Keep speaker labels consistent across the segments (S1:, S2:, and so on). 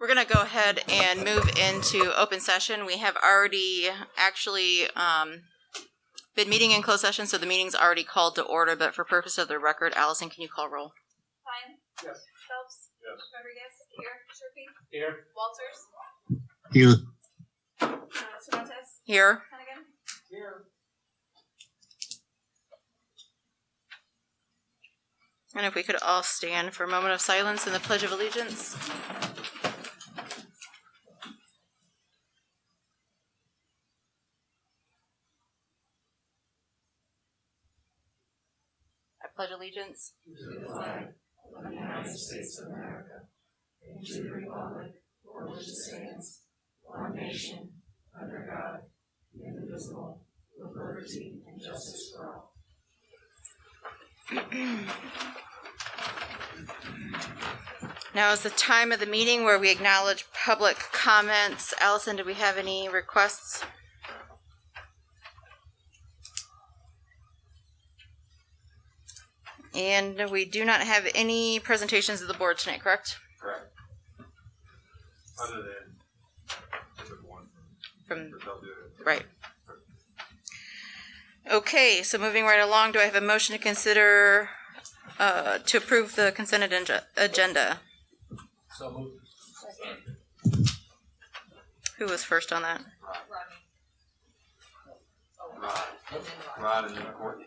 S1: We're going to go ahead and move into open session. We have already actually been meeting in closed session, so the meeting's already called to order, but for purpose of the record, Allison, can you call roll?
S2: Fine.
S3: Yes.
S2: Phelps.
S3: Yes.
S2: Rodriguez. Here. Sherpy.
S3: Here.
S2: Walters.
S4: Here.
S2: Cervantes.
S1: Here.
S2: Hennigan.
S3: Here.
S1: And if we could all stand for a moment of silence in the Pledge of Allegiance. I pledge allegiance
S5: to the flag of the United States of America and to the republic for which it stands, one nation, under God, indivisible, with liberty and justice for all.
S1: Now is the time of the meeting where we acknowledge public comments. Allison, do we have any requests? And we do not have any presentations of the board tonight, correct?
S3: Correct. Other than one
S1: From
S3: they'll do it.
S1: right. Okay, so moving right along, do I have a motion to consider to approve the consent agenda?
S3: So moved.
S1: Who was first on that?
S3: Rod and then Courtney.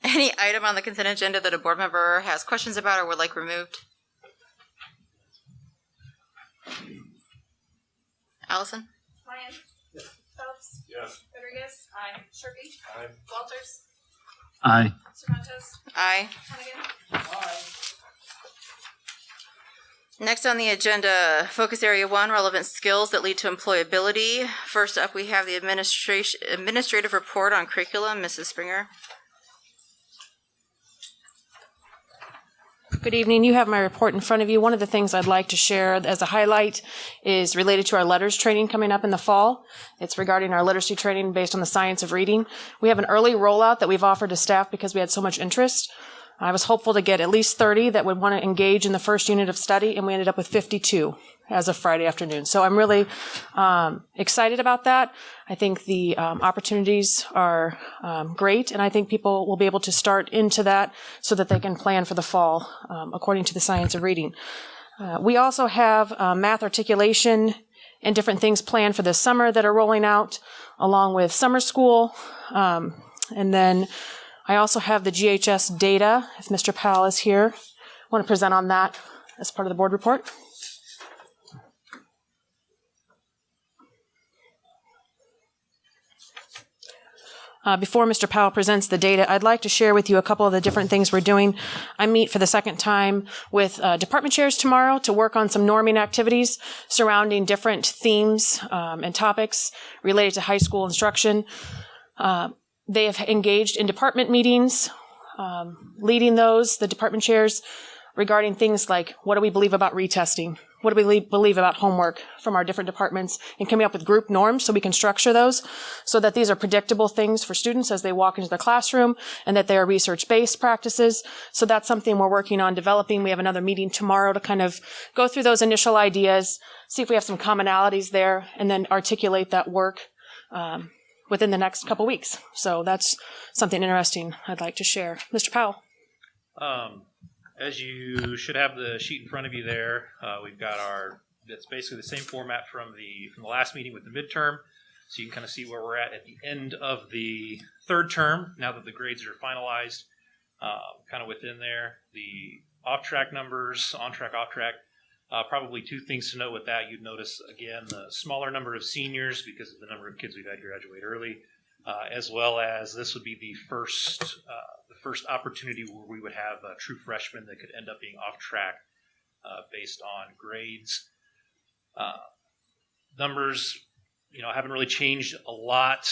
S1: Any item on the consent agenda that a board member has questions about or would like removed? Allison?
S2: Ryan.
S3: Yes.
S2: Phelps.
S3: Yes.
S2: Rodriguez. Aye. Sherpy.
S3: Aye.
S2: Walters.
S4: Aye.
S2: Cervantes.
S1: Aye.
S2: Hennigan.
S3: Aye.
S1: Next on the agenda, focus area 1, relevant skills that lead to employability. First up, we have the administrative report on curriculum. Mrs. Springer.
S6: Good evening. You have my report in front of you. One of the things I'd like to share as a highlight is related to our letters training coming up in the fall. It's regarding our literacy training based on the science of reading. We have an early rollout that we've offered to staff because we had so much interest. I was hopeful to get at least 30 that would want to engage in the first unit of study, and we ended up with 52 as of Friday afternoon. So I'm really excited about that. I think the opportunities are great, and I think people will be able to start into that so that they can plan for the fall according to the science of reading. We also have math articulation and different things planned for this summer that are rolling out, along with summer school. And then I also have the GHS data, if Mr. Powell is here. I want to present on that as part of the board report. Before Mr. Powell presents the data, I'd like to share with you a couple of the different things we're doing. I meet for the second time with department chairs tomorrow to work on some norming activities surrounding different themes and topics related to high school instruction. They have engaged in department meetings, leading those, the department chairs, regarding things like what do we believe about retesting? What do we believe about homework from our different departments, and coming up with group norms so we can structure those so that these are predictable things for students as they walk into the classroom and that they are research-based practices. So that's something we're working on developing. We have another meeting tomorrow to kind of go through those initial ideas, see if we have some commonalities there, and then articulate that work within the next couple weeks. So that's something interesting I'd like to share. Mr. Powell.
S7: As you should have the sheet in front of you there, we've got it's basically the same format from the last meeting with the midterm. So you can kind of see where we're at the end of the third term, now that the grades are finalized, kind of within there. The off-track numbers, on-track, off-track, probably two things to note with that. You'd notice, again, the smaller number of seniors because of the number of kids we've had graduate early, as well as this would be the first opportunity where we would have true freshmen that could end up being off track based on grades. Numbers, haven't really changed a lot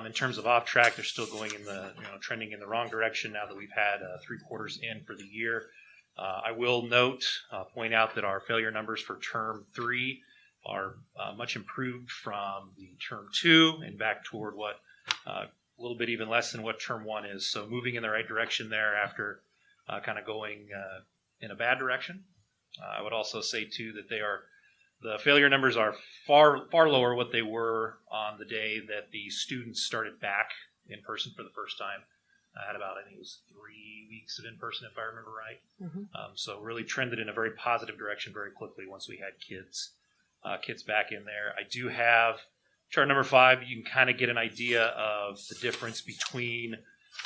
S7: in terms of off track. They're still going in the, trending in the wrong direction now that we've had 3 quarters in for the year. I will point out that our failure numbers for term 3 are much improved from the term 2 and back toward what little bit even less than what term 1 is. So moving in the right direction there after kind of going in a bad direction. I would also say too that the failure numbers are far lower what they were on the day that the students started back in person for the first time. I had about, I think it was 3 weeks of in person, if I remember right. So really trended in a very positive direction very quickly once we had kids back in there. I do have chart number 5. You can kind of get an idea of the difference between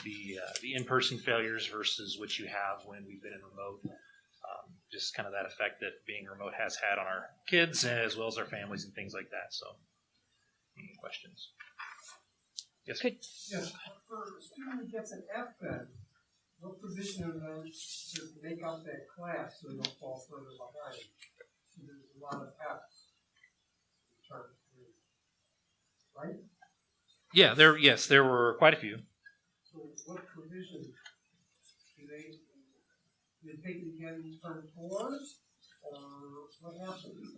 S7: the in-person failures versus what you have when we've been in remote. Just kind of that effect that being remote has had on our kids as well as our families and things like that. So, any questions? Yes.
S8: Yes, for a student who gets an F then, what provision of them to make up that class so they don't fall further behind? So there's a lot of F's in term 3, right?
S7: Yeah, there were quite a few.
S8: So what provision do they take it again in term 4, or what happens?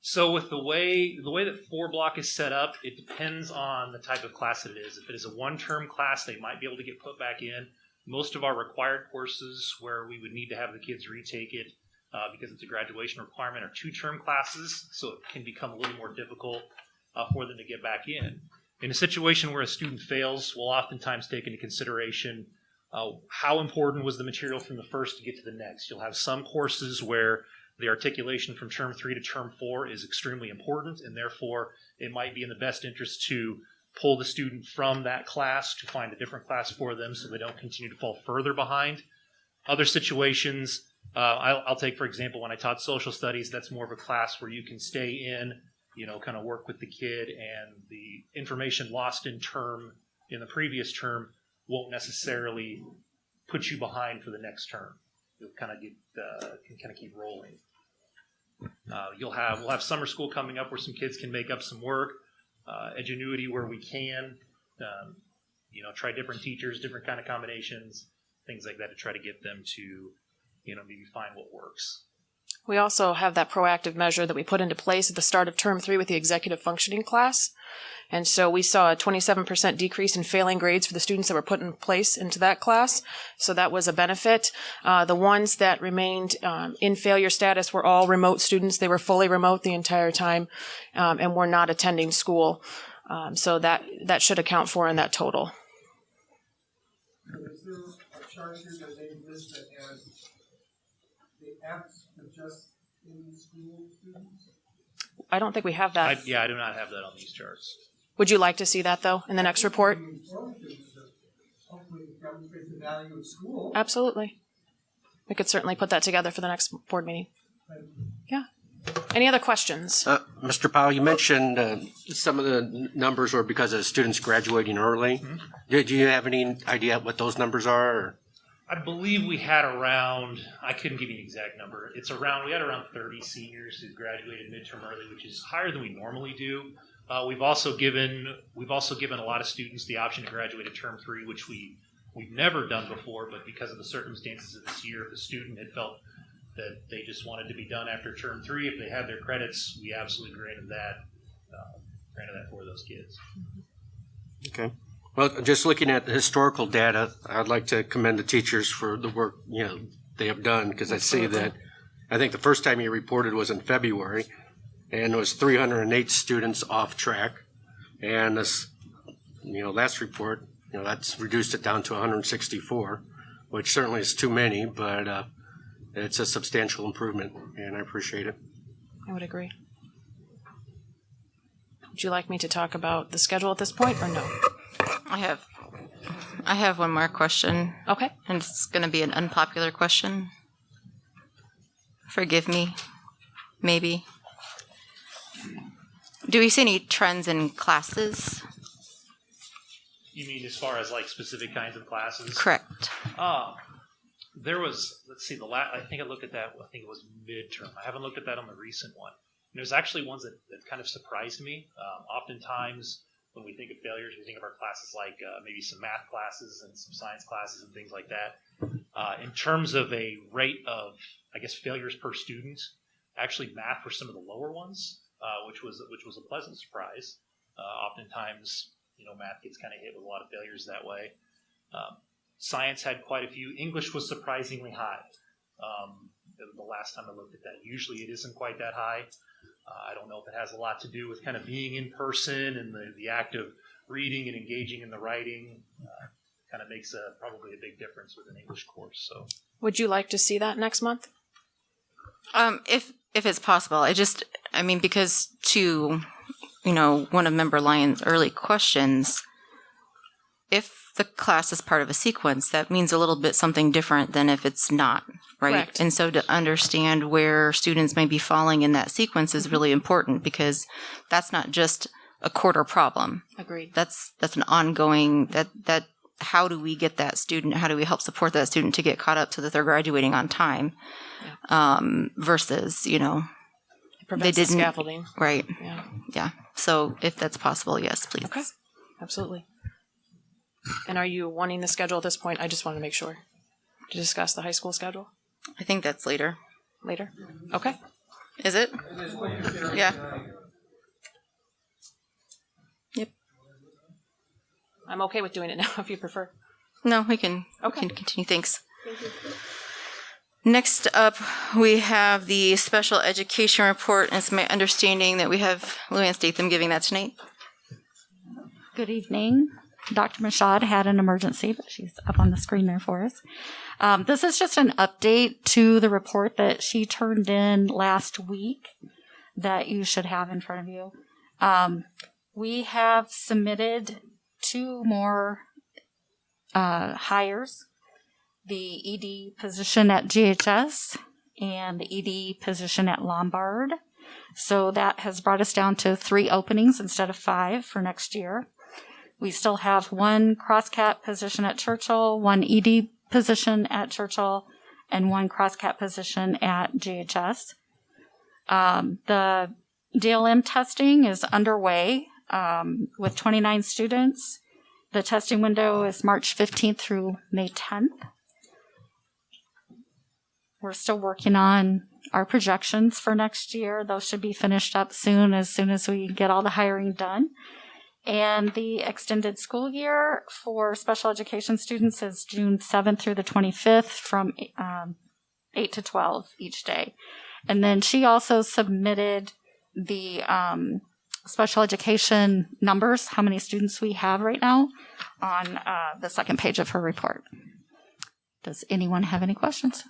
S7: So with the way that 4 block is set up, it depends on the type of class that it is. If it is a 1-term class, they might be able to get put back in. Most of our required courses where we would need to have the kids retake it because it's a graduation requirement are 2-term classes, so it can become a little more difficult for them to get back in. In a situation where a student fails, we'll oftentimes take into consideration how important was the material from the first to get to the next. You'll have some courses where the articulation from term 3 to term 4 is extremely important, and therefore it might be in the best interest to pull the student from that class to find a different class for them so they don't continue to fall further behind. Other situations, I'll take, for example, when I taught social studies, that's more of a class where you can stay in, kind of work with the kid, and the information lost in the previous term won't necessarily put you behind for the next term. You'll kind of can keep rolling. We'll have summer school coming up where some kids can make up some work. Edgenuity where we can, try different teachers, different kind of combinations, things like that to try to get them to, maybe find what works.
S6: We also have that proactive measure that we put into place at the start of term 3 with the executive functioning class. And so we saw a 27% decrease in failing grades for the students that were put in place into that class. So that was a benefit. The ones that remained in failure status were all remote students. They were fully remote the entire time and were not attending school. So that should account for in that total.
S8: So is there a chart here that they list that has the F's for just in-school students?
S6: I don't think we have that.
S7: I do not have that on these charts.
S6: Would you like to see that, though, in the next report?
S8: Hopefully it demonstrates the value of school.
S6: Absolutely. We could certainly put that together for the next board meeting. Yeah. Any other questions?
S9: Mr. Powell, you mentioned some of the numbers were because of students graduating early. Do you have any idea what those numbers are? Or?
S7: I believe we had around, I couldn't give you an exact number. We had around 30 seniors who graduated midterm early, which is higher than we normally do. We've also given a lot of students the option to graduate at term 3, which we've never done before, but because of the circumstances of this year, if the student had felt that they just wanted to be done after term 3, if they had their credits, we absolutely granted that for those kids.
S9: Okay. Well, just looking at the historical data, I'd like to commend the teachers for the work they have done, because I see that I think the first time you reported was in February, and it was 308 students off track. And this, last report, that's reduced it down to 164, which certainly is too many, but it's a substantial improvement, and I appreciate it.
S6: I would agree. Would you like me to talk about the schedule at this point, or no?
S1: I have one more question,
S6: Okay.
S1: and it's going to be an unpopular question. Forgive me, maybe. Do we see any trends in classes?
S7: You mean as far as like specific kinds of classes?
S1: Correct.
S7: There was, let's see, I think I looked at that, I think it was midterm. I haven't looked at that on the recent one. And there's actually ones that kind of surprised me. Oftentimes, when we think of failures, we think of our classes like maybe some math classes and some science classes and things like that. In terms of a rate of, failures per student, actually math were some of the lower ones, which was a pleasant surprise. Oftentimes, math gets kind of hit with a lot of failures that way. Science had quite a few. English was surprisingly high. The last time I looked at that, usually it isn't quite that high. I don't know if it has a lot to do with kind of being in person and the act of reading and engaging in the writing. Kind of makes probably a big difference with an English course. So,
S6: Would you like to see that next month?
S1: If it's possible, because to, one of Member Lyon's early questions, if the class is part of a sequence, that means a little bit something different than if it's not, right?
S6: Correct.
S1: And so to understand where students may be falling in that sequence is really important, because that's not just a quarter problem.
S6: Agreed.
S1: That's an ongoing, that how do we get that student, how do we help support that student to get caught up so that they're graduating on time, versus,
S6: It prevents
S1: they
S6: the
S1: didn't-
S6: scaffolding.
S1: right.
S6: Yeah.
S1: Yeah. So if that's possible, yes, please.
S6: Okay. Absolutely. And are you wanting the schedule at this point? I just want to make sure to discuss the high school schedule
S1: I think that's later.
S6: later. Okay.
S1: Is it? Yeah. Yep.
S6: I'm okay with doing it now if you prefer.
S1: No, we can,
S6: Okay.
S1: we can continue. Thanks. Next up, we have the special education report, and it's my understanding that we have Luann Statham giving that tonight.
S10: Good evening. Dr. Mashad had an emergency, but she's up on the screen there for us. This is just an update to the report that she turned in last week that you should have in front of you. We have submitted 2 more hires, the ED position at GHS and the ED position at Lombard. So that has brought us down to 3 openings instead of 5 for next year. We still have 1 cross-cat position at Churchill, 1 ED position at Churchill, and 1 cross-cat position at GHS. The DLM testing is underway with 29 students. The testing window is March 15th through May 10th. We're still working on our projections for next year. Those should be finished up soon as we get all the hiring done. And the extended school year for special education students is June 7th through the 25th from 8 to 12 each day. And then she also submitted the special education numbers, how many students we have right now, on the second page of her report. Does anyone have any questions?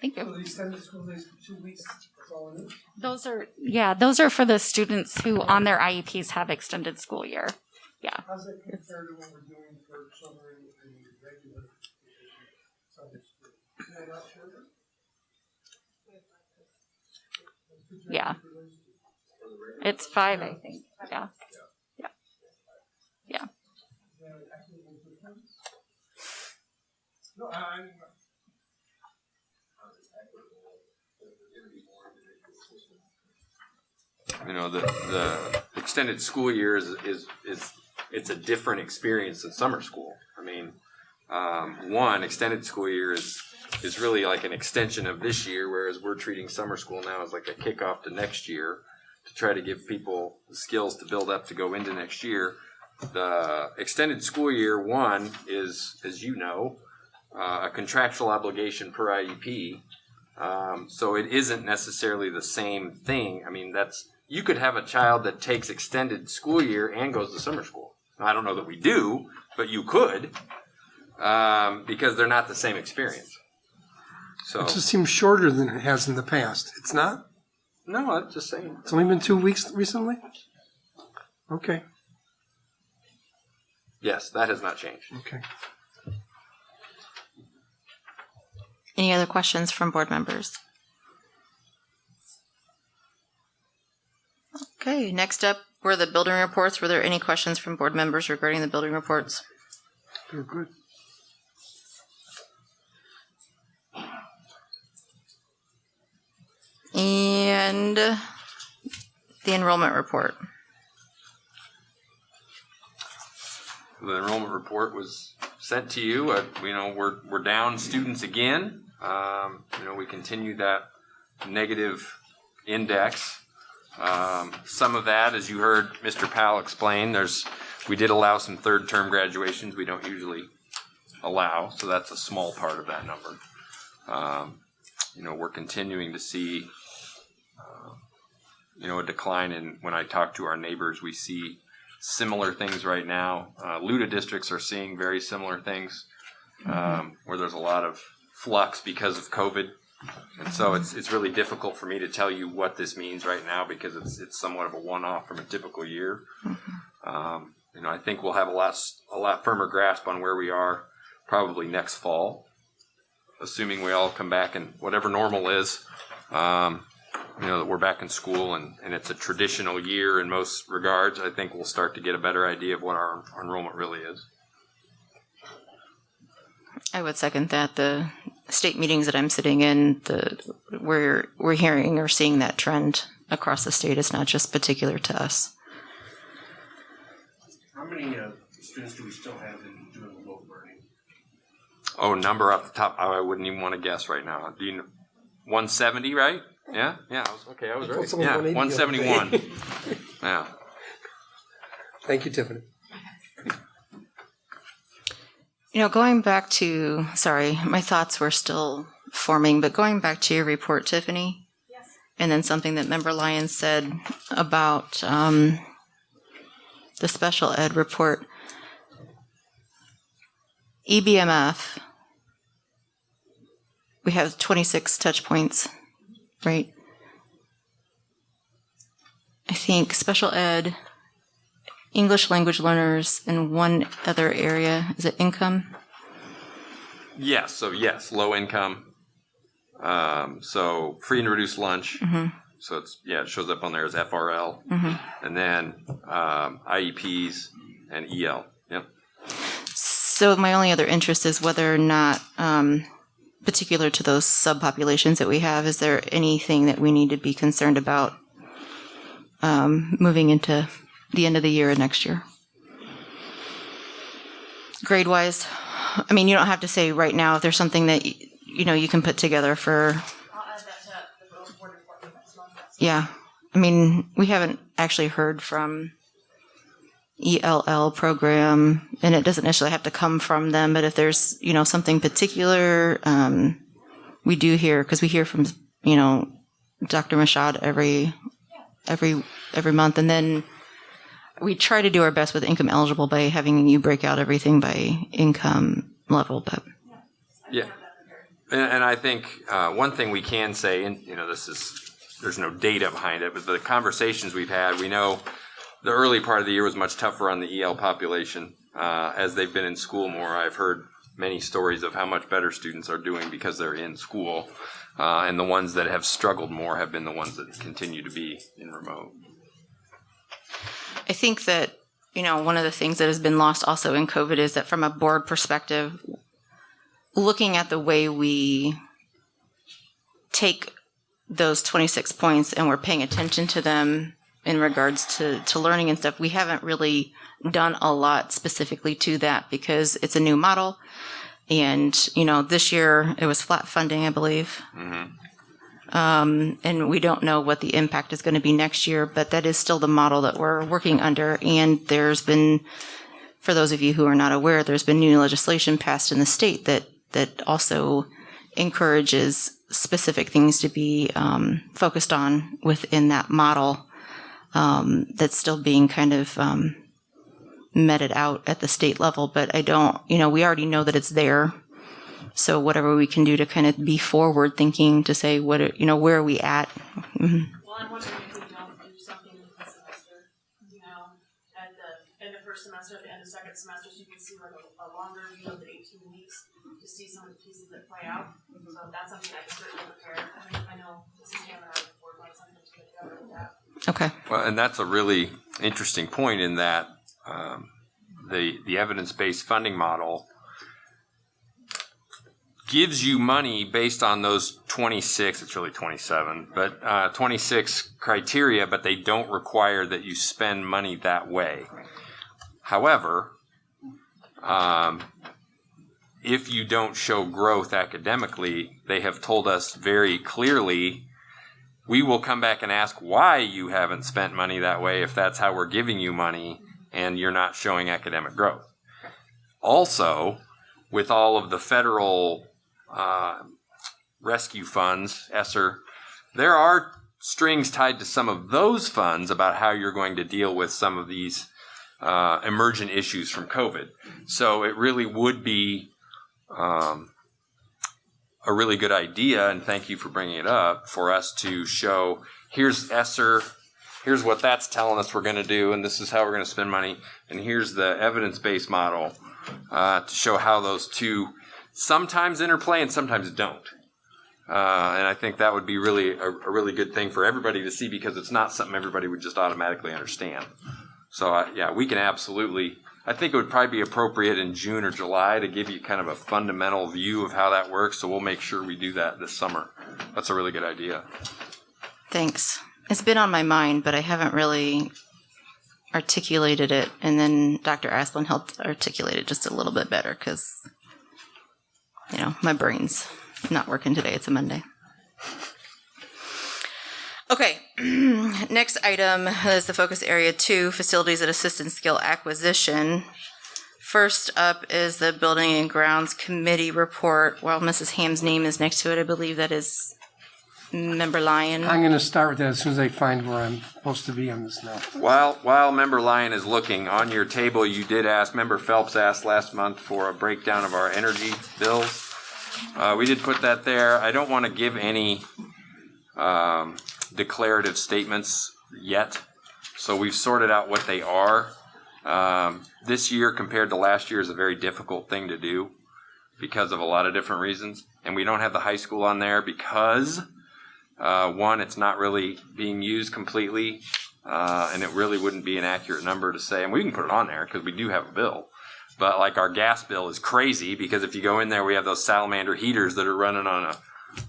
S10: Thank you.
S8: So the extended school days for 2 weeks, that's all it is?
S10: Those are for the students who on their IEPs have extended school year. Yeah.
S8: How's that compared to what we're doing for children in the regular Sunday school? Is that not shorter?
S10: Yeah. It's 5, I think. Yeah. Yeah. Yeah.
S8: Is that an equitable difference? No, I
S11: The extended school year is it's a different experience than summer school. I mean, one extended school year is really like an extension of this year, whereas we're treating summer school now as like a kickoff to next year to try to give people the skills to build up to go into next year. The extended school year one is, as you know, a contractual obligation per IEP. So it isn't necessarily the same thing. I mean, you could have a child that takes extended school year and goes to summer school. Now, I don't know that we do, but you could, because they're not the same experience. So
S8: It just seems shorter than it has in the past. It's not?
S11: no, I'm just saying.
S8: It's only been 2 weeks recently? Okay,
S11: Yes, that has not changed.
S8: okay.
S1: Any other questions from board members? Okay, next up were the building reports. Were there any questions from board members regarding the building reports?
S8: They're good.
S1: And the enrollment report.
S11: The enrollment report was sent to you. We're down students again. We continue that negative index. Some of that, as you heard Mr. Powell explain, we did allow some third term graduations we don't usually allow, so that's a small part of that number. We're continuing to see, a decline in, when I talk to our neighbors, we see similar things right now. LUDA districts are seeing very similar things, where there's a lot of flux because of COVID. And so it's really difficult for me to tell you what this means right now because it's somewhat of a one-off from a typical year. I think we'll have a lot firmer grasp on where we are probably next fall, assuming we all come back and whatever normal is, that we're back in school and it's a traditional year in most regards. I think we'll start to get a better idea of what our enrollment really is.
S1: I would second that. The state meetings that I'm sitting in, we're hearing or seeing that trend across the state. It's not just particular to us.
S9: How many students do we still have in doing remote learning?
S11: Oh, number off the top, I wouldn't even want to guess right now. Do you know? 170, right? Yeah. I was right. Yeah, 171. Yeah.
S8: Thank you, Tiffany.
S1: Going back to, sorry, my thoughts were still forming, but going back to your report, Tiffany,
S2: Yes.
S1: and then something that Member Lyons said about the special ed report, EBMF, we have 26 touch points, right? I think special ed, English language learners, and one other area. Is it income?
S11: Yes. So yes, low income. So free and reduced lunch.
S1: Mm-hmm.
S11: So it shows up on there as FRL, and then IEPs and EL. Yep.
S1: So my only other interest is whether or not, particular to those subpopulations that we have, is there anything that we need to be concerned about moving into the end of the year and next year? Grade-wise, I mean, you don't have to say right now if there's something that, you can put together for...
S6: I'll add that to the board report next month.
S1: Yeah. I mean, we haven't actually heard from ELL program, and it doesn't necessarily have to come from them, but if there's, something particular, we do hear, because we hear from, Dr. Mashad every month, and then we try to do our best with income eligible by having you break out everything by income level, but...
S11: Yeah. And I think one thing we can say, and there's no data behind it, but the conversations we've had, we know the early part of the year was much tougher on the EL population. As they've been in school more, I've heard many stories of how much better students are doing because they're in school. And the ones that have struggled more have been the ones that continue to be in remote.
S1: I think that, one of the things that has been lost also in COVID is that from a board perspective, looking at the way we take those 26 points and we're paying attention to them in regards to learning and stuff, we haven't really done a lot specifically to that because it's a new model. And, this year it was flat funding, I believe.
S11: Mm-hmm.
S1: And we don't know what the impact is going to be next year, but that is still the model that we're working under. And there's been, for those of you who are not aware, there's been new legislation passed in the state that also encourages specific things to be focused on within that model that's still being kind of meted out at the state level. But I don't, we already know that it's there. So whatever we can do to kind of be forward thinking to say, where are we at? Mm-hmm.
S6: Well, I'm wondering if we don't do something this semester, at the end of first semester, at the end of second semester, so you can see like a longer view of the 18 weeks to see some of the pieces that play out. So that's something I can certainly prepare. I know this is Hannah and I work on something to get together with that.
S1: Okay.
S11: Well, and that's a really interesting point in that the evidence-based funding model gives you money based on those 26, it's really 27, but 26 criteria, but they don't require that you spend money that way. However, if you don't show growth academically, they have told us very clearly we will come back and ask why you haven't spent money that way if that's how we're giving you money and you're not showing academic growth. Also, with all of the federal rescue funds, ESSER, there are strings tied to some of those funds about how you're going to deal with some of these emergent issues from COVID. So it really would be a really good idea, and thank you for bringing it up, for us to show, here's ESSER, here's what that's telling us we're going to do, and this is how we're going to spend money, and here's the evidence-based model to show how those two sometimes interplay and sometimes don't. And I think that would be really a really good thing for everybody to see, because it's not something everybody would just automatically understand. So, yeah, we can absolutely, I think it would probably be appropriate in June or July to give you kind of a fundamental view of how that works. So we'll make sure we do that this summer. That's a really good idea.
S1: Thanks. It's been on my mind, but I haven't really articulated it. And then Dr. Asplin helped articulate it just a little bit better because, my brain's not working today. It's a Monday. Okay, next item is the focus area 2, facilities and assistance skill acquisition. First up is the Building and Grounds Committee report. While Mrs. Ham's name is next to it, I believe that is Member Lyon.
S8: I'm going to start with that as soon as I find where I'm supposed to be on this now.
S11: While Member Lyon is looking, on your table you did ask, Member Phelps asked last month for a breakdown of our energy bills. We did put that there. I don't want to give any declarative statements yet, so we've sorted out what they are. This year compared to last year is a very difficult thing to do because of a lot of different reasons, and we don't have the high school on there because one, it's not really being used completely, and it really wouldn't be an accurate number to say, and we can put it on there because we do have a bill, but like our gas bill is crazy because if you go in there, we have those salamander heaters that are running on a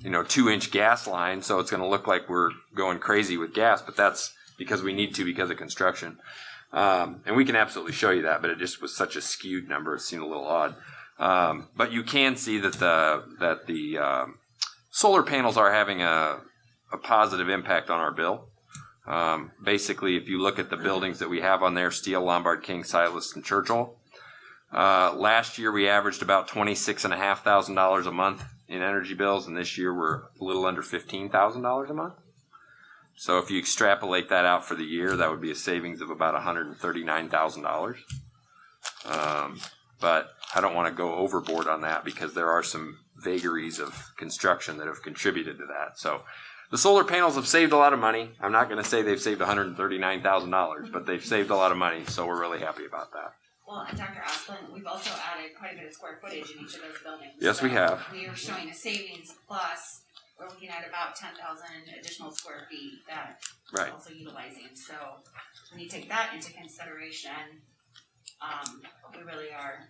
S11: 2-inch gas line, so it's going to look like we're going crazy with gas, but that's because we need to because of construction. And we can absolutely show you that, but it just was such a skewed number, it seemed a little odd. But you can see that the solar panels are having a positive impact on our bill. Basically, if you look at the buildings that we have on there, Steele, Lombard, King, Silas, and Churchill, last year we averaged about $26,500 a month in energy bills, and this year we're a little under $15,000 a month. So if you extrapolate that out for the year, that would be a savings of about $139,000. But I don't want to go overboard on that because there are some vagaries of construction that have contributed to that. So the solar panels have saved a lot of money. I'm not going to say they've saved $139,000, but they've saved a lot of money, so we're really happy about that.
S12: Well, and Dr. Asplin, we've also added quite a bit of square footage in each of those buildings.
S11: Yes,
S12: so
S11: we have.
S12: We are showing a savings plus, we're looking at about 10,000 additional square feet that
S11: Right.
S12: we're also utilizing. So when you take that into consideration, we really are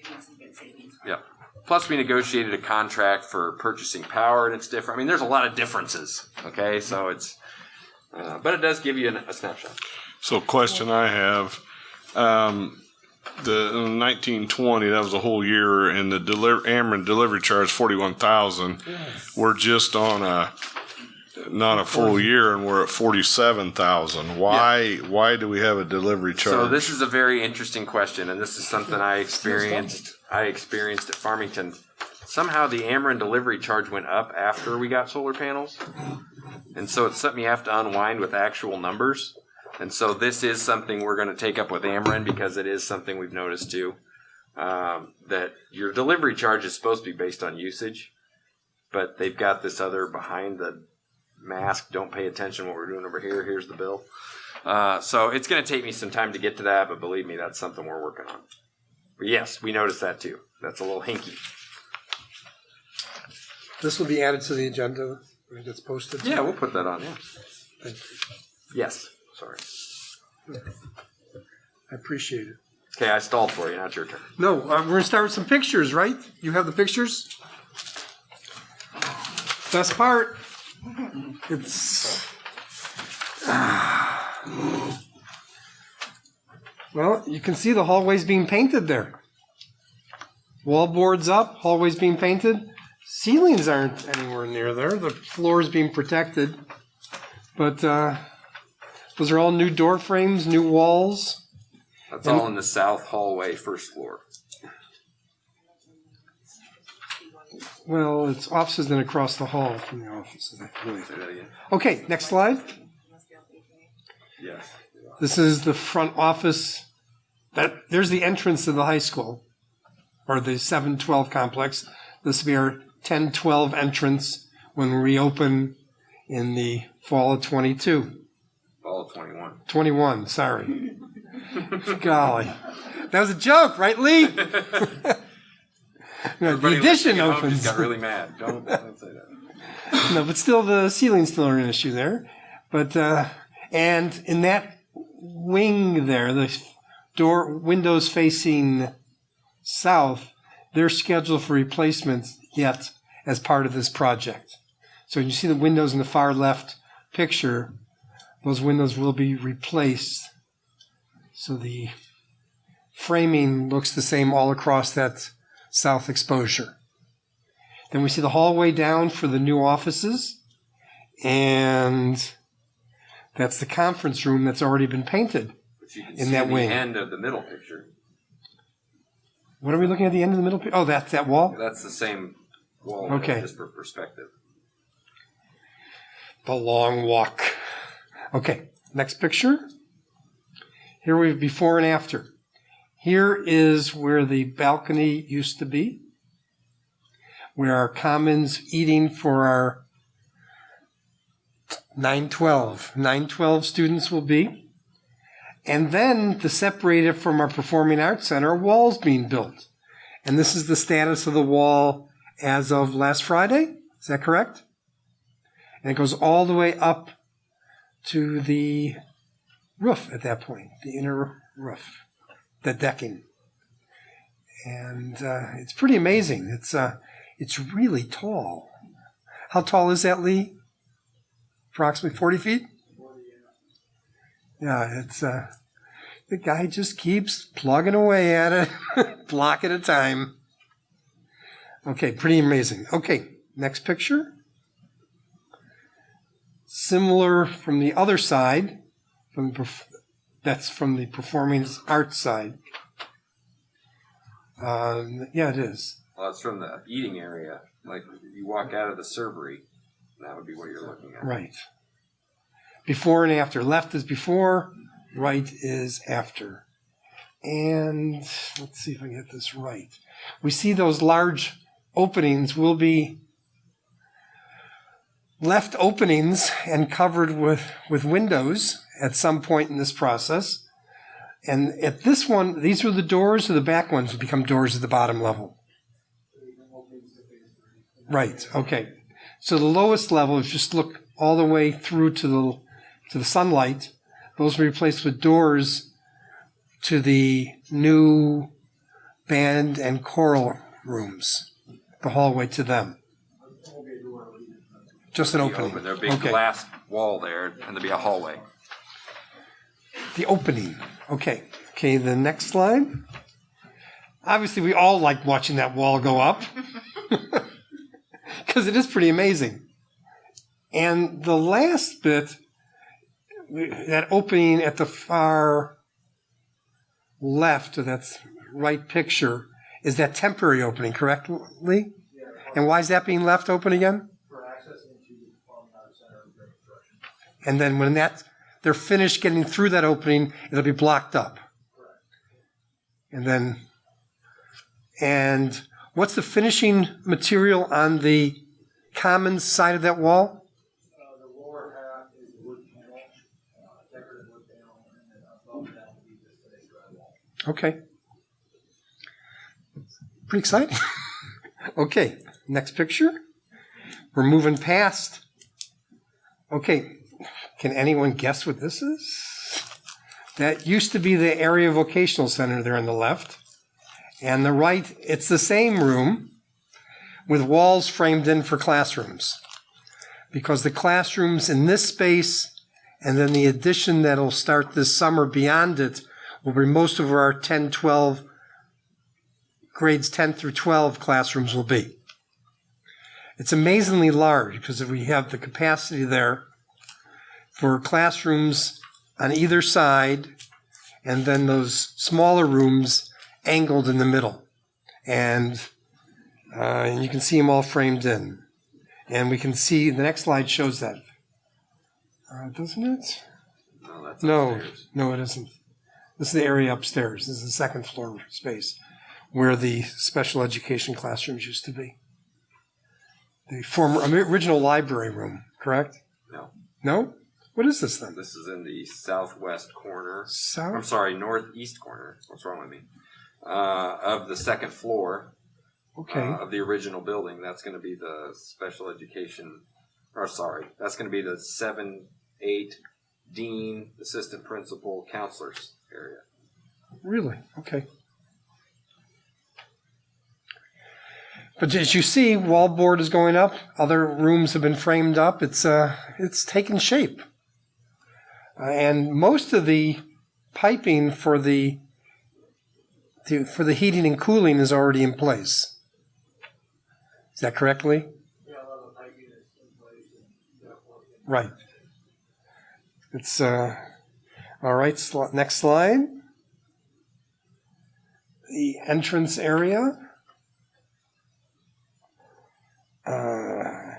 S12: getting some good savings.
S11: Yeah. Plus, we negotiated a contract for purchasing power, and it's different. I mean, there's a lot of differences. Okay, so it's, but it does give you a snapshot.
S13: So, question I have. The 1920, that was a whole year, and the Ameren delivery charge 41,000.
S8: Yes.
S13: We're just on not a full year, and we're at 47,000. Why do we have a delivery charge?
S11: So this is a very interesting question, and this is something I experienced at Farmington. Somehow the Ameren delivery charge went up after we got solar panels, and so it's something you have to unwind with actual numbers. And so this is something we're going to take up with Ameren because it is something we've noticed too, that your delivery charge is supposed to be based on usage, but they've got this other behind the mask, don't pay attention what we're doing over here, here's the bill. So it's going to take me some time to get to that, but believe me, that's something we're working on. But yes, we noticed that too. That's a little hinky.
S8: This will be added to the agenda when it gets posted?
S11: Yeah, we'll put that on, yeah.
S8: Thank you.
S11: Yes, sorry.
S8: I appreciate it.
S11: Okay, I stalled for you, now it's your turn.
S8: No, we're going to start with some pictures, right? You have the pictures? Best part. It's... Well, you can see the hallways being painted there. Wall boards up, hallways being painted. Ceilings aren't anywhere near there. The floor is being protected. But those are all new door frames, new walls.
S11: That's all in the south hallway, first floor.
S8: Well, it's offices then across the hall from the offices. I believe.
S11: Say that again.
S8: Okay, next slide.
S11: Yes.
S8: This is the front office. There's the entrance to the high school, or the 712 complex. This will be our 1012 entrance when we reopen in the fall of 22.
S11: Fall of 21.
S8: 21, sorry. Golly. That was a joke, right, Lee? No, the addition opens.
S11: Got really mad. Don't say that.
S8: No, but still, the ceiling's still an issue there. But and in that wing there, the windows facing south, they're scheduled for replacements yet as part of this project. So you see the windows in the far left picture, those windows will be replaced. So the framing looks the same all across that south exposure. Then we see the hallway down for the new offices, and that's the conference room that's already been painted
S11: But you can
S8: in
S11: see
S8: that
S11: the
S8: wing.
S11: end of the middle picture.
S8: What are we looking at the end of the middle? Oh, that's that wall?
S11: That's the same wall,
S8: Okay.
S11: just for perspective.
S8: The long walk. Okay, next picture. Here we have before and after. Here is where the balcony used to be, where our commons eating for our 912 students will be. And then to separate it from our Performing Arts Center, a wall's being built. And this is the status of the wall as of last Friday. Is that correct? And it goes all the way up to the roof at that point, the inner roof, the decking. And it's pretty amazing. It's really tall. How tall is that, Lee? Approximately 40 feet? Yeah, it's the guy just keeps plugging away at it, block at a time. Okay, pretty amazing. Okay, next picture. Similar from the other side, that's from the performing arts side. Yeah, it is.
S11: Well, it's from the eating area. Like you walk out of the servery, that would be what you're looking at.
S8: Right. Before and after. Left is before, right is after. And let's see if I get this right. We see those large openings will be left openings and covered with windows at some point in this process. And at this one, these are the doors, or the back ones will become doors at the bottom level. Right, okay. So the lowest level is just look all the way through to the sunlight. Those will be replaced with doors to the new band and choral rooms, the hallway to them. Just an opening.
S11: There'll be a big glass wall there, and there'll be a hallway.
S8: The opening. Okay. Okay, the next slide. Obviously, we all like watching that wall go up because it is pretty amazing. And the last bit, that opening at the far left of that right picture, is that temporary opening, correct, Lee? Yeah. And why is that being left open again?
S3: For access into the Performing Arts Center during construction.
S8: And then when they're finished getting through that opening, it'll be blocked up. Correct. And what's the finishing material on the commons side of that wall?
S3: The lower half is wood panel, decorative wood panel, and then above that will be just today's drywall.
S8: Okay. Pretty exciting. Okay, next picture. We're moving past. Okay, can anyone guess what this is? That used to be the area vocational center there on the left. And the right, it's the same room with walls framed in for classrooms. Because the classrooms in this space and then the addition that'll start this summer beyond it will be most of our 10, 12, grades 10 through 12 classrooms will be. It's amazingly large because we have the capacity there for classrooms on either side, and then those smaller rooms angled in the middle. And you can see them all framed in. And we can see, the next slide shows that. Doesn't it?
S11: No, that's
S8: No,
S11: upstairs.
S8: no, it isn't. This is the area upstairs. This is the second floor space where the special education classrooms used to be. The former original library room, correct?
S11: No.
S8: No? What is this then?
S11: This is in the southwest corner. I'm
S8: South?
S11: sorry, northeast corner. What's wrong with me? Of the second floor
S8: Okay.
S11: of the original building. That's going to be the special education. Or sorry, that's going to be the 7, 8 dean, assistant principal, counselors area.
S8: Really? Okay. But as you see, wallboard is going up. Other rooms have been framed up. It's taken shape. And most of the piping for the heating and cooling is already in place. Is that correctly?
S3: Yeah, a lot of the piping is in place and working.
S8: Right. It's all right. Next slide. The entrance area.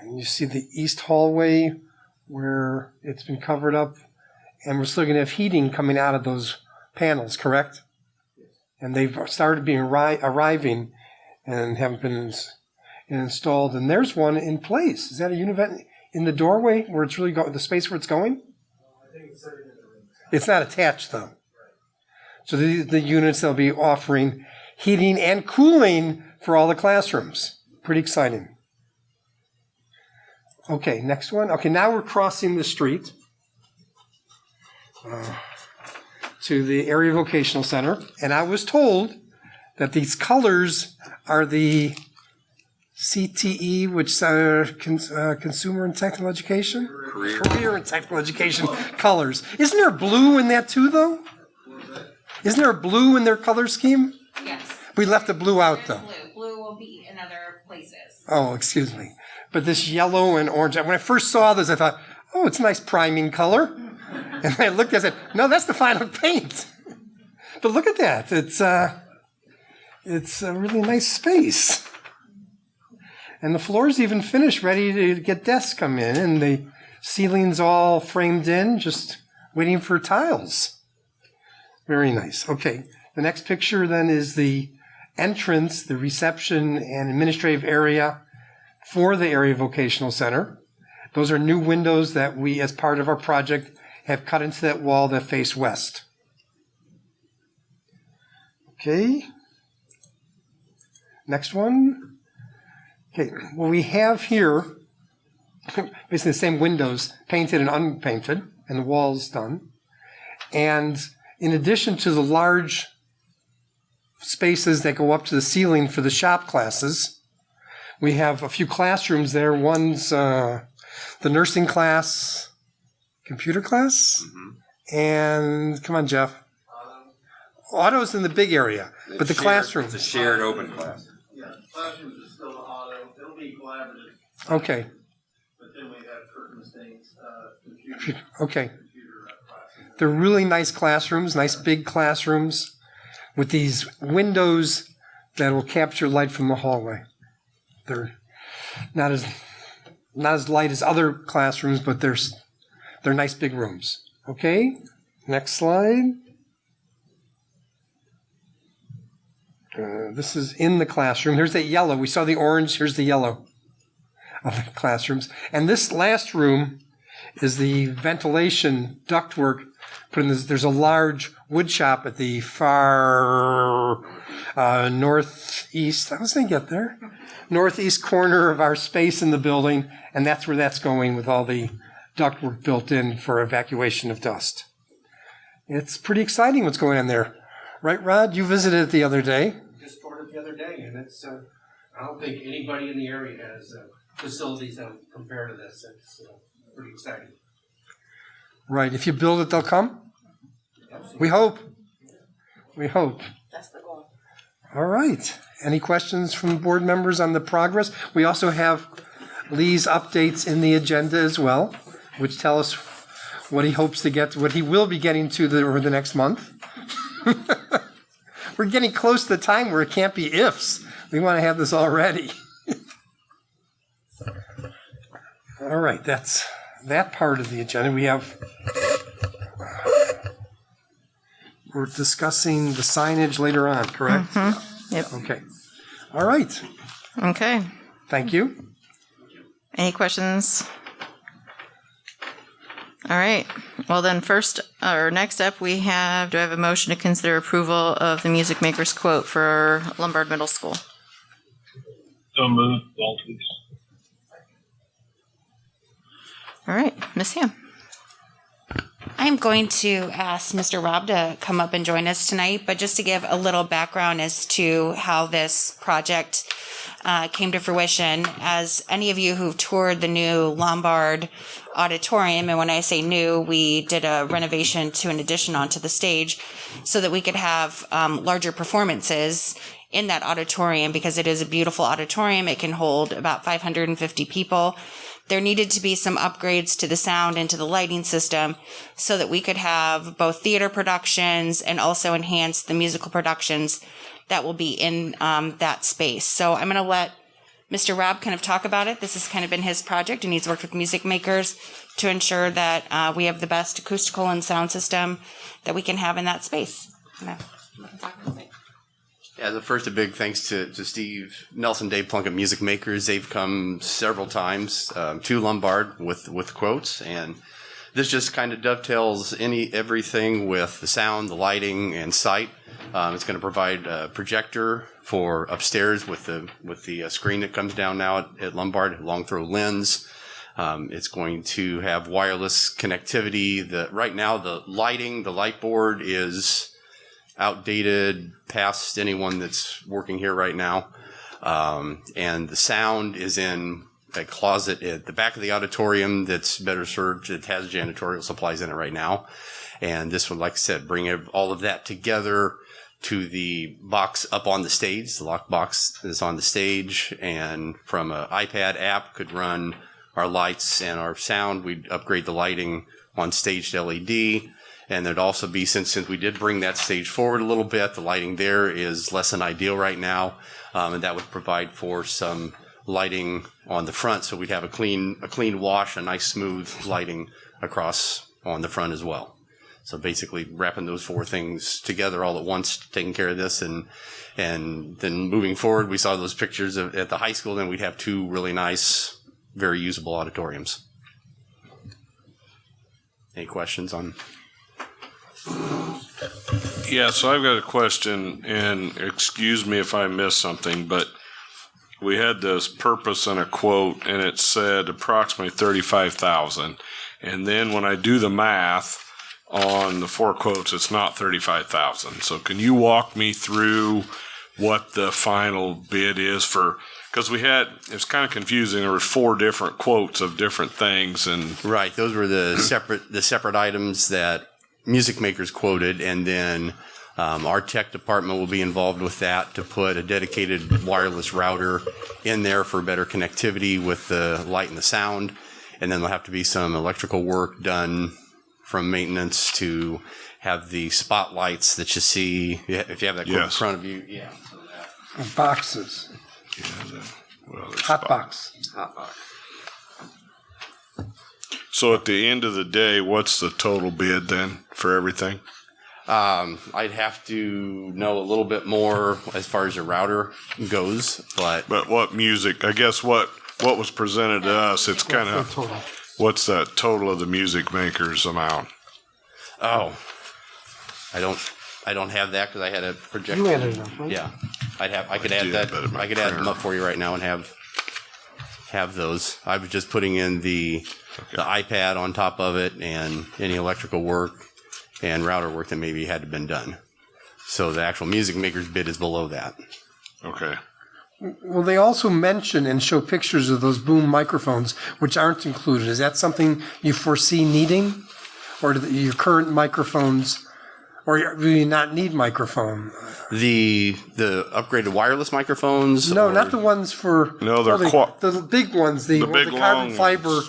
S8: You see the east hallway where it's been covered up, and we're still going to have heating coming out of those panels, correct?
S3: Yes.
S8: And they've started being arriving and haven't been installed. And there's one in place. Is that a univent in the doorway where it's really the space where it's going?
S3: I think it's sitting in the room.
S8: It's not attached though. So the units they'll be offering heating and cooling for all the classrooms. Pretty exciting. Okay, next one. Okay, now we're crossing the street to the area vocational center, and I was told that these colors are the CTE, which Consumer and Technical Education? Career and Technical Education colors. Isn't there blue in that too, though? Isn't there a blue in their color scheme?
S12: Yes.
S8: We left the blue out,
S12: There's
S8: though.
S12: blue. Blue will be in other places.
S8: Oh, excuse me. But this yellow and orange, when I first saw this, I thought, oh, it's a nice priming color. And I looked, I said, no, that's the final paint. But look at that. It's a really nice space. And the floor's even finished, ready to get desks come in. And the ceiling's all framed in, just waiting for tiles. Very nice. Okay, the next picture then is the entrance, the reception and administrative area for the Area Vocational Center. Those are new windows that we, as part of our project, have cut into that wall that face west. Okay. Next one. Okay, what we have here, basically the same windows, painted and unpainted, and the walls done. And in addition to the large spaces that go up to the ceiling for the shop classes, we have a few classrooms there. One's the nursing class, computer class, and come on, Jeff. Auto's in the big area, but the classroom.
S11: It's a shared open class.
S3: Yeah, classrooms is still the auto. It'll be collaborative.
S8: Okay.
S3: But then we have curtains, things, computer.
S8: Okay.
S3: Computer classes.
S8: They're really nice classrooms, nice big classrooms with these windows that will capture light from the hallway. They're not as light as other classrooms, but they're nice big rooms. Okay, next slide. This is in the classroom. Here's that yellow. We saw the orange. Here's the yellow of the classrooms. And this last room is the ventilation ductwork. There's a large wood shop at the far northeast. I was going to get there. Northeast corner of our space in the building, and that's where that's going with all the ductwork built in for evacuation of dust. It's pretty exciting what's going on there. Right, Rod? You visited it the other day.
S9: Just toured it the other day, and it's, I don't think anybody in the area has facilities that compare to this. It's pretty exciting.
S8: Right. If you build it, they'll come? We hope. We hope.
S1: That's the goal.
S8: All right. Any questions from board members on the progress? We also have Lee's updates in the agenda as well, which tell us what he hopes to get, what he will be getting to over the next month. We're getting close to the time where it can't be ifs. We want to have this all ready. All right, that's that part of the agenda. We're discussing the signage later on, correct?
S1: Yep.
S8: Okay. All right.
S1: Okay.
S8: Thank you.
S1: Any questions? All right. Well, then first, or next up, do I have a motion to consider approval of the music maker's quote for Lombard Middle School?
S4: So moved, all please.
S1: All right, Miss Ham.
S14: I'm going to ask Mr. Rob to come up and join us tonight, but just to give a little background as to how this project came to fruition. As any of you who've toured the new Lombard Auditorium, and when I say new, we did a renovation to an addition onto the stage so that we could have larger performances in that auditorium, because it is a beautiful auditorium. It can hold about 550 people. There needed to be some upgrades to the sound and to the lighting system so that we could have both theater productions and also enhance the musical productions that will be in that space. So I'm going to let Mr. Rob kind of talk about it. This has kind of been his project, and he's worked with music makers to ensure that we have the best acoustical and sound system that we can have in that space.
S15: Yeah, first a big thanks to Steve Nelson, Dave Plunkett, Music Makers. They've come several times to Lombard with quotes, and this just kind of dovetails everything with the sound, the lighting, and sight. It's going to provide a projector for upstairs with the screen that comes down now at Lombard, long throw lens. It's going to have wireless connectivity. Right now the light board is outdated past anyone that's working here right now. And the sound is in a closet at the back of the auditorium that's better served. It has janitorial supplies in it right now. And this would, like I said, bring all of that together to the box up on the stage. The lock box is on the stage, and from an iPad app could run our lights and our sound. We'd upgrade the lighting on stage to LED. And there'd also be, since we did bring that stage forward a little bit, the lighting there is less than ideal right now. And that would provide for some lighting on the front. So we'd have a clean wash, a nice smooth lighting across on the front as well. So basically wrapping those four things together all at once, taking care of this. And then moving forward, we saw those pictures at the high school. Then we'd have two really nice, very usable auditoriums. Any questions on?
S13: Yeah, so I've got a question, and excuse me if I missed something, but we had this purpose and a quote, and it said approximately $35,000. And then when I do the math on the four quotes, it's not $35,000. So can you walk me through what the final bid is for? Because it's kind of confusing. There were four different quotes of different things, and
S15: right, those were the separate items that Music Makers quoted, and then our tech department will be involved with that to put a dedicated wireless router in there for better connectivity with the light and the sound. And then there'll have to be some electrical work done from maintenance to have the spotlights that you see. If you have that quote in front of you, yeah. So that.
S8: Boxes. Hot box.
S13: So at the end of the day, what's the total bid then for everything?
S15: I'd have to know a little bit more as far as your router goes, but
S13: what music? I guess what was presented to us, it's kind of what's that total of the Music Makers amount?
S15: Oh, I don't have that because I had a projector.
S8: You added it up, right?
S15: Yeah, I could add that. I could add them up for you right now and have those. I was just putting in the iPad on top of it and any electrical work and router work that maybe had to been done. So the actual Music Maker's bid is below that.
S13: Okay.
S8: Well, they also mention and show pictures of those boom microphones, which aren't included. Is that something you foresee needing? Or do your current microphones Or do you not need microphone?
S15: The upgraded wireless microphones?
S8: No,
S15: or-
S8: not the ones for
S13: No, they're
S8: the big ones, the
S13: big
S8: carbon
S13: long
S8: fiber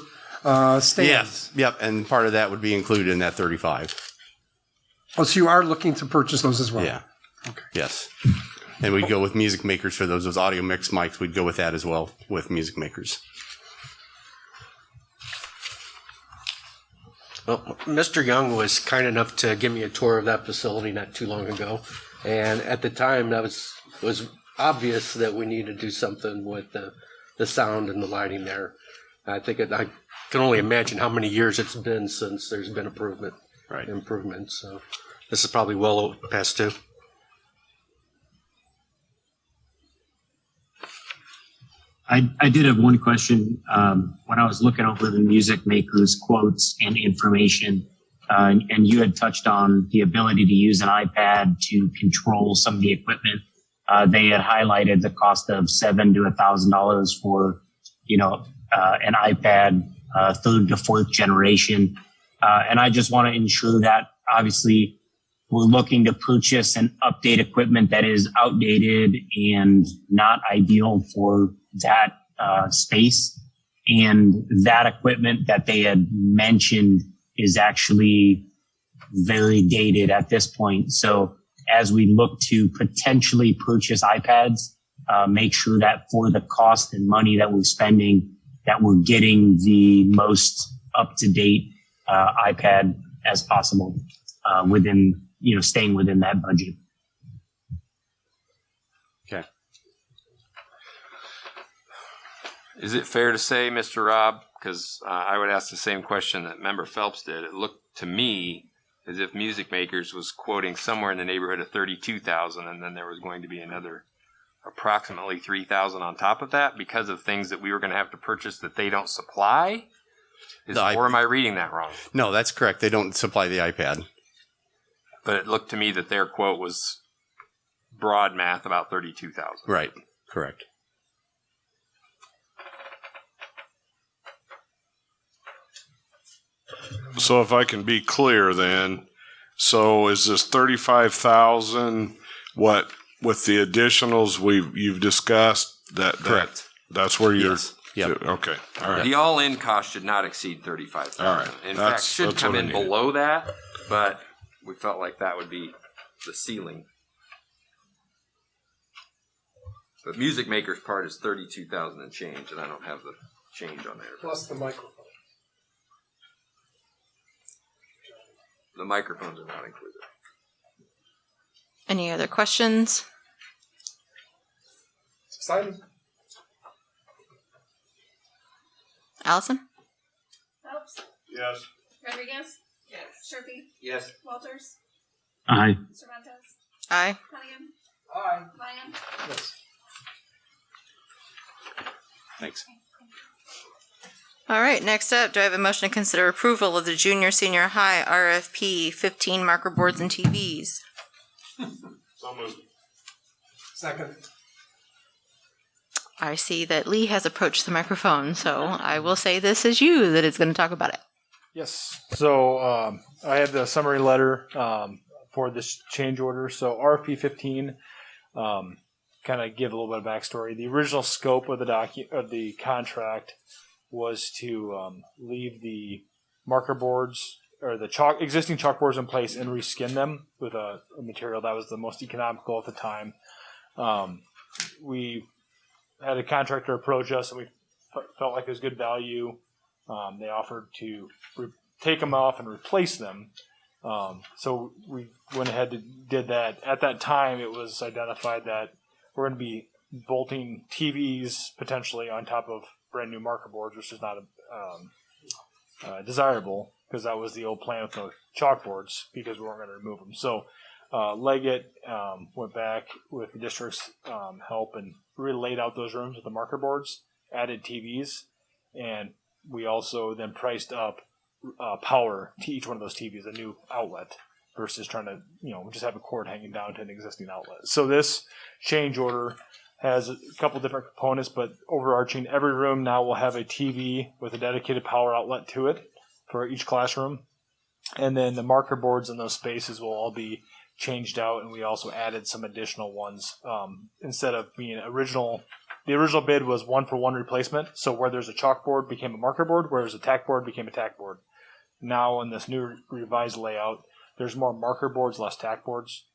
S8: stands.
S15: Yes, yep, and part of that would be included in that 35.
S8: Oh, so you are looking to purchase those as well?
S15: Yeah. Okay. Yes. And we'd go with Music Makers for those audio mix mics. We'd go with that as well with Music Makers.
S9: Well, Mr. Young was kind enough to give me a tour of that facility not too long ago, and at the time that was obvious that we needed to do something with the sound and the lighting there. I think I can only imagine how many years it's been since there's been improvement. So this is probably well past due.
S16: I did have one question. When I was looking over the Music Makers quotes and information, and you had touched on the ability to use an iPad to control some of the equipment. They had highlighted the cost of $700 to $1,000 for, an iPad, third to fourth generation. And I just want to ensure that obviously we're looking to purchase and update equipment that is outdated and not ideal for that space. And that equipment that they had mentioned is actually very dated at this point. So as we look to potentially purchase iPads, make sure that for the cost and money that we're spending, that we're getting the most up-to-date iPad as possible within, staying within that budget.
S15: Okay.
S11: Is it fair to say, Mr. Rob, because I would ask the same question that Member Phelps did, it looked to me as if Music Makers was quoting somewhere in the neighborhood of $32,000, and then there was going to be another approximately $3,000 on top of that because of things that we were going to have to purchase that they don't supply? Or am I reading that wrong?
S15: No, that's correct. They don't supply the iPad.
S11: But it looked to me that their quote was broad math about $32,000.
S15: Right. Correct.
S13: So if I can be clear then, so is this 35,000 what with the additionals you've discussed
S15: correct.
S13: That's where you're
S15: Yep.
S13: okay. All right.
S11: The all-in cost should not exceed $35,000.
S13: All right.
S11: In
S13: That's-
S11: fact, should
S13: that's
S11: come
S13: what I
S11: in
S13: needed.
S11: below that, but we felt like that would be the ceiling. But Music Maker's part is $32,000 and change, and I don't have the change on there.
S8: Plus the microphone.
S11: The microphones are not included.
S1: Any other questions?
S8: It's exciting.
S1: Allison?
S2: Phelps?
S13: Yes.
S2: Rodriguez? Yes. Sharpie?
S3: Yes.
S2: Walters?
S16: Aye.
S2: Cervantes?
S1: Aye.
S2: Cunningham?
S8: Aye.
S2: Lyon?
S8: Yes.
S15: Thanks.
S1: All right, next up, do I have a motion to consider approval of the junior senior high RFP 15 marker boards and TVs?
S13: So moved.
S8: Second.
S1: I see that Lee has approached the microphone, so I will say this is you that is going to talk about it.
S17: Yes. So I have the summary letter for this change order. So RFP 15, kind of give a little bit of backstory. The original scope of the contract was to leave the marker boards or the existing chalkboards in place and reskin them with a material that was the most economical at the time. We had a contractor approach us, and we felt like it was good value. They offered to take them off and replace them. So we went ahead and did that. At that time, it was identified that we're going to be bolting TVs potentially on top of brand new marker boards, which is not desirable because that was the old plan with no chalkboards because we weren't going to remove them. So Leggett went back with the district's help and really laid out those rooms with the marker boards, added TVs, and we also then priced up power to each one of those TVs, a new outlet, versus trying to just have a cord hanging down to an existing outlet. So this change order has a couple different components, but overarching, every room now will have a TV with a dedicated power outlet to it for each classroom. And then the marker boards in those spaces will all be changed out, and we also added some additional ones. Instead of being the original bid was 1-for-1 replacement. So where there's a chalkboard became a marker board, whereas a tack board became a tack board. Now in this new revised layout, there's more marker boards, less tack boards,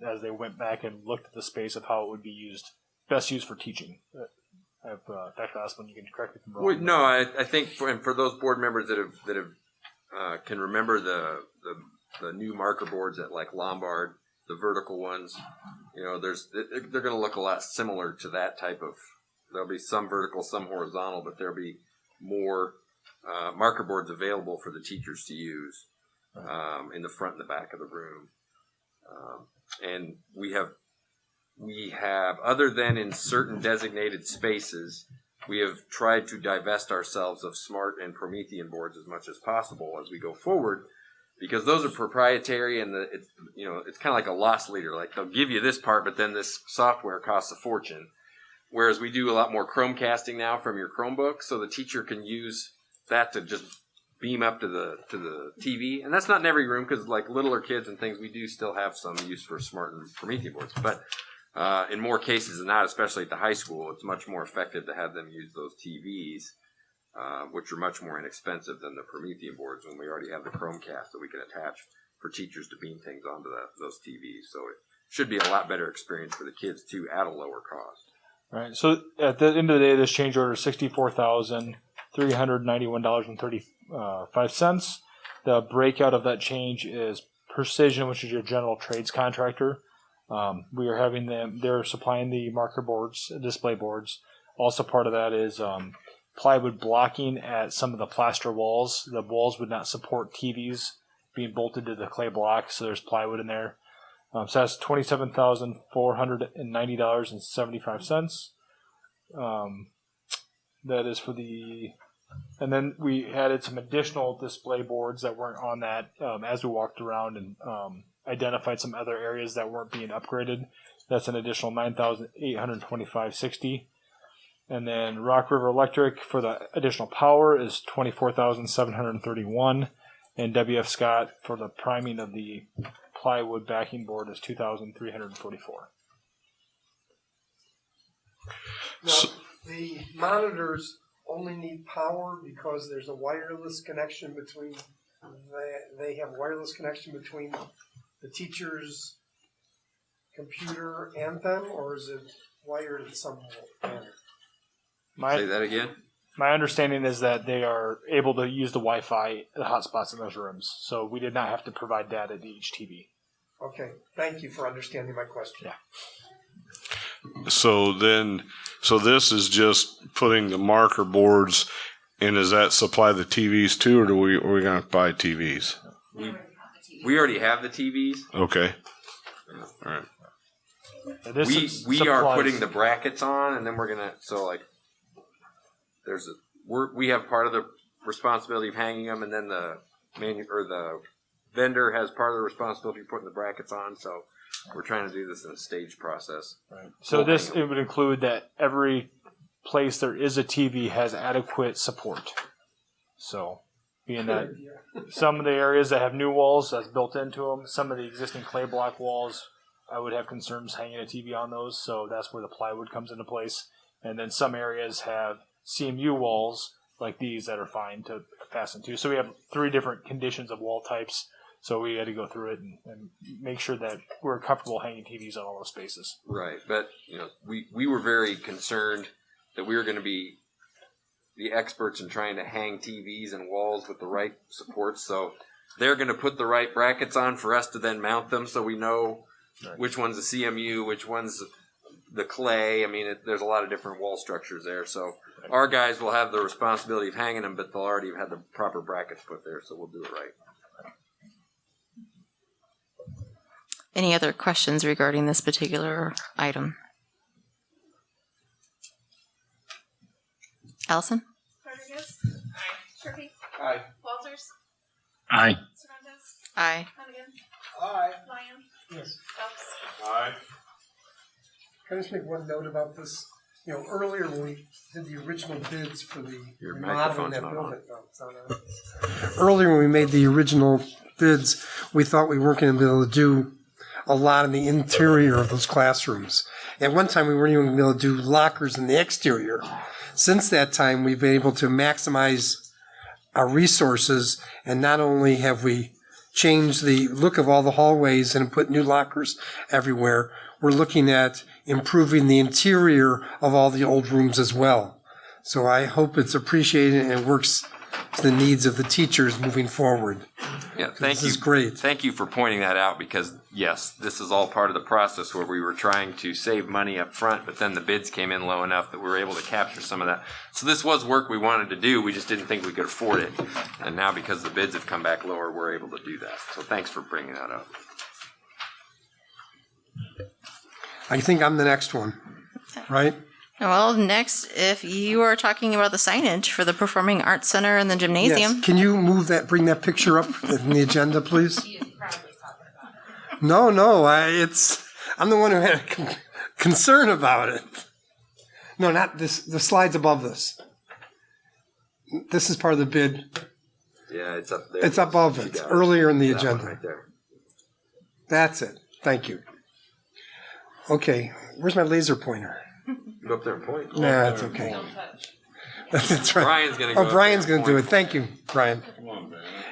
S17: as they went back and looked at the space of how it would be best used for teaching. I have Dr. Osmond, you can correct me if I'm wrong.
S11: Well, no, I think for those board members that have can remember the new marker boards at like Lombard, the vertical ones, they're going to look a lot similar to that type of. There'll be some vertical, some horizontal, but there'll be more marker boards available for the teachers to use in the front and the back of the room, and we have, other than in certain designated spaces, we have tried to divest ourselves of Smart and Promethean boards as much as possible as we go forward, because those are proprietary, and it's kind of like a loss leader. Like, they'll give you this part, but then this software costs a fortune. Whereas we do a lot more Chromecasting now from your Chromebook, so the teacher can use that to just beam up to the TV. And that's not in every room, because like littler kids and things, we do still have some use for Smart and Promethean boards. But in more cases than not, especially at the high school, it's much more effective to have them use those TVs, which are much more inexpensive than the Promethean boards, when we already have the Chromecast that we can attach for teachers to beam things onto those TVs. So it should be a lot better experience for the kids too, at a lower cost.
S17: Right. So at the end of the day, this change order is $64,391.35. The breakout of that change is Precision, which is your general trades contractor. We are having they're supplying the marker boards, display boards. Also part of that is plywood blocking at some of the plaster walls. The walls would not support TVs being bolted to the clay block, so there's plywood in there. So that's $27,490.75. That is for and then we added some additional display boards that weren't on that as we walked around and identified some other areas that weren't being upgraded. That's an additional $9,825.60. And then Rock River Electric for the additional power is $24,731. And WF Scott for the priming of the plywood backing board is $2,344.
S8: Now, the monitors only need power because there's a wireless connection between. They have wireless connection between the teacher's computer and them, or is it wired in some manner?
S11: Say that again?
S17: My understanding is that they are able to use the Wi-Fi, the hotspots in those rooms, so we did not have to provide data to each TV.
S8: Okay, thank you for understanding my question.
S17: Yeah.
S13: So this is just putting the marker boards, and does that supply the TVs too, or are we going to buy TVs?
S11: We already have the TVs.
S13: Okay. All right.
S11: We are putting the brackets on, and then we're gonna we have part of the responsibility of hanging them, and then the vendor has part of the responsibility of putting the brackets on. So we're trying to do this in a staged process.
S17: Right. So it would include that every place there is a TV has adequate support. So being that some of the areas that have new walls that's built into them, some of the existing clay block walls, I would have concerns hanging a TV on those. So that's where the plywood comes into place. And then some areas have CMU walls like these that are fine to fasten to. So we have 3 different conditions of wall types. So we had to go through it and make sure that we're comfortable hanging TVs on all those spaces.
S11: Right, but we were very concerned that we were going to be the experts in trying to hang TVs and walls with the right supports. So they're going to put the right brackets on for us to then mount them, so we know which one's the CMU, which one's the clay. I mean, there's a lot of different wall structures there. So our guys will have the responsibility of hanging them, but they'll already have had the proper brackets put there, so we'll do it right.
S1: Any other questions regarding this particular item? Allison?
S2: Rodriguez? Aye. Sharpie?
S3: Aye.
S2: Walters?
S16: Aye.
S2: Hernandez?
S1: Aye.
S2: Hannigan?
S8: Aye.
S2: Lyon?
S8: Yes.
S2: Phelps?
S13: Aye.
S8: Can I just make one note about this? you know, earlier when we did the original bids for the
S11: Your
S8: remodeling
S11: microphone's
S8: that
S11: not
S8: building. No, it's not on. Earlier when we made the original bids, we thought we weren't going to be able to do a lot in the interior of those classrooms. At one time, we weren't even going to be able to do lockers in the exterior. Since that time, we've been able to maximize our resources, and not only have we changed the look of all the hallways and put new lockers everywhere, we're looking at improving the interior of all the old rooms as well. So I hope it's appreciated and it works to the needs of the teachers moving forward.
S11: Yeah, thank you.
S8: This is great.
S11: Thank you for pointing that out because, yes, this is all part of the process where we were trying to save money up front, but then the bids came in low enough that we were able to capture some of that. So this was work we wanted to do. We just didn't think we could afford it. And now because the bids have come back lower, we're able to do that. So thanks for bringing that up.
S8: I think I'm the next one, right?
S1: Well, next, if you are talking about the signage for the Performing Arts Center and the gymnasium.
S8: Yes. Can you move that, bring that picture up in the agenda, please? No, I'm the one who had a concern about it. No, not this, the slides above this. This is part of the bid.
S11: Yeah, it's up there.
S8: It's above it, it's earlier in the agenda.
S11: Right there.
S8: That's it. Thank you. Okay, where's my laser pointer?
S11: Go up there and point.
S8: Nah, it's okay. That's right.
S11: Brian's gonna go
S8: Oh,
S11: up
S8: Brian's
S11: there
S8: going
S11: and
S8: to do it.
S11: point.
S8: Thank you, Brian.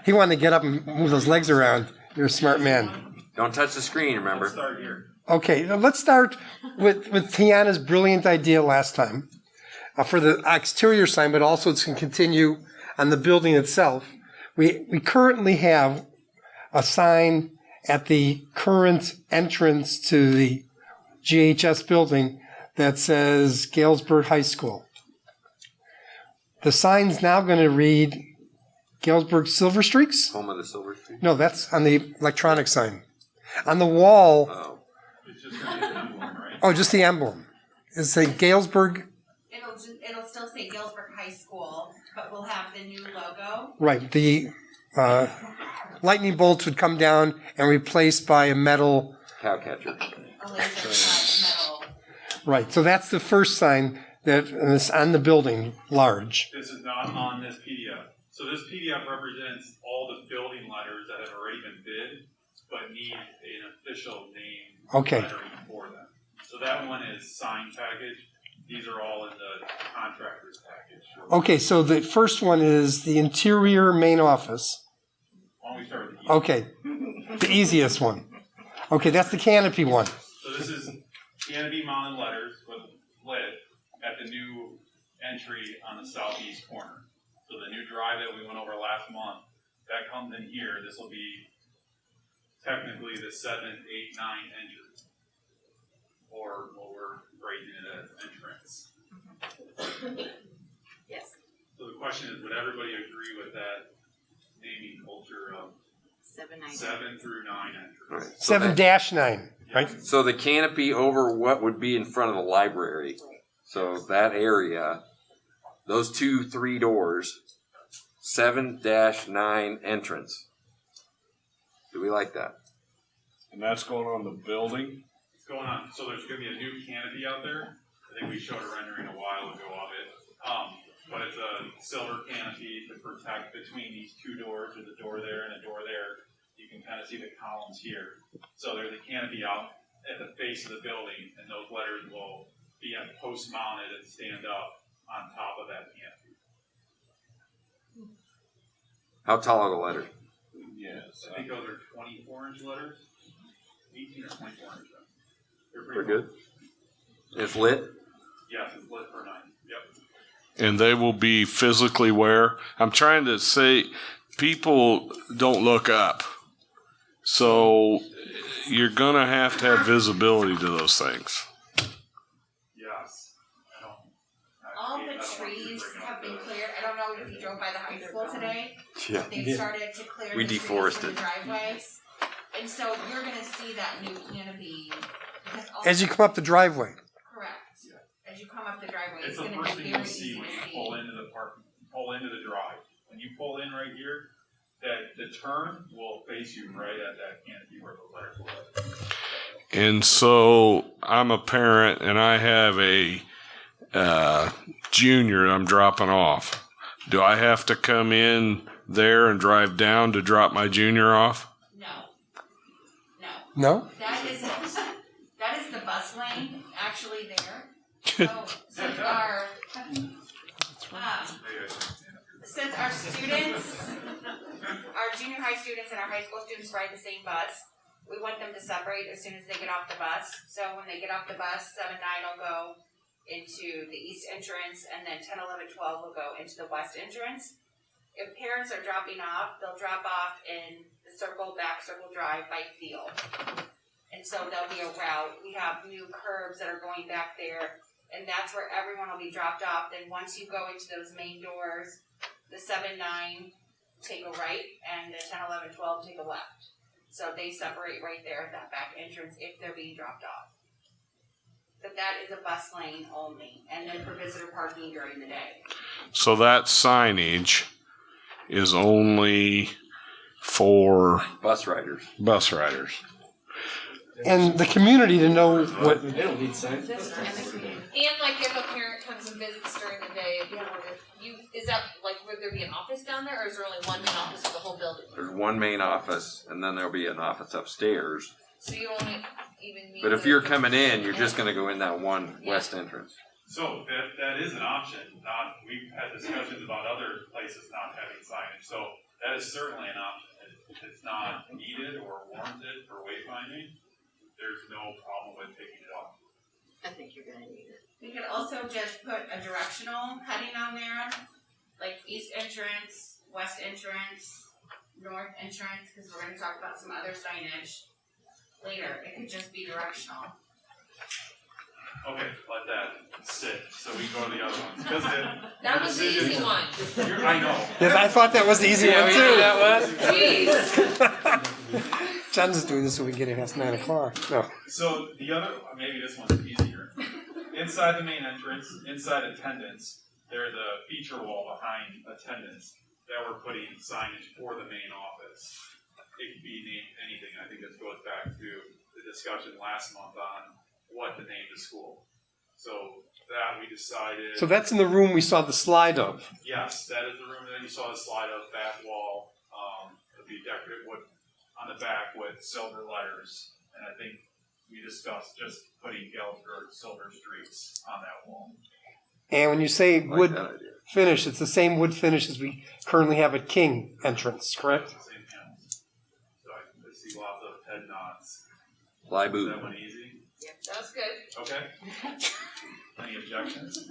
S8: He wanted to get up and move those legs around. You're a smart man.
S11: Don't touch the screen, remember?
S8: Okay, now let's start with Tiana's brilliant idea last time for the exterior sign, but also to continue on the building itself. We currently have a sign at the current entrance to the GHS building that says Galesburg High School. The sign's now going to read Galesburg Silver Streaks?
S11: Home of the Silver Streak?
S8: No, that's on the electronic sign. On the wall.
S11: Oh.
S8: Oh, just the emblem. It's a Galesburg.
S12: It'll still say Galesburg High School, but we'll have the new logo.
S8: Right. The lightning bolts would come down and replaced by a metal.
S11: Cow catcher.
S12: A laser metal.
S8: Right. So that's the first sign that is on the building, large.
S18: This is not on this PDF. So this PDF represents all the building letters that have already been bid, but need an official name lettering for them. So that one is signed package. These are all in the contractor's package.
S8: Okay, so the first one is the interior main office.
S18: Why don't we start with the
S8: Okay, the easiest one. Okay, that's the canopy one.
S18: So this is canopy mounted letters with lit at the new entry on the southeast corner. So the new drive that we went over last month, that comes in here. This will be technically the 7, 8, 9 entrance, or what we're phrasing it as entrance.
S12: Yes.
S18: So the question is, would everybody agree with that naming culture of 7 through 9 entrance?
S11: Right.
S8: 7-9, right?
S11: So the canopy over what would be in front of the library. So that area, those 2-3 doors, 7-9 entrance. Do we like that?
S13: And that's going on the building?
S18: It's going on. So there's going to be a new canopy out there. I think we showed a rendering a while ago of it. But it's a silver canopy to protect between these two doors. There's a door there and a door there. You can kind of see the columns here. So there's a canopy out at the face of the building, and those letters will be post mounted and stand up on top of that canopy.
S11: How tall are the letters?
S18: Yes. I think those are 24-inch letters. 18 or 24-inch. They're
S11: Pretty
S18: pretty
S11: good. It's lit?
S18: Yes, it's lit for 9. Yep.
S13: And they will be physically where? I'm trying to say people don't look up. So you're going to have visibility to those things.
S18: Yes.
S12: All the trees have been cleared. I don't know if you drove by the high school today.
S11: Yeah.
S12: They've started to clear
S11: We
S12: the trees
S11: deforested.
S12: from the driveways. And so you're going to see that new canopy.
S8: As you come up the driveway.
S12: Correct. As you come up the driveway,
S18: It's
S12: it's
S18: the
S12: going to
S18: first
S12: be
S18: thing
S12: very
S18: you'll see
S12: easy
S18: when
S12: to
S18: you
S12: see.
S18: pull into the park, pull into the drive. When you pull in right here, that the turn will face you right at that canopy where the letters will.
S13: And so I'm a parent and I have junior I'm dropping off, do I have to come in there and drive down to drop my junior off?
S9: No?
S14: That is the bus lane actually there. So since our students, our junior high students and our high school students ride the same bus, we want them to separate as soon as they get off the bus. So when they get off the bus, 7, 9 will go into the east entrance, and then 10, 11, 12 will go into the west entrance. If parents are dropping off, they'll drop off in the back circle drive by field. And so there'll be a route. We have new curbs that are going back there, and that's where everyone will be dropped off. Then once you go into those main doors, the 7, 9 take a right, and the 10, 11, 12 take a left. So they separate right there at that back entrance if they're being dropped off. But that is a bus lane only, and then for visitor parking during the day.
S13: So that signage is only for
S11: Bus riders.
S13: Bus riders.
S8: And the community to know what.
S9: They don't need signs.
S2: And like if a parent comes and visits during the day, is that like would there be an office down there, or is there only one main office for the whole building?
S11: There's one main office, and then there'll be an office upstairs.
S2: So you only even need.
S11: But if you're coming in, you're just going to go in that one west entrance.
S18: So that is an option. We've had discussions about other places not having signage. So that is certainly an option. If it's not needed or warranted for wayfinding, there's no problem with taking it off.
S1: I think you're gonna need it.
S14: We could also just put a directional heading on there, like east entrance, west entrance, north entrance, because we're gonna talk about some other signage later. It could just be directional.
S18: Okay, let that sit. So we go to the other ones. Because
S2: That was the easy one.
S18: I know.
S8: Yes, I thought that was the easy one too.
S2: Jeez.
S8: John's just doing this so we can get it past 9 o'clock. No.
S18: So the other, maybe this one's easier. Inside the main entrance, inside attendance, there's a feature wall behind attendance that we're putting signage for the main office. It could be named anything. I think this goes back to the discussion last month on what to name the school. So that we decided.
S8: So that's in the room we saw the slide of.
S18: Yes, that is the room that you saw the slide of, back wall. It'll be decorative wood on the back with silver letters. And I think we discussed just putting Galesburg silver streaks on that wall.
S8: And when you say wood finish, it's the same wood finish as we currently have at King entrance, correct?
S18: Same panels. So I see lots of head nods.
S11: Fly
S18: Is
S11: boot.
S18: that one easy?
S2: Yeah, that was good.
S18: Okay. Any objections?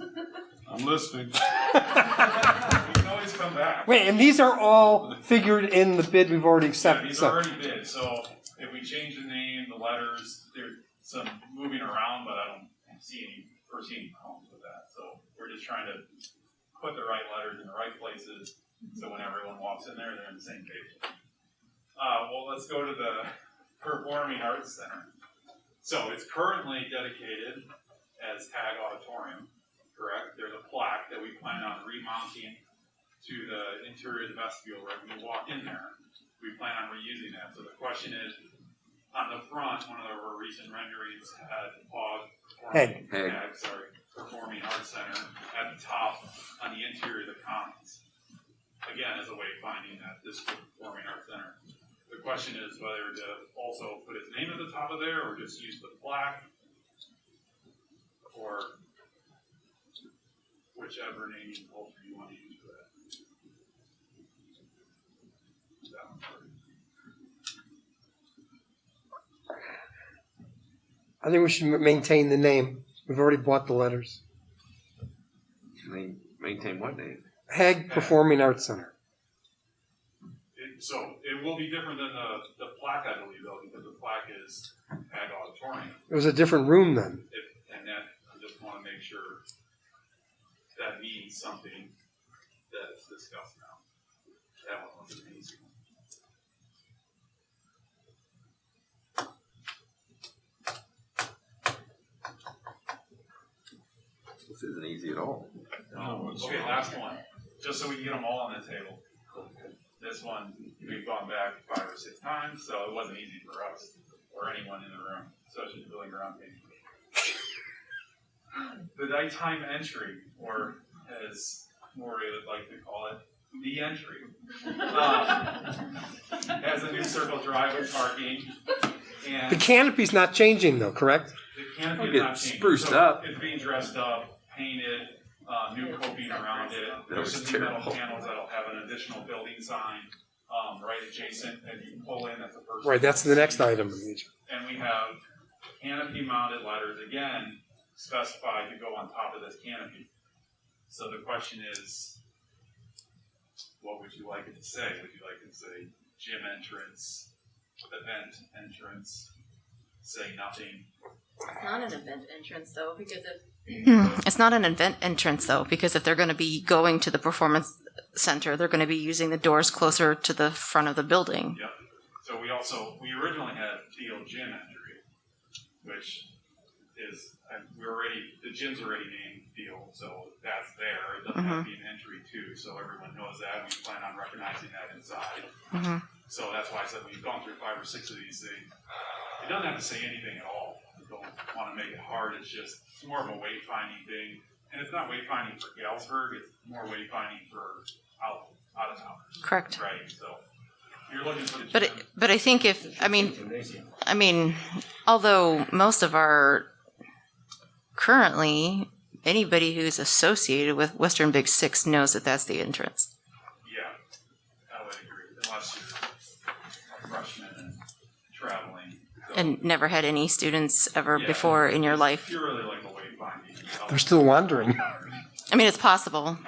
S13: I'm listening.
S18: We can always come back.
S8: Wait, and these are all figured in the bid we've already
S18: Yeah,
S8: accepted.
S18: these
S8: So
S18: are already bid, so if we change the name, the letters, there's some moving around, but I don't foresee any problems with that. So we're just trying to put the right letters in the right places, so when everyone walks in there, they're on the same page. Well, let's go to the Performing Arts Center. So it's currently dedicated as Tag Auditorium, correct? There's a plaque that we plan on remounting to the interior of the vestibule right when you walk in there. We plan on reusing that. So the question is, on the front, one of our recent renderings had Performing Arts Center at the top on the interior of the commons. Again, as a way of finding that this is the Performing Arts Center. The question is whether to also put his name at the top of there or just use the plaque, or whichever naming culture you want to use for that.
S8: I think we should maintain the name. We've already bought the letters.
S11: Maintain what name?
S8: Hague Performing Arts Center.
S18: So it will be different than the plaque, I believe, though, because the plaque is Ag Auditorium.
S8: It was a different room then.
S18: And that, I just want to make sure that means something that's discussed now. That one was an easy one.
S11: This isn't easy at all.
S18: Okay, last one. Just so we can get them all on the table. This one, we've gone back 5 or 6 times, so it wasn't easy for us or anyone in the room, especially the building ground team. the nighttime entry, or as Maury would like to call it, the entry, has a new circle drive with parking. And
S8: The canopy's not changing though, correct?
S18: the canopy
S11: It'll
S18: is
S11: get
S18: not changing.
S11: spruced
S18: So
S11: up.
S18: It's being dressed up, painted, new coping around it.
S11: That
S18: There's
S11: was
S18: some new metal
S11: terrible.
S18: panels that'll have an additional building sign right adjacent, and you can pull in at the first.
S8: Right, that's the next
S18: floor.
S8: item.
S18: And we have canopy mounted letters again specified to go on top of this canopy. So the question is, what would you like it to say? Would you like it to say gym entrance, event entrance, say nothing?
S1: It's not an event entrance though, because if it's not an event entrance though, because if they're going to be going to the performance center, they're going to be using the doors closer to the front of the building.
S18: Yep. So we originally had field gym entry, which is the gym's already named field, so that's there. It doesn't have to be an entry too, so everyone knows that. We plan on recognizing that inside. So that's why I said we've gone through 5 or 6 of these things. It doesn't have to say anything at all. We don't want to make it hard. It's more of a wayfinding thing. And it's not wayfinding for Galesburg, it's more wayfinding for out of town.
S1: Correct.
S18: Right, so you're looking for the gym.
S1: But I think I mean, although most of our currently anybody who's associated with Western Big Six knows that that's the entrance.
S18: Yeah, I would agree, unless you're a freshman and traveling. So
S1: And never had any students ever before in your life.
S18: You're really like a wayfinding.
S8: They're still wandering.
S1: I mean, it's possible.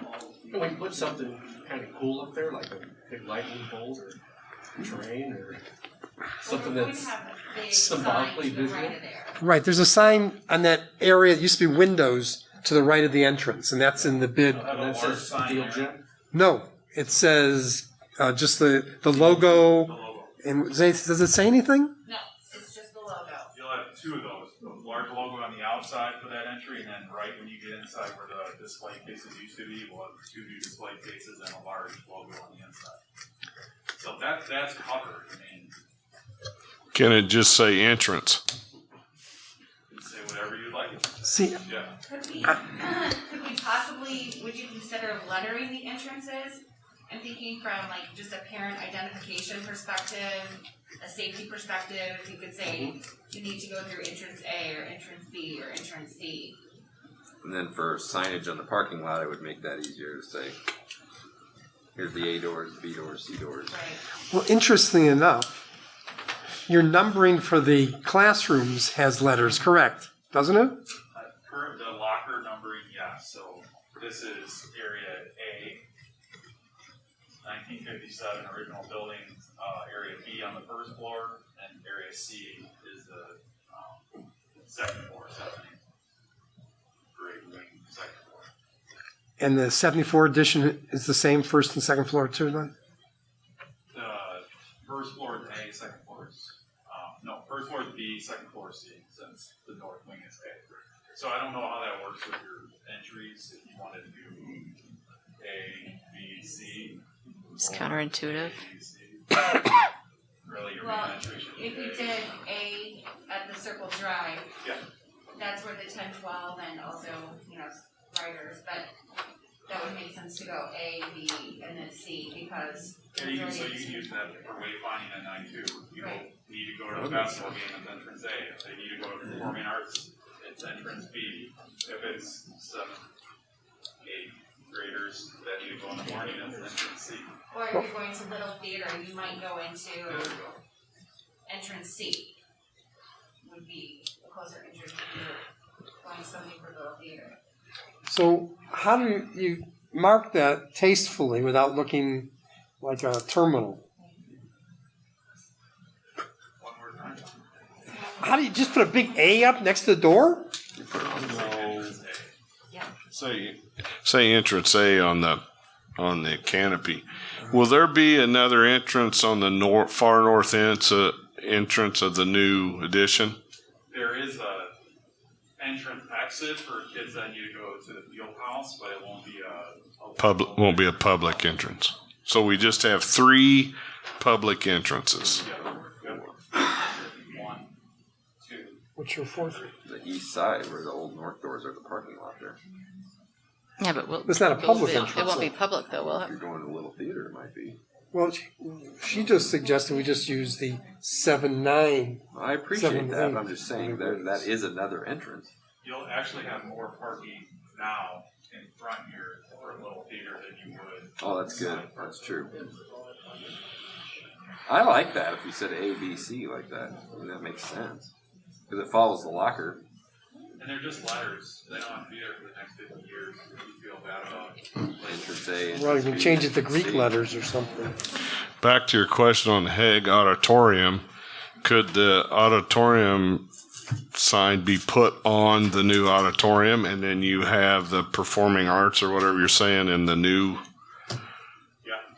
S9: Can we put something kind of cool up there, like a big lightning bolt or train or something that's symbolically visual?
S8: Right, there's a sign on that area that used to be windows to the right of the entrance, and that's in the bid.
S9: And that says field gym?
S8: No, it says just the logo. And does it say anything?
S12: No, it's just the logo.
S18: You'll have 2 of those, the large logo on the outside for that entry, and then right when you get inside where the display cases used to be, we'll have 2 new display cases and a large logo on the inside. So that's covered. I mean,
S13: Can it just say entrance?
S18: you can say whatever you'd like.
S8: See,
S18: Yeah.
S12: Could we possibly, would you consider lettering the entrances? I'm thinking from like just a parent identification perspective, a safety perspective, if you could say you need to go through entrance A or entrance B or entrance C.
S11: And then for signage on the parking lot, I would make that easier to say, here's the A doors, B doors, C doors.
S8: well, interesting enough, your numbering for the classrooms has letters, correct? Doesn't it?
S18: The locker numbering, yes. So this is area A, 1957 original building, area B on the first floor, and area C is the second floor, 70. Grade wing, second floor.
S8: And the 74 edition is the same first and second floor too, then?
S18: The first floor is A, second floor is, first floor is B, second floor is C, since the north wing is A. So I don't know how that works with your entries, if you wanted to do A, B, C.
S1: It's counterintuitive.
S18: Really, your
S12: Well,
S18: main entry should be
S12: if we
S18: A.
S12: did A at the Circle Drive,
S18: Yeah.
S12: that's where the 10, 12 and also, riders, but that would make sense to go A, B, and then C because the
S18: And you can,
S12: majority
S18: so
S12: of
S18: you
S12: the
S18: can use that for wayfinding at night too. You
S12: Right.
S18: need to go to a basketball game, it's entrance A. If they need to go to performing arts, it's entrance B. If it's 7, 8 graders that need to go in the morning, it's entrance C.
S12: Or if you're going to Little Theater, you might go into
S18: There we go.
S12: entrance C. Would be a closer entrance if you're going something for Little Theater.
S8: So how do you mark that tastefully without looking like a terminal?
S18: One more time.
S8: How do you just put a big A up next to the door?
S13: Say entrance A on the canopy. Will there be another entrance on the far north entrance of the new addition?
S18: There is a entrance exit for kids that need to go to the field house, but it won't be
S13: Public won't be a public entrance. So we just have 3 public entrances.
S18: 1, 2.
S8: What's your fourth?
S11: The east side where the old north doors are, the parking lot there.
S1: Yeah, but
S8: It's not a public
S1: it
S8: entrance,
S1: won't be
S8: though.
S1: public though, will
S11: If
S1: it?
S11: you're going to Little Theater, it might be.
S8: Well, she just suggested we just use the 7-9.
S11: I appreciate
S8: 7,
S11: that,
S8: 8.
S11: but I'm just saying that is another entrance.
S18: You'll actually have more parking now in front here for a Little Theater than you would.
S11: Oh, that's good. That's true. I like that if you said A, B, C like that. I mean, that makes sense. Because it follows the locker.
S18: And they're just letters. They don't have to be there for the next 50 years if you feel bad about
S11: Entrance A,
S8: Well, you
S11: entrance
S8: can
S11: B,
S8: change it to
S11: entrance
S8: Greek
S11: C.
S8: letters or something.
S13: Back to your question on the Hague Auditorium, could the auditorium sign be put on the new auditorium, and then you have the performing arts or whatever you're saying in the new,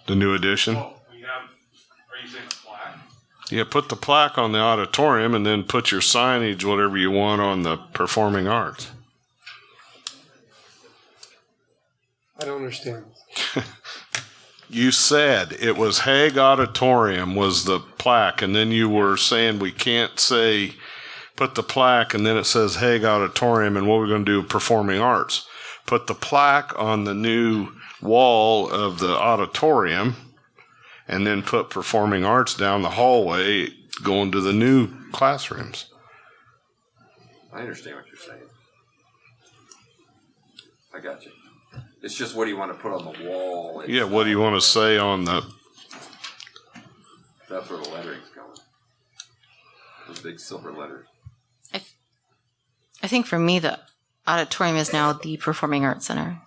S13: the new addition?
S18: Well, we have, are you saying a plaque?
S13: Yeah, put the plaque on the auditorium, and then put your signage, whatever you want, on the performing arts.
S8: I don't understand.
S13: You said it was Hague Auditorium was the plaque, and then you were saying we can't say put the plaque and then it says Hague Auditorium, and what we're going to do performing arts. Put the plaque on the new wall of the auditorium, and then put performing arts down the hallway going to the new classrooms.
S11: I understand what you're saying. I got you. It's just what do you want to put on the wall?
S13: Yeah, what do you want to say on the...
S11: That's where the lettering's going. Those big silver letters.
S1: I think for me, the auditorium is now the Performing Arts Center.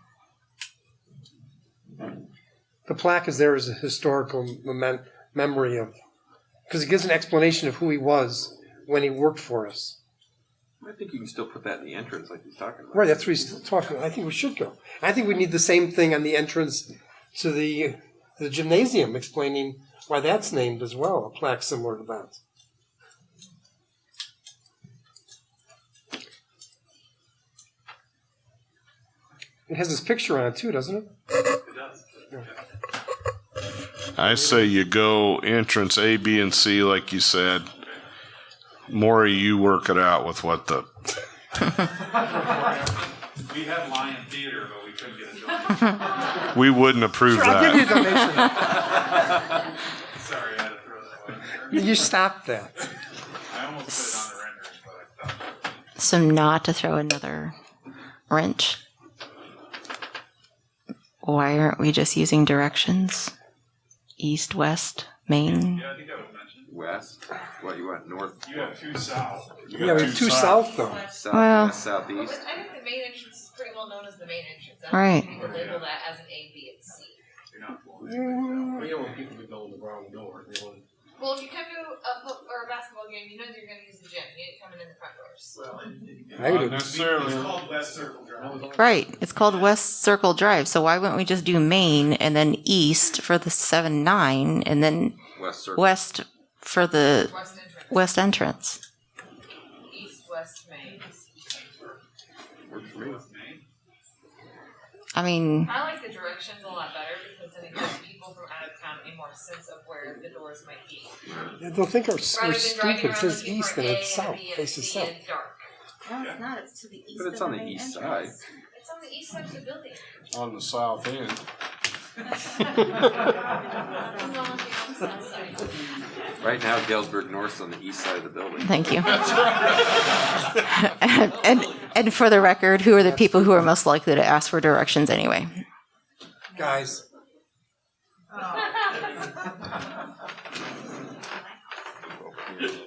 S8: The plaque is there as a historical memory of, because it gives an explanation of who he was when he worked for us.
S11: I think you can still put that in the entrance like he's talking about.
S8: Right, that's what he's talking about. I think we should go. I think we need the same thing on the entrance to the gymnasium, explaining why that's named as well, a plaque similar to that. It has his picture on it too, doesn't it?
S18: It does.
S8: Yeah.
S13: I say you go entrance A, B, and C like you said. Maury, you work it out with what the...
S18: We had Lion Theater, but we couldn't get a donation.
S13: We wouldn't approve
S8: Sure,
S13: that.
S8: I'll give you a donation.
S18: Sorry, I had to throw that one.
S8: You stopped that.
S18: I almost put it on the rendering, but I stopped.
S1: So not to throw another wrench. Why aren't we just using directions? East, west, main?
S18: Yeah, I think that was mentioned.
S11: West? What, you want north?
S18: You have two south.
S8: Yeah, we have two south though.
S11: South,
S1: Well-
S11: west, southeast?
S2: But I think the main entrance is pretty well known as the main entrance. I don't
S1: Right.
S2: think people label that as an A, B, and C.
S18: You're not
S9: We don't want people to go in the wrong door. They want...
S2: Well, if you come to a basketball game, you know that you're going to use the gym. You ain't coming in the front doors.
S8: I would-
S13: necessarily.
S18: It's called West Circle Drive.
S1: Right. It's called West Circle Drive. So why wouldn't we just do main and then east for the 7-9 and then
S11: West Circle.
S1: west for the
S2: West entrance.
S1: west entrance?
S2: East, west, main.
S11: Works for me.
S1: I mean,
S2: I like the directions a lot better because then it gives people from out of town a more sense of where the doors might be.
S8: They'll think we're
S2: Rather than driving
S8: stupid. It
S2: around
S8: says
S2: looking
S8: east
S2: for
S8: and
S2: an A
S8: it's
S2: and a
S8: south.
S2: B and a
S8: Faces
S2: C
S8: south.
S2: and dark.
S12: No, it's not. It's to the east
S11: But it's
S12: of
S11: on
S12: the
S11: the
S12: main
S11: east
S12: entrance.
S11: side.
S2: It's on the east side of the building.
S13: On the south end.
S2: It's on the opposite side.
S11: Right now, Galesburg North's on the east side of the building.
S1: thank you. and for the record, who are the people who are most likely to ask for directions anyway?
S8: Guys.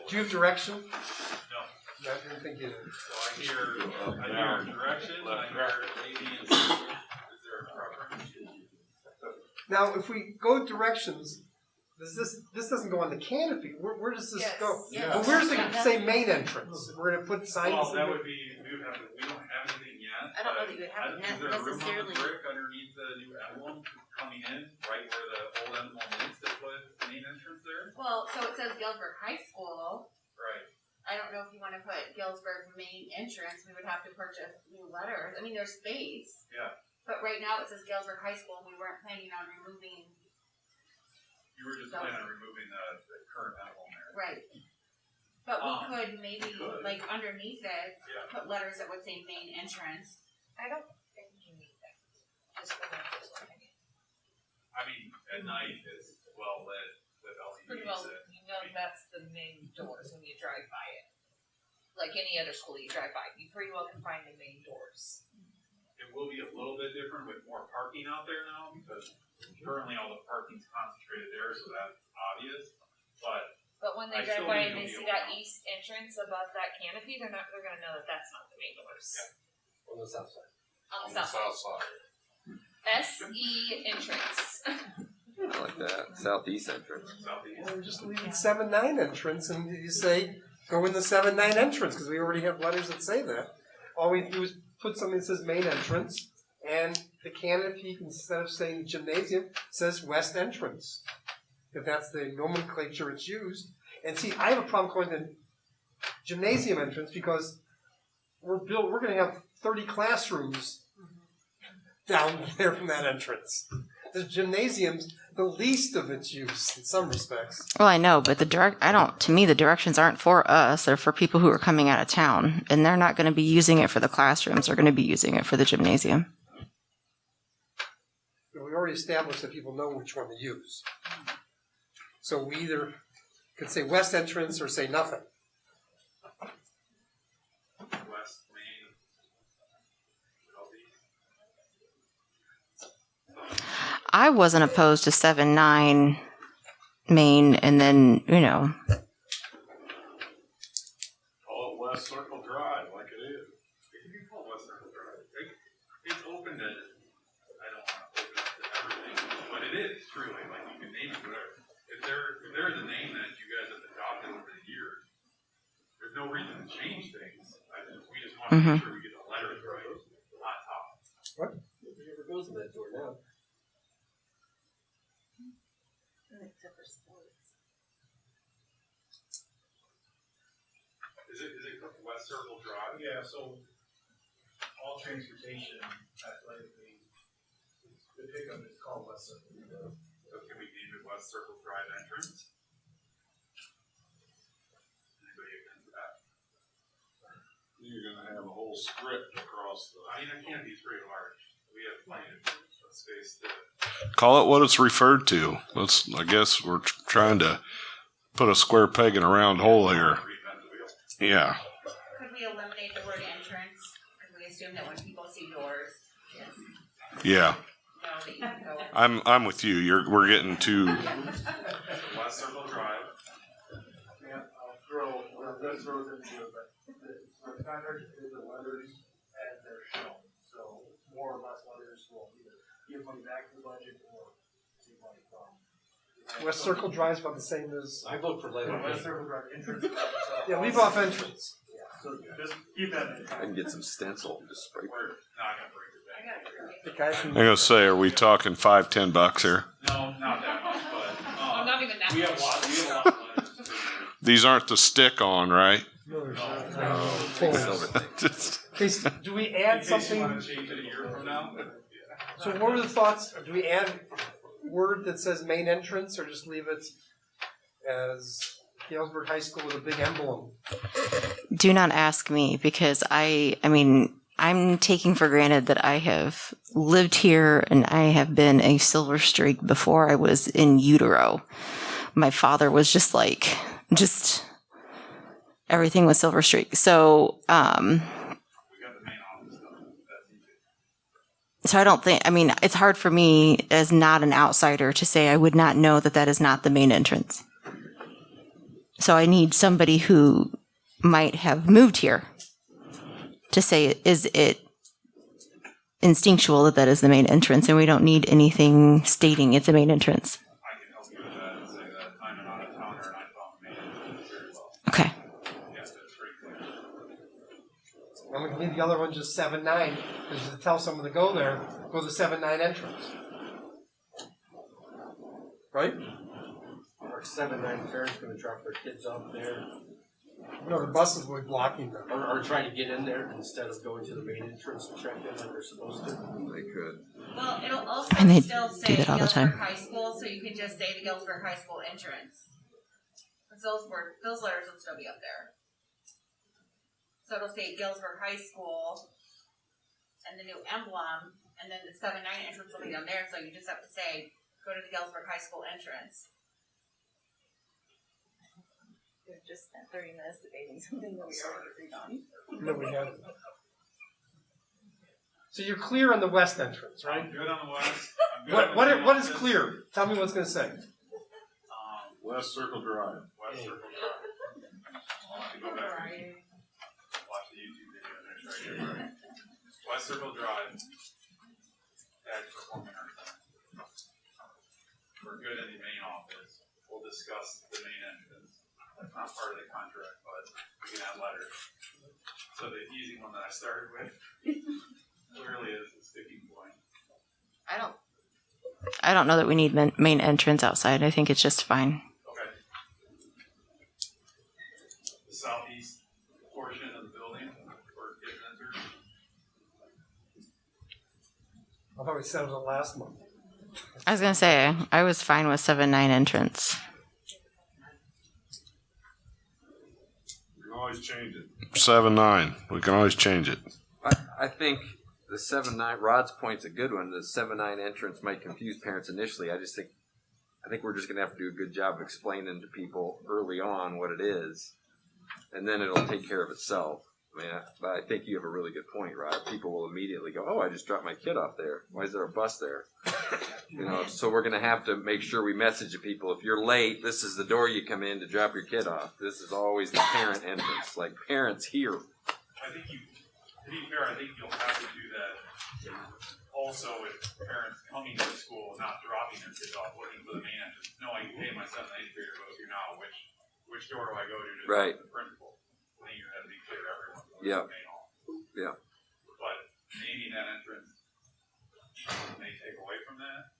S8: Do you have direction?
S18: No.
S8: I didn't think you did.
S18: So I hear directions, I hear A, B, and C. Is there a preference?
S8: Now, if we go directions, this doesn't go on the canopy. Where does this go?
S2: yes.
S8: Well, where's the say main entrance? We're gonna put signs.
S18: Well, that
S8: in
S18: would be, we don't have anything yet.
S12: I don't know that you would have
S18: Is there a room on
S12: necessarily.
S18: the brick underneath the new emblem coming in, right where the old emblem is, that put main entrance there?
S12: Well, so it says Galesburg High School.
S18: Right.
S12: I don't know if you want to put Galesburg main entrance. We would have to purchase new letters. I mean, there's space.
S18: Yeah.
S12: But right now it says Galesburg High School, and we weren't planning on removing.
S18: You were just planning on removing the current emblem there.
S12: Right. But we could maybe, like, underneath it, put letters that would say main entrance.
S2: I don't think you need that. Just for that, just one thing.
S18: I mean, at night it's well lit with LEDs.
S2: Pretty well, you know that's the main doors when you drive by it. Like any other school you drive by, you pretty well can find the main doors.
S18: It will be a little bit different with more parking out there now because currently all the parking's concentrated there, so that's obvious.
S2: But when they
S18: I
S2: drive
S18: still
S2: by
S18: think
S2: and they
S18: it'll
S2: see
S18: be
S2: that east entrance above that canopy, they're gonna know that that's not the main doors.
S3: On the south side.
S2: On the south side. SE entrance.
S11: I like that. Southeast entrance.
S8: Or just leave it 7-9 entrance and you say, go in the 7-9 entrance, because we already have letters that say that. All we do is put something that says main entrance, and the canopy, instead of saying gymnasium, says west entrance. If that's the nomenclature it's used. And see, I have a problem calling it gymnasium entrance because we're going to have 30 classrooms down there from that entrance. The gymnasium's the least of its use in some respects.
S1: Well, I know, but to me, the directions aren't for us. They're for people who are coming out of town. And they're not going to be using it for the classrooms. They're going to be using it for the gymnasium.
S8: But we already established that people know which one to use. So we either could say west entrance or say nothing.
S18: West Main.
S1: I wasn't opposed to 7-9 Main and then,
S13: Call it West Circle Drive like it is.
S18: It can be called West Circle Drive. It's open to, I don't want to open up to everything, but it is truly, like you can name it whatever. If there's a name that you guys have adopted over the years, there's no reason to change things. We just want to make sure we get the letters right on top.
S8: What? Nobody ever goes to that door now.
S2: Except for sports.
S18: Is it West Circle Drive?
S3: Yeah, so all transportation athletically, the pickup is called West Circle Drive.
S18: So can we name it West Circle Drive entrance? Anybody against that?
S13: You're gonna have a whole script across the.
S18: I mean, it can't be very large. We have plenty of space to.
S13: Call it what it's referred to. I guess we're trying to put a square peg in a round hole here. Yeah.
S12: Could we eliminate the word entrance? Could we assume that when people see doors?
S13: Yeah.
S12: No, that you can go.
S13: I'm with you. We're getting too.
S18: West Circle Drive.
S3: Yeah, I'll throw this road into it, but the contract is the letters as they're shown. So more or less letters will either give money back to the budget or take money from.
S8: West Circle Drive's about the same as.
S3: I vote for letter. West Circle Drive entrance.
S8: Yeah, leave off entrance.
S3: Yeah, so just keep that in
S11: I can get some stencil and just spray.
S18: We're not going to break it back.
S8: The guys
S13: I'm gonna say, are we talking $5-10 here?
S18: No, not that much, but
S2: not even that
S18: we have
S2: much.
S18: a lot of letters.
S13: These aren't the stick-on, right?
S8: No, there's
S11: Silver thing.
S8: do we add
S18: In case you
S8: something?
S18: want to change it a year from now.
S8: So what were the thoughts? Do we add word that says main entrance or just leave it as Galesburg High School with a big emblem?
S1: Do not ask me because I'm taking for granted that I have lived here and I have been a Silver Streak before I was in utero. My father was just everything was Silver Streak. So, so I don't think, it's hard for me as not an outsider to say I would not know that that is not the main entrance. So I need somebody who might have moved here to say, is it instinctual that that is the main entrance and we don't need anything stating it's a main entrance?
S18: I can help you with that and say that I'm an out-of-towner and I found the main very well.
S1: Okay.
S18: Yes, that's pretty clear.
S8: And we can leave the other one just 7-9, because to tell someone to go there, go to the 7-9 entrance. Right?
S3: Our 7-9 parents going to drop their kids off there.
S8: No, the buses will be blocking them.
S3: Or trying to get in there instead of going to the main entrance and check in like they're supposed to.
S11: They could.
S12: Well, it'll also
S1: And they
S12: still
S1: do
S12: say
S1: that all the time.
S12: Galesburg High School, so you can just say the Galesburg High School entrance. those letters will still be up there. So it'll say Galesburg High School and the new emblem, and then the 7-9 entrance will be down there, so you just have to say, go to the Galesburg High School entrance.
S5: We've just spent 30 minutes debating something that we already agreed on.
S8: No, we haven't. So you're clear on the west entrance, right?
S18: I'm good on the west. I'm good
S8: What is clear? Tell me what's going to say.
S13: West Circle Drive.
S18: West Circle Drive. I'll have to go back and watch the YouTube video. There's right here. West Circle Drive. Tag Performing Arts Center. We're good in the main office. We'll discuss the main entrance. That's not part of the contract, but we can add letters. So the easy one that I started with clearly is the sticking point.
S1: I don't know that we need main entrance outside. I think it's just fine.
S18: Okay. The southeast portion of the building where kids enter.
S8: I thought we said it was last month.
S1: I was gonna say I was fine with 7-9 entrance.
S13: We can always change it. 7-9. We can always change it.
S11: I think the 7-9, Rod's point's a good one. The 7-9 entrance might confuse parents initially. I think we're just going to have to do a good job of explaining to people early on what it is, and then it'll take care of itself. But I think you have a really good point, Rod. People will immediately go, "Oh, I just dropped my kid off there. Why is there a bus there?" So we're going to have to make sure we message to people, if you're late, this is the door you come in to drop your kid off. This is always the parent entrance. Like, parents here.
S18: I think to be fair, I think you'll have to do that also with parents coming to the school, not dropping their kids off, looking for the main entrance, knowing, hey, my 7th and 8th grader goes here now, which door do I go to
S11: Right.
S18: talk to the principal? I think you have to be clear to everyone.
S11: Yeah.
S18: The main hall.
S11: Yeah.
S18: But naming that entrance may take away from that.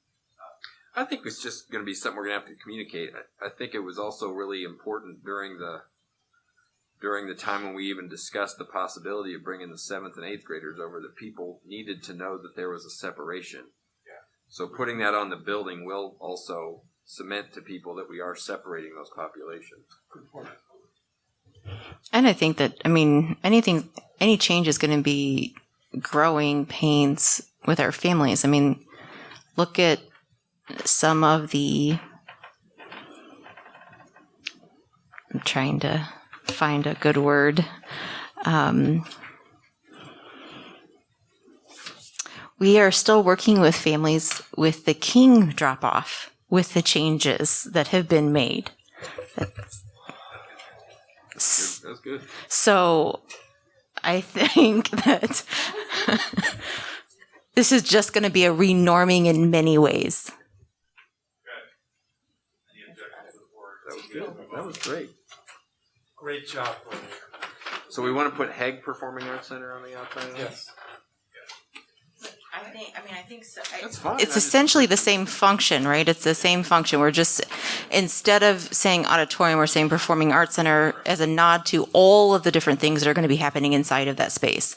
S11: I think it's just going to be something we're going to have to communicate. I think it was also really important during the time when we even discussed the possibility of bringing the 7th and 8th graders over, that people needed to know that there was a separation.
S18: Yeah.
S11: So putting that on the building will also cement to people that we are separating those populations.
S8: Good point.
S1: And I think that, any change is going to be growing pains with our families. Look at some of the, I'm trying to find a good word. We are still working with families with the King drop-off, with the changes that have been made.
S11: That's good.
S1: So I think that this is just going to be a renorming in many ways.
S11: That was good. That was great.
S8: Great job, Courtney.
S11: So we want to put Hague Performing Arts Center on the outside?
S8: Yes.
S1: I think so.
S11: That's fine.
S1: It's essentially the same function, right? It's the same function. We're just, instead of saying auditorium, we're saying performing arts center as a nod to all of the different things that are going to be happening inside of that space.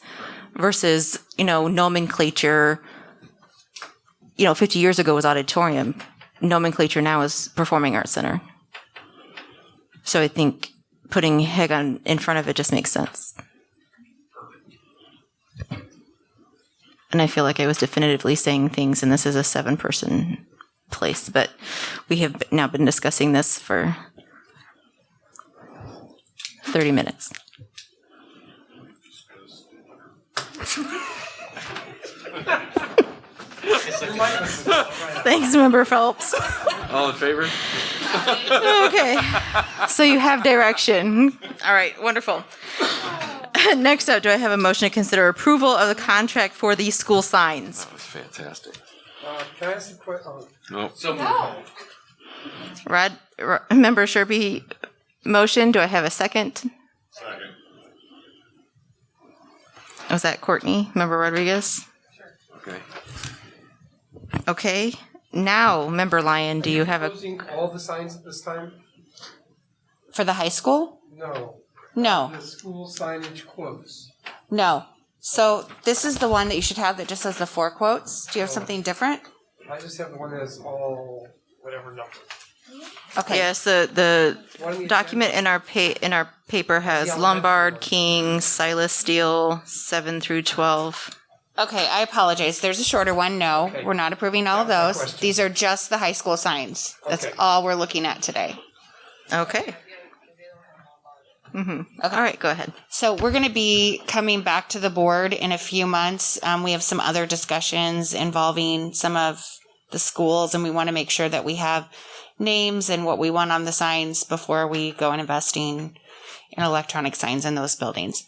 S1: Versus, nomenclature, 50 years ago was auditorium. Nomenclature now is performing arts center. So I think putting Hague in front of it just makes sense. And I feel like I was definitively saying things, and this is a 7-person place, but we have now been discussing this for 30 minutes. Thanks, Member Phelps.
S11: All in favor?
S1: Okay, so you have direction. All right, wonderful. Next up, do I have a motion to consider approval of the contract for the school signs?
S11: That was fantastic.
S8: Can I ask a question?
S11: No.
S1: Member Sherby, motion. Do I have a second?
S18: Second.
S1: Was that Courtney? Member Rodriguez?
S11: Okay.
S1: Okay. Now, Member Lyon, do you have a...
S8: Closing all the signs at this time?
S1: For the high school?
S8: No.
S1: No.
S8: The school signage quotes.
S1: No. So this is the one that you should have that just has the 4 quotes. Do you have something different?
S8: I just have the one that has all whatever number.
S14: Okay.
S1: Yes, the document in our paper has Lombard, King, Silas Steel, 7 through 12.
S14: Okay, I apologize. There's a shorter one. No, we're not approving all of those. These are just the high school signs. That's all we're looking at today.
S1: Okay.
S14: Okay.
S1: All right, go ahead.
S14: So we're going to be coming back to the board in a few months. We have some other discussions involving some of the schools, and we want to make sure that we have names and what we want on the signs before we go and investing in electronic signs in those buildings.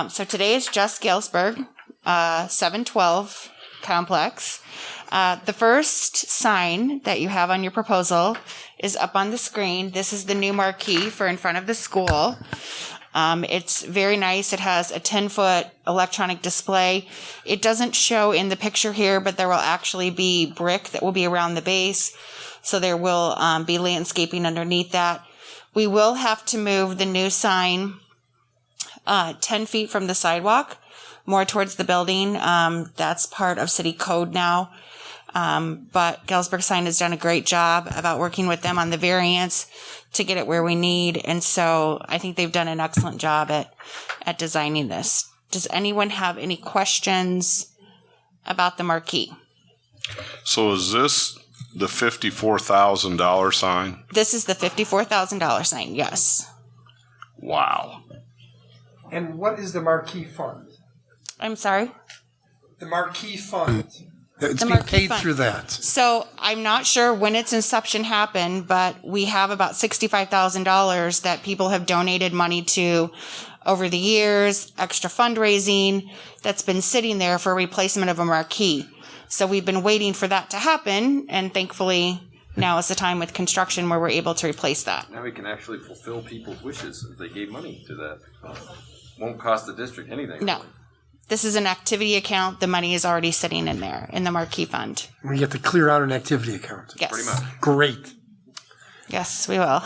S14: So today is just Galesburg, 712 complex. The first sign that you have on your proposal is up on the screen. This is the new marquee for in front of the school. It's very nice. It has a 10-foot electronic display. It doesn't show in the picture here, but there will actually be brick that will be around the base. So there will be landscaping underneath that. We will have to move the new sign 10 feet from the sidewalk, more towards the building. That's part of city code now. But Galesburg Sign has done a great job about working with them on the variance to get it where we need. And so I think they've done an excellent job at designing this. Does anyone have any questions about the marquee?
S13: So is this the $54,000 sign?
S14: This is the $54,000 sign, yes.
S13: Wow.
S8: And what is the marquee fund?
S14: I'm sorry?
S8: The marquee fund.
S19: It's
S14: The
S19: being
S14: marquee
S19: paid
S14: fund.
S19: through that.
S14: So I'm not sure when its inception happened, but we have about $65,000 that people have donated money to over the years, extra fundraising that's been sitting there for replacement of a marquee. So we've been waiting for that to happen, and thankfully now is the time with construction where we're able to replace that.
S11: Now we can actually fulfill people's wishes if they gave money to that. Won't cost the district anything.
S14: No. This is an activity account. The money is already sitting in there in the marquee fund.
S19: We get to clear out an activity account.
S14: Yes.
S11: Pretty much.
S19: Great.
S14: Yes, we will.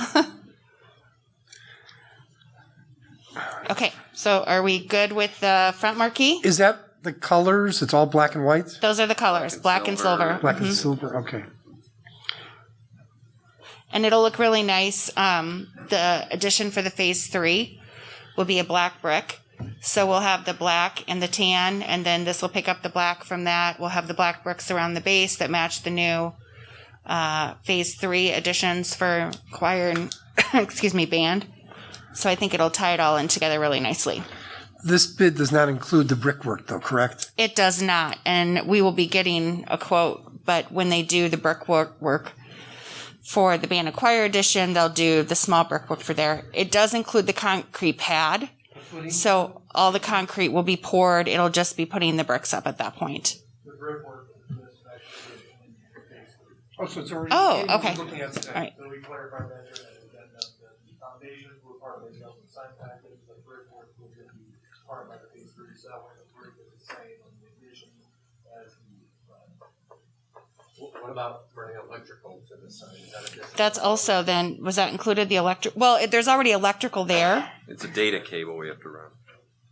S14: Okay, so are we good with the front marquee?
S19: Is that the colors? It's all black and white?
S14: Those are the colors, black and silver.
S19: Black and
S14: Mhm.
S19: silver, okay.
S14: And it'll look really nice. The addition for the phase 3 will be a black brick. So we'll have the black and the tan, and then this will pick up the black from that. We'll have the black bricks around the base that match the new phase 3 additions for choir and band. So I think it'll tie it all in together really nicely.
S19: This bid does not include the brickwork though, correct?
S14: It does not, and we will be getting a quote, but when they do the brickwork for the band and choir edition, they'll do the small brickwork for there. It does include the concrete pad, so all the concrete will be poured. It'll just be putting the bricks up at that point.
S3: The brickwork is actually in your phase 3.
S19: Oh, so it's already.
S14: Oh,
S19: in what
S14: okay.
S19: we're looking at today.
S14: All right.
S3: So we clarified that during the addendum, that the foundations were part of the sign package, the brickwork will be part of the phase 3, so that way the brick is the same on the addition as the.
S9: What about running electrical to the sign? Is that a different?
S14: That's also then, was that included the electric? Well, there's already electrical there.
S11: It's a data cable we have to run.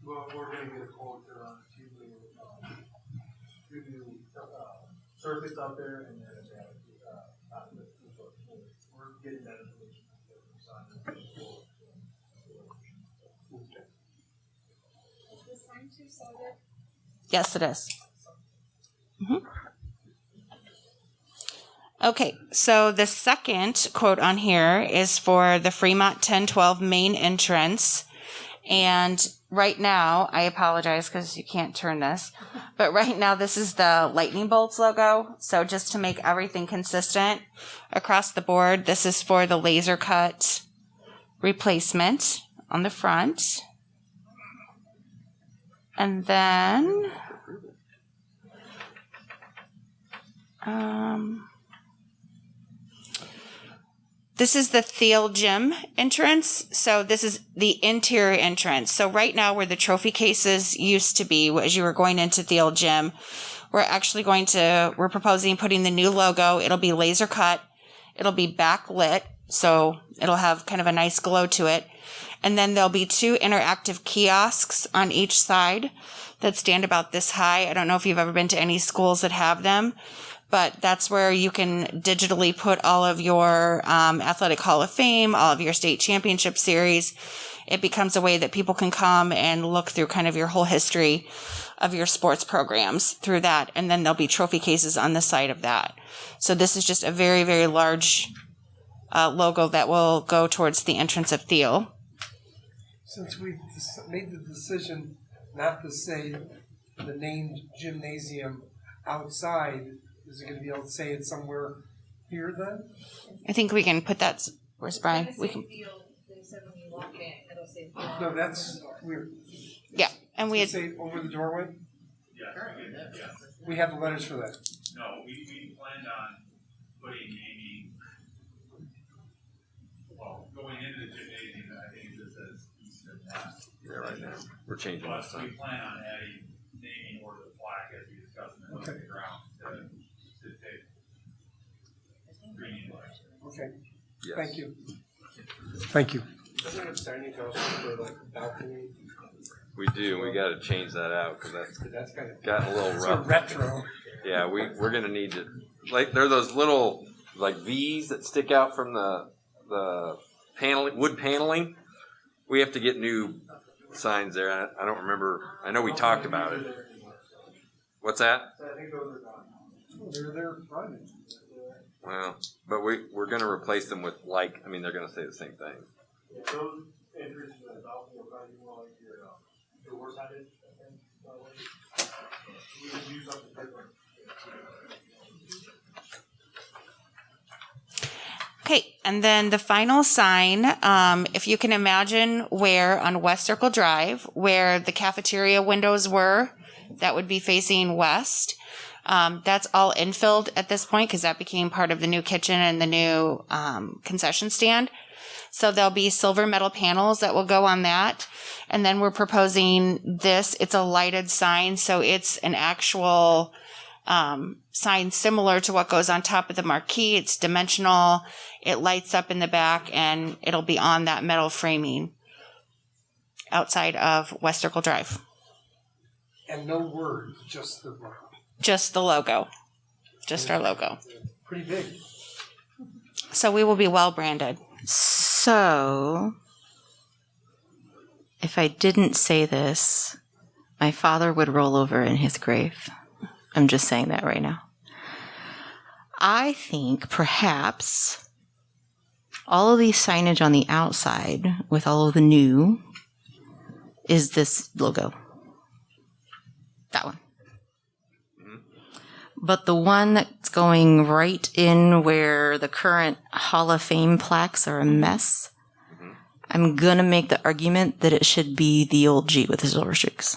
S3: Well, we're gonna get a quote to run two new circuits out there, and then we're getting that information.
S5: Is the sign two-sided?
S14: Yes, it is. Mhm. Okay, so the second quote on here is for the Fremont 1012 main entrance. And right now, I apologize because you can't turn this, but right now this is the lightning bolts logo. So just to make everything consistent across the board, this is for the laser cut replacement on the front. And then, this is the Thiel Gym entrance. So this is the interior entrance. So right now where the trophy cases used to be, as you were going into Thiel Gym, we're proposing putting the new logo. It'll be laser cut. It'll be backlit. So it'll have kind of a nice glow to it. And then there'll be 2 interactive kiosks on each side that stand about this high. I don't know if you've ever been to any schools that have them, but that's where you can digitally put all of your Athletic Hall of Fame, all of your state championship series. It becomes a way that people can come and look through kind of your whole history of your sports programs through that. And then there'll be trophy cases on the side of that. So this is just a very, very large logo that will go towards the entrance of Thiel.
S19: Since we've made the decision not to say the named gymnasium outside, is it going to be able to say it somewhere here then?
S14: I think we can put that. Where's Brian? We can.
S19: No, that's weird.
S14: Yeah, and we had
S19: say over the doorway.
S18: Yeah.
S19: We have the letters for that.
S18: No, we planned on putting naming. Well, going into the gymnasium, I think it just says east and west.
S11: Yeah, right now we're changing
S18: But
S11: the sign.
S18: we plan on adding naming or the plaque as we discussed in the
S19: Okay.
S18: ground to take green light.
S19: Okay.
S11: Yes.
S19: Thank you. Thank you.
S9: Doesn't it have signage also for like balcony?
S11: We do. We got to change that out because
S19: That's kind of
S11: gotten a little
S19: it's
S11: rough.
S19: a retro.
S11: Yeah, we're gonna need to like there are those little like V's that stick out from the paneling, wood paneling. We have to get new signs there. I don't remember. I know we talked about it. What's that?
S19: I think those are gone. They're there running.
S11: Well, but we're gonna replace them with like. I mean, they're gonna say the same thing.
S3: Yeah, those entries to the balcony will probably be more like your door signage, I think, probably. We would use something different.
S14: Okay, and then the final sign, if you can imagine where on West Circle Drive, where the cafeteria windows were, that would be facing west. That's all infilled at this point because that became part of the new kitchen and the new concession stand. So there'll be silver metal panels that will go on that. And then we're proposing this. It's a lighted sign, so it's an actual sign similar to what goes on top of the marquee. It's dimensional. It lights up in the back, and it'll be on that metal framing outside of West Circle Drive.
S19: And no word, just the logo.
S14: Just the logo. Just our logo.
S19: Pretty big.
S14: So we will be well branded.
S1: So, if I didn't say this, my father would roll over in his grave. I'm just saying that right now. I think perhaps all of these signage on the outside with all of the new is this logo. That one. But the one that's going right in where the current Hall of Fame plaques are a mess, I'm going to make the argument that it should be the old G with the silver streaks.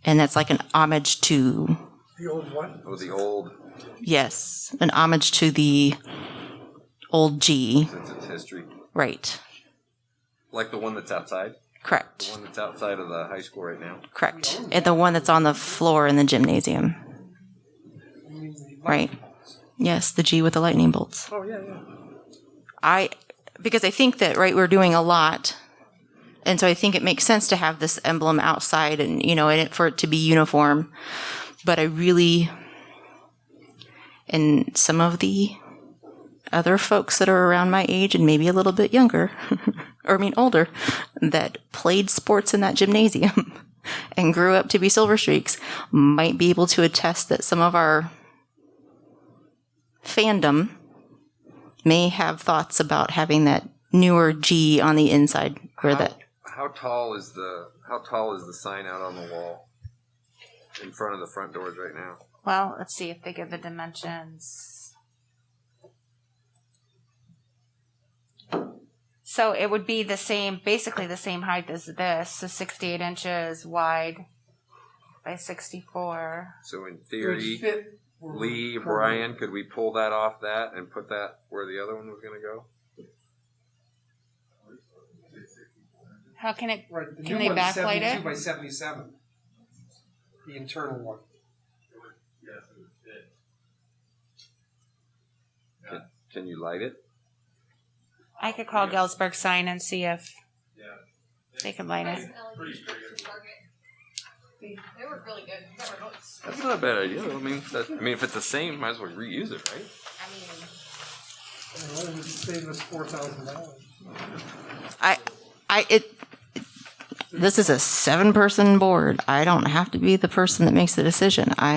S1: And that's like an homage to...
S19: The old what?
S11: Oh, the old.
S1: Yes, an homage to the old G.
S11: Since its history.
S1: Right.
S11: Like the one that's outside?
S1: Correct.
S11: The one that's outside of the high school right now?
S1: Correct. And the one that's on the floor in the gymnasium. Right. Yes, the G with the lightning bolts.
S19: Oh, yeah.
S1: Because I think that, right, we're doing a lot. And so I think it makes sense to have this emblem outside and, and for it to be uniform. But I really, and some of the other folks that are around my age and maybe a little bit younger, older, that played sports in that gymnasium and grew up to be Silver Streaks might be able to attest that some of our fandom may have thoughts about having that newer G on the inside.
S11: How tall is the sign out on the wall in front of the front doors right now?
S14: Well, let's see if they give the dimensions. So it would be basically the same height as this, so 68 inches wide by 64.
S11: So in theory, Lee, Brian, could we pull that off that and put that where the other one was going to go?
S14: How can it?
S19: Right, the
S14: Can
S19: new
S14: they
S19: one's
S14: backlight
S19: 72
S14: it?
S19: by 77. The internal one.
S18: Yes, it would fit.
S11: Can you light it?
S14: I could call Galesburg Sign and see if they can light it.
S2: They were really good. You got remotes.
S11: That's not a bad idea. I mean, if it's the same, might as well reuse it, right?
S19: It would save us $4,000.
S1: This is a 7-person board. I don't have to be the person that makes the decision. I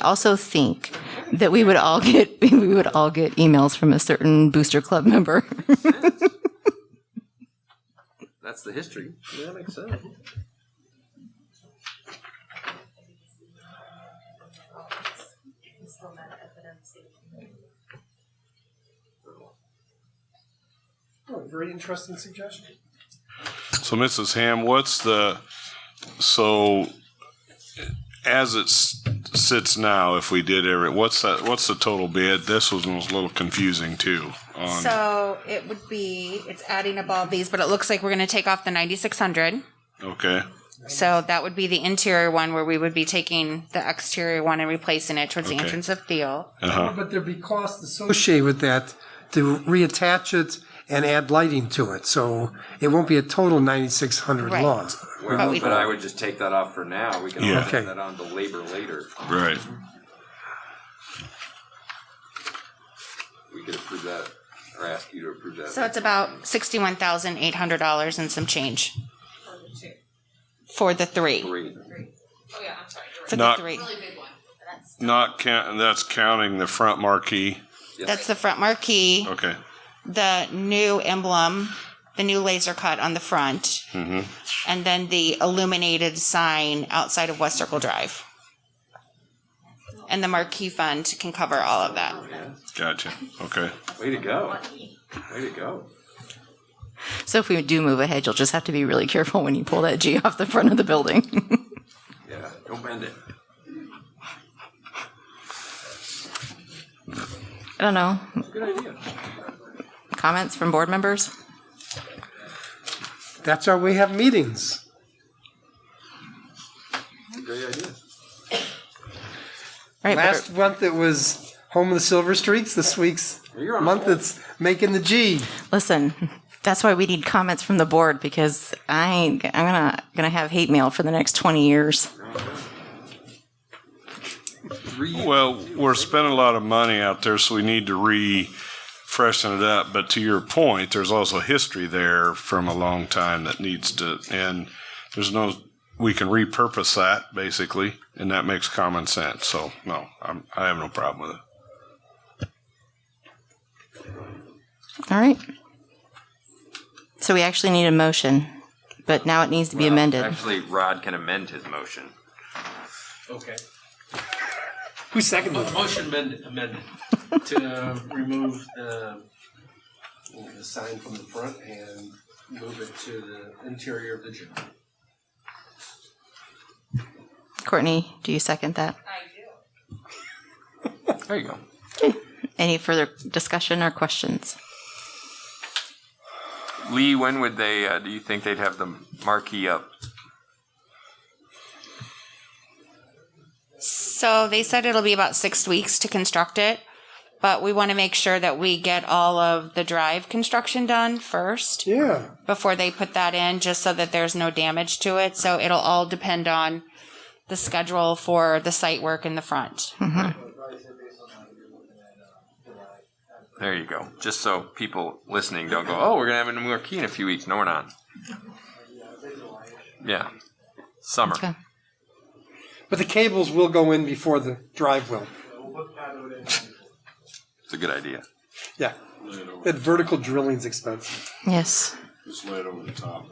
S1: also think that we would all get emails from a certain booster club member.
S11: That's the history. Yeah, that makes sense.
S19: Oh, very interesting suggestion.
S13: So, Mrs. Ham, as it sits now, if we did what's the total bid? This was a little confusing too.
S14: So it would be, it's adding up all these, but it looks like we're going to take off the 9,600.
S13: Okay.
S14: So that would be the interior one where we would be taking the exterior one and replacing it towards the entrance of Theo.
S19: But there'd be costs associated with that to reattach it and add lighting to it. So it won't be a total 9,600
S14: Right.
S19: long.
S11: Well, but I would just take that off for now. We can always add that on to labor later.
S13: Right.
S11: We could approve that, or ask you to approve that.
S14: So it's about $61,800 and some change. For the three.
S2: Oh yeah, I'm sorry.
S14: For
S13: Not-
S14: the three.
S2: Really big one.
S13: That's counting the front marquee.
S14: That's the front marquee,
S13: Okay.
S14: the new emblem, the new laser cut on the front,
S13: Mm-hmm.
S14: and then the illuminated sign outside of West Circle Drive. And the marquee fund can cover all of that.
S13: Gotcha. Okay.
S11: Way to go. Way to go.
S1: So if we do move ahead, you'll just have to be really careful when you pull that G off the front of the building.
S11: Yeah, don't bend it.
S1: I don't know.
S11: Good idea.
S1: Comments from board members?
S19: That's why we have meetings.
S11: Great idea.
S1: Right,
S19: Last month it was Home of the Silver Streaks. This week's month it's making the G.
S1: Listen, that's why we need comments from the board, because I'm gonna have hate mail for the next 20 years.
S13: Well, we're spending a lot of money out there, so we need to freshen it up. But to your point, there's also history there from a long time that needs to, and we can repurpose that basically, and that makes common sense. So no, I have no problem with it.
S1: All right. So we actually need a motion, but now it needs to be amended.
S11: Actually, Rod can amend his motion.
S9: Okay.
S19: Who seconded it?
S9: Motion amended to remove the sign from the front and move it to the interior of the gym.
S1: Courtney, do you second that?
S2: I do.
S11: There you go.
S1: Any further discussion or questions?
S11: Lee, when would they, do you think they'd have the marquee up?
S14: So they said it'll be about 6 weeks to construct it, but we want to make sure that we get all of the drive construction done first.
S19: Yeah.
S14: Before they put that in, just so that there's no damage to it. So it'll all depend on the schedule for the site work in the front.
S1: Mm-hmm.
S11: There you go. Just so people listening don't go, oh, we're going to have a new marquee in a few weeks. No, we're not. Yeah. Summer.
S1: Okay.
S19: But the cables will go in before the drive will.
S11: It's a good idea.
S19: Yeah. That vertical drilling's expensive.
S1: Yes.
S13: Just lay it over the top.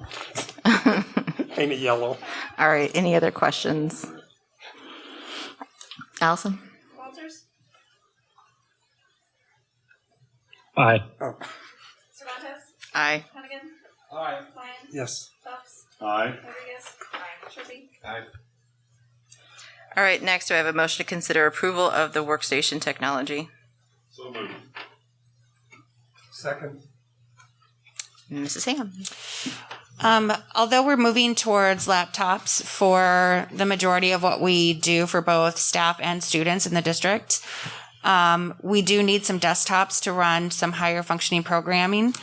S19: Paint it yellow.
S1: All right. Any other questions? Allison?
S2: Walters?
S16: Aye.
S19: Oh.
S2: Cervantes?
S1: Aye.
S2: Hannigan?
S19: Aye.
S2: Lyon?
S19: Yes.
S2: Phelps?
S13: Aye.
S2: Rodriguez? Aye. Trustee?
S9: Aye.
S1: All right. Next, do I have a motion to consider approval of the workstation technology?
S13: So moved.
S19: Second.
S1: Mrs. Ham?
S14: Although we're moving towards laptops for the majority of what we do for both staff and students in the district, we do need some desktops to run some higher functioning programming.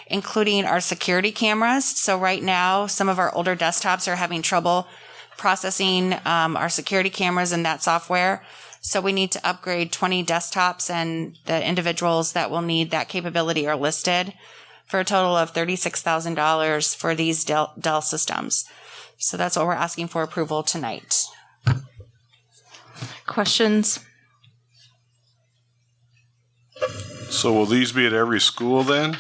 S14: including our security cameras. So right now, some of our older desktops are having trouble processing our security cameras and that software. So we need to upgrade 20 desktops, and the individuals that will need that capability are listed for a total of $36,000 for these Dell systems. So that's what we're asking for approval tonight.
S1: Questions?
S13: So will these be at every school then?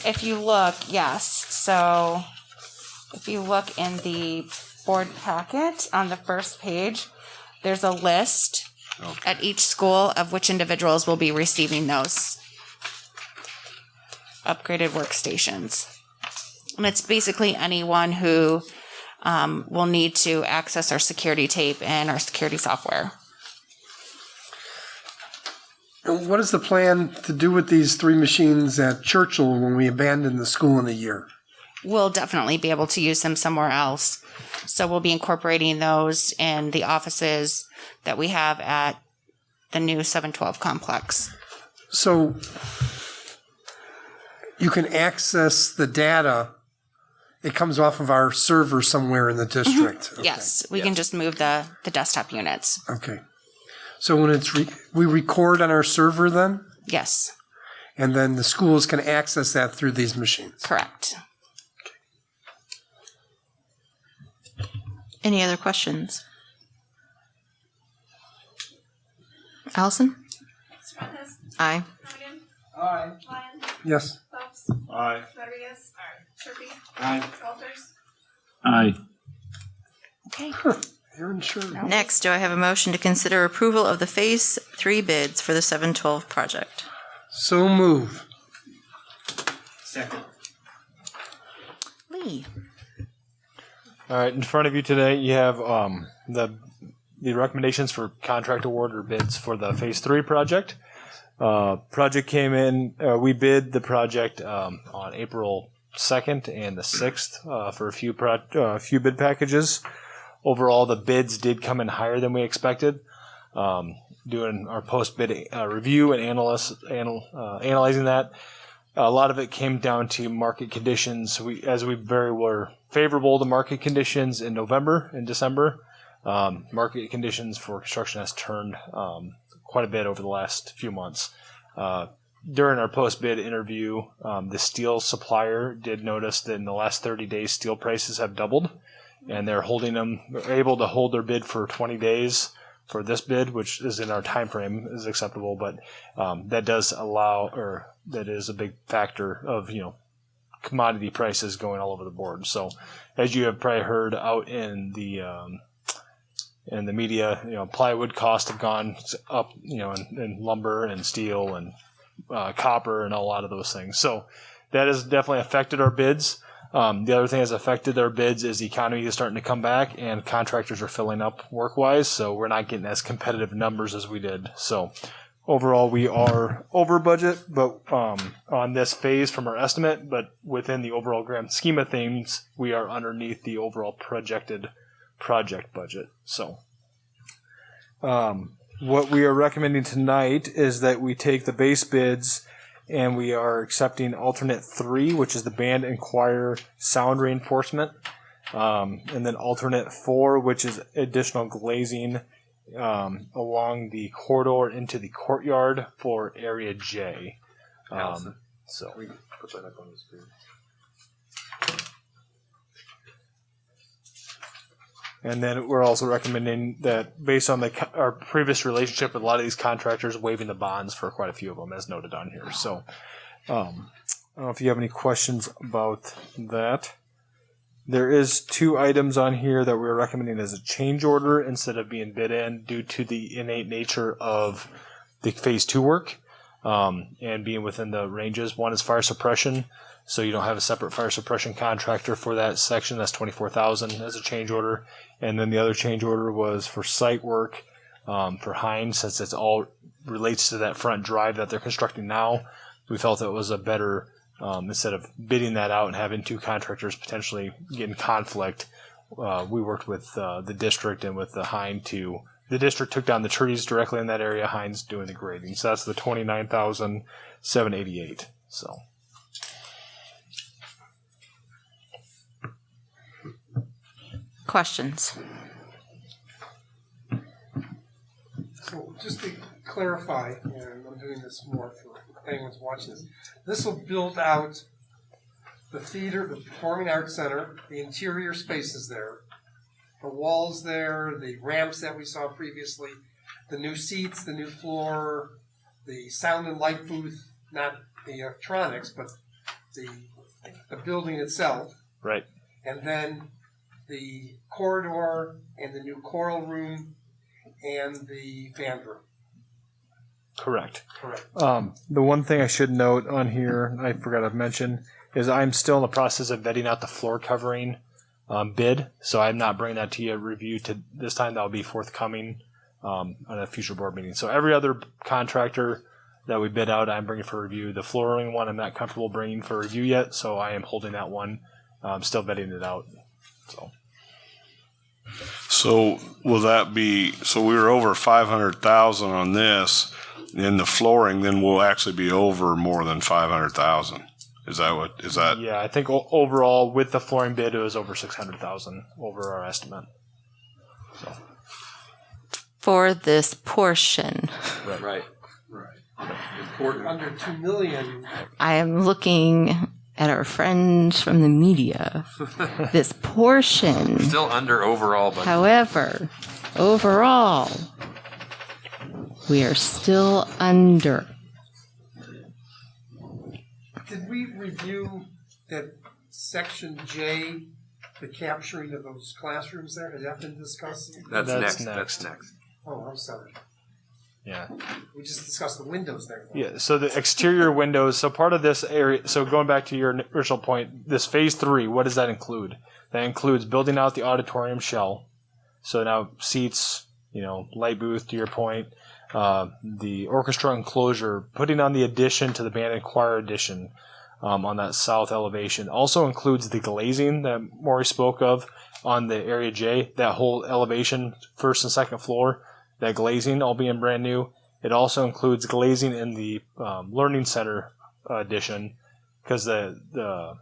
S14: If you look, yes. So if you look in the board packet on the first page, there's a list at each school of which individuals will be receiving those upgraded workstations. And it's basically anyone who will need to access our security tape and our security software.
S19: And what is the plan to do with these 3 machines at Churchill when we abandon the school in a year?
S14: We'll definitely be able to use them somewhere else. So we'll be incorporating those in the offices that we have at the new 712 complex.
S19: So you can access the data. It comes off of our server somewhere in the district.
S14: Okay. Yes, we can just move the desktop units.
S19: Okay. So when it's we record on our server then?
S14: Yes.
S19: And then the schools can access that through these machines?
S14: Correct.
S1: Any other questions? Allison? Aye.
S8: Aye.
S19: Yes.
S13: Aye.
S12: Rodriguez? Sharpie?
S13: Aye.
S12: Walters?
S16: Aye.
S14: Okay.
S19: You're insured.
S1: Next, do I have a motion to consider approval of the Phase 3 bids for the 712 project?
S19: So move.
S16: Second.
S1: Lee?
S17: All right, in front of you today, you have the recommendations for contract award or bids for the Phase 3 project. Project came in, we bid the project on April 2nd and the 6th for a few bid packages. Overall, the bids did come in higher than we expected. Doing our post-bid review and analyzing that, a lot of it came down to market conditions. We were favorable to market conditions in November and December. Market conditions for construction has turned quite a bit over the last few months. During our post-bid interview, the steel supplier did notice that in the last 30 days, steel prices have doubled, and they're able to hold their bid for 20 days for this bid, which is in our time frame, is acceptable, but that does that is a big factor of, commodity prices going all over the board. So as you have probably heard out in the media, plywood costs have gone up, in lumber and steel and copper and a lot of those things. So that has definitely affected our bids. The other thing that's affected our bids is the economy is starting to come back and contractors are filling up work-wise, so we're not getting as competitive numbers as we did. So overall, we are over budget, but on this phase from our estimate, but within the overall grand scheme of things, we are underneath the overall projected project budget. So what we are recommending tonight is that we take the base bids and we are accepting alternate 3, which is the band and choir sound reinforcement, and then alternate 4, which is additional glazing along the corridor into the courtyard for area J. So
S11: we can put that up on the screen.
S17: And then we're also recommending that based on our previous relationship with a lot of these contractors, waiving the bonds for quite a few of them, as noted on here. So I don't know if you have any questions about that. There is 2 items on here that we're recommending as a change order instead of being bid in due to the innate nature of the Phase 2 work and being within the ranges. One is fire suppression. So you don't have a separate fire suppression contractor for that section. That's $24,000 as a change order. And then the other change order was for site work for Hines, since it's all relates to that front drive that they're constructing now. We felt it was a better, instead of bidding that out and having 2 contractors potentially get in conflict, we worked with the district and with the Hines the district took down the trees directly in that area, Hines doing the grading. So that's the $29,788. So.
S1: questions?
S19: So just to clarify, and I'm doing this more for anyone's watching this, this will build out the theater, the Performing Arts Center, the interior spaces there, the walls there, the ramps that we saw previously, the new seats, the new floor, the sound and light booth, not the electronics, but the building itself,
S17: Right.
S19: and then the corridor and the new choral room and the band room.
S17: Correct.
S19: Correct.
S17: The one thing I should note on here, I forgot to mention, is I'm still in the process of vetting out the floor covering bid, so I'm not bringing that to you review to this time. That'll be forthcoming on a future board meeting. So every other contractor that we bid out, I'm bringing for review. The flooring one, I'm not comfortable bringing for review yet, so I am holding that one. I'm still vetting it out.
S13: So will that be, so we were over 500,000 on this, and the flooring, then we'll actually be over more than 500,000. Is that?
S17: Yeah, I think overall with the flooring bid, it was over 600,000 over our estimate. So.
S1: For this portion.
S11: Right.
S19: Important. Under 2 million.
S1: I am looking at our friends from the media. This portion.
S11: Still under overall budget.
S1: However, overall, we are still under.
S19: Did we review that section J, the capturing of those classrooms there? Has that been discussed?
S11: That's next.
S19: Oh, I'm sorry.
S17: Yeah.
S19: We just discussed the windows there.
S17: Yeah, so the exterior windows, so part of this area, so going back to your original point, this phase 3, what does that include? That includes building out the auditorium shell. So now seats, light booth to your point, the orchestra enclosure, putting on the addition to the band and choir addition on that south elevation. Also includes the glazing that Maury spoke of on the area J, that whole elevation, first and second floor. That glazing all being brand new. It also includes glazing in the learning center addition, because the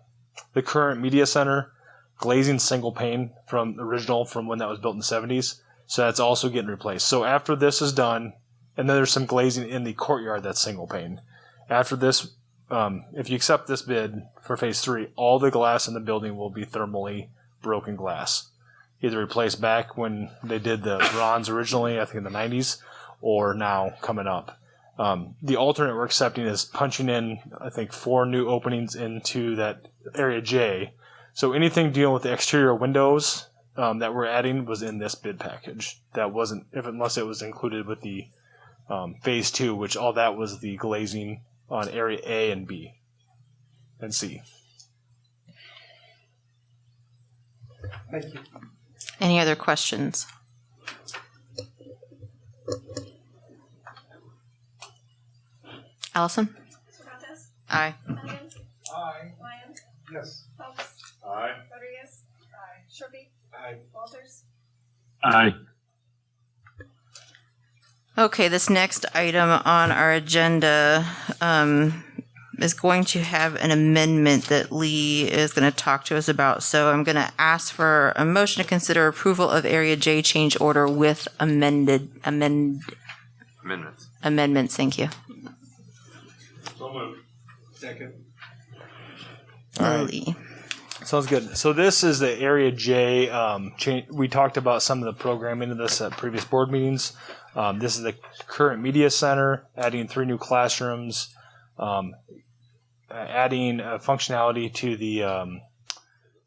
S17: current media center glazing single pane from when that was built in the 70s. So that's also getting replaced. So after this is done, and then there's some glazing in the courtyard that's single pane. After this, if you accept this bid for phase 3, all the glass in the building will be thermally broken glass. Either replaced back when they did the bronze originally, I think in the 90s, or now coming up. The alternate we're accepting is punching in, I think, 4 new openings into that area J. So anything dealing with the exterior windows that we're adding was in this bid package. That wasn't, unless it was included with the phase 2, which all that was the glazing on area A and B and C.
S19: Thank you.
S1: Any other questions? Allison?
S5: Cervantes?
S1: Aye.
S5: Elliott?
S19: Aye.
S5: Lyon?
S19: Yes.
S5: Phelps?
S13: Aye.
S5: Rodriguez? Aye. Sharpie?
S19: Aye.
S5: Walters?
S16: Aye.
S1: Okay, this next item on our agenda is going to have an amendment that Lee is going to talk to us about. So I'm going to ask for a motion to consider approval of Area J change order with amendments. Amendments, thank you.
S13: So moved.
S19: Second.
S17: All right.
S1: Lee.
S17: Sounds good. So this is the Area J change. We talked about some of the programming of this at previous board meetings. This is the current media center, adding 3 new classrooms, adding functionality to the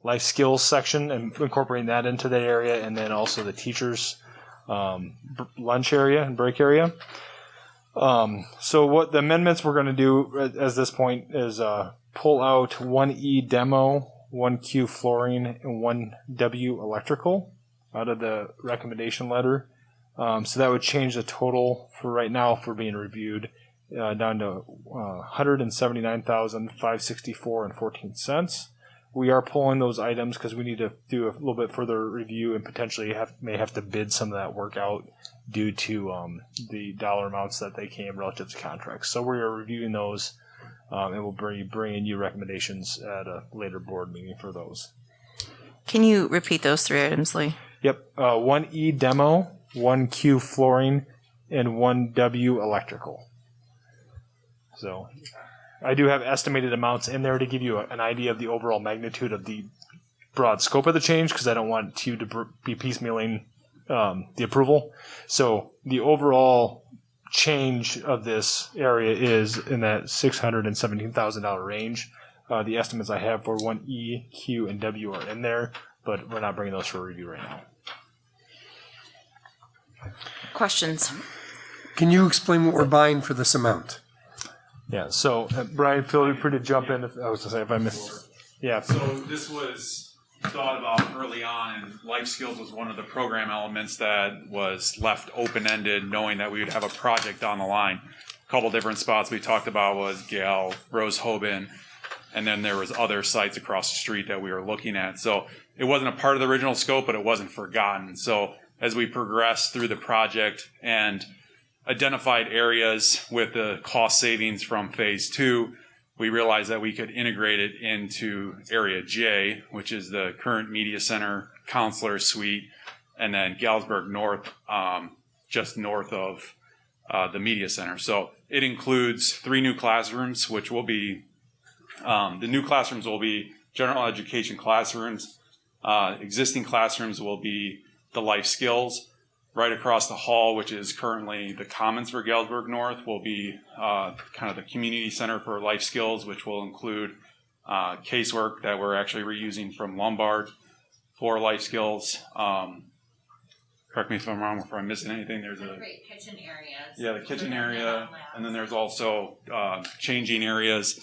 S17: life skills section and incorporating that into the area, and then also the teachers' lunch area and break area. So what the amendments we're going to do at this point is pull out 1E demo, 1Q flooring, and 1W electrical out of the recommendation letter. So that would change the total for right now for being reviewed down to $179,564.14. We are pulling those items because we need to do a little bit further review and potentially may have to bid some of that work out due to the dollar amounts that they came relative to contracts. So we are reviewing those and we'll bring you recommendations at a later board meeting for those.
S1: Can you repeat those 3 items, Lee?
S17: Yep. 1E demo, 1Q flooring, and 1W electrical. So I do have estimated amounts in there to give you an idea of the overall magnitude of the broad scope of the change, because I don't want you to be piecemealing the approval. So the overall change of this area is in that $617,000 range. The estimates I have for 1E, Q, and W are in there, but we're not bringing those for review right now.
S1: Questions?
S19: Can you explain what we're buying for this amount?
S17: Yeah, so Brian, feel free to jump in if I was to say if I missed. Yeah.
S18: So this was thought about early on, and life skills was one of the program elements that was left open-ended, knowing that we would have a project down the line. A couple different spots we talked about was Gale, Rose Hoban, and then there was other sites across the street that we were looking at. So it wasn't a part of the original scope, but it wasn't forgotten. So as we progressed through the project and identified areas with the cost savings from phase 2, we realized that we could integrate it into area J, which is the current media center, counselor suite, and then Galesburg North, just north of the media center. So it includes 3 new classrooms, which will be, the new classrooms will be general education classrooms. Existing classrooms will be the life skills. Right across the hall, which is currently the Commons for Galesburg North, will be kind of the community center for life skills, which will include casework that we're actually reusing from Lombard for life skills. Correct me if I'm wrong, if I'm missing anything. There's a
S12: great kitchen areas.
S18: Yeah, the kitchen area, and then there's also changing areas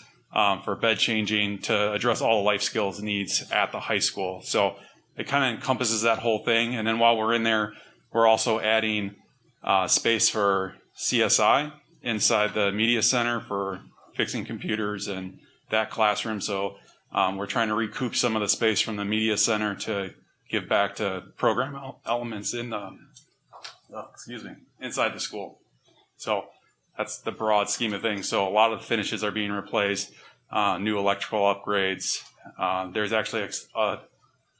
S18: for bed changing to address all the life skills needs at the high school. So it kind of encompasses that whole thing. And then while we're in there, we're also adding space for CSI inside the media center for fixing computers and that classroom. So we're trying to recoup some of the space from the media center to give back to program elements in the, inside the school. So that's the broad scheme of things. So a lot of the finishes are being replaced, new electrical upgrades. There's actually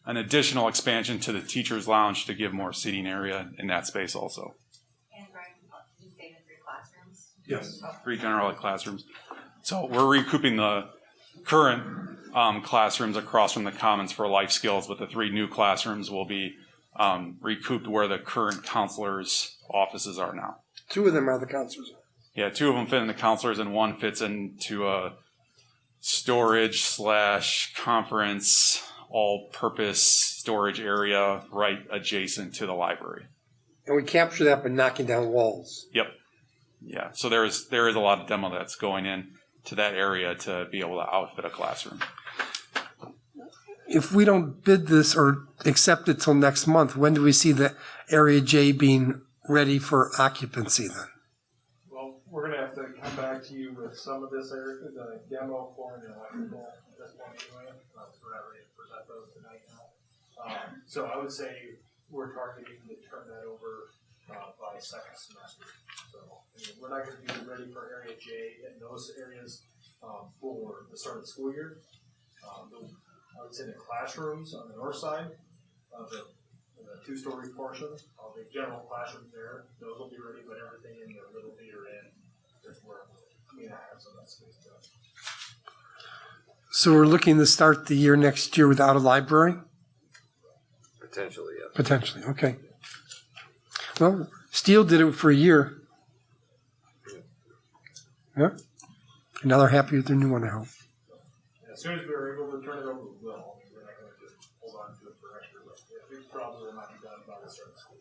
S18: an additional expansion to the teacher's lounge to give more seating area in that space also.
S12: And Brian, did you say the 3 classrooms?
S18: Yes. 3 general ed classrooms. So we're recouping the current classrooms across from the Commons for life skills, but the 3 new classrooms will be recouped where the current counselors' offices are now.
S19: 2 of them are the counselors.
S18: Yeah, 2 of them fit in the counselors and 1 fits into a storage/conference all-purpose storage area right adjacent to the library.
S19: And we capture that by knocking down walls.
S18: Yep. Yeah. So there is a lot of demo that's going in to that area to be able to outfit a classroom.
S19: If we don't bid this or accept it till next month, when do we see the area J being ready for occupancy then?
S17: Well, we're going to have to come back to you with some of this area, the demo, flooring, and electrical at this point anyway. We're not ready to present those tonight now. So I would say we're targeting to turn that over by second semester. So we're not going to be ready for area J in those areas for the start of the school year. I would say the classrooms on the north side of the 2-story portion, all the general classrooms there, those will be ready, but everything in the little theater is where we have some of that space done.
S19: So we're looking to start the year next year without a library?
S11: Potentially, yeah.
S19: Potentially, okay. Well, Steele did it for a year. Yeah. And now they're happy with their new one, I hope.
S17: As soon as we're able to turn it over, we will. We're not going to just hold on to it for extra. But it probably will not be done by the start of the school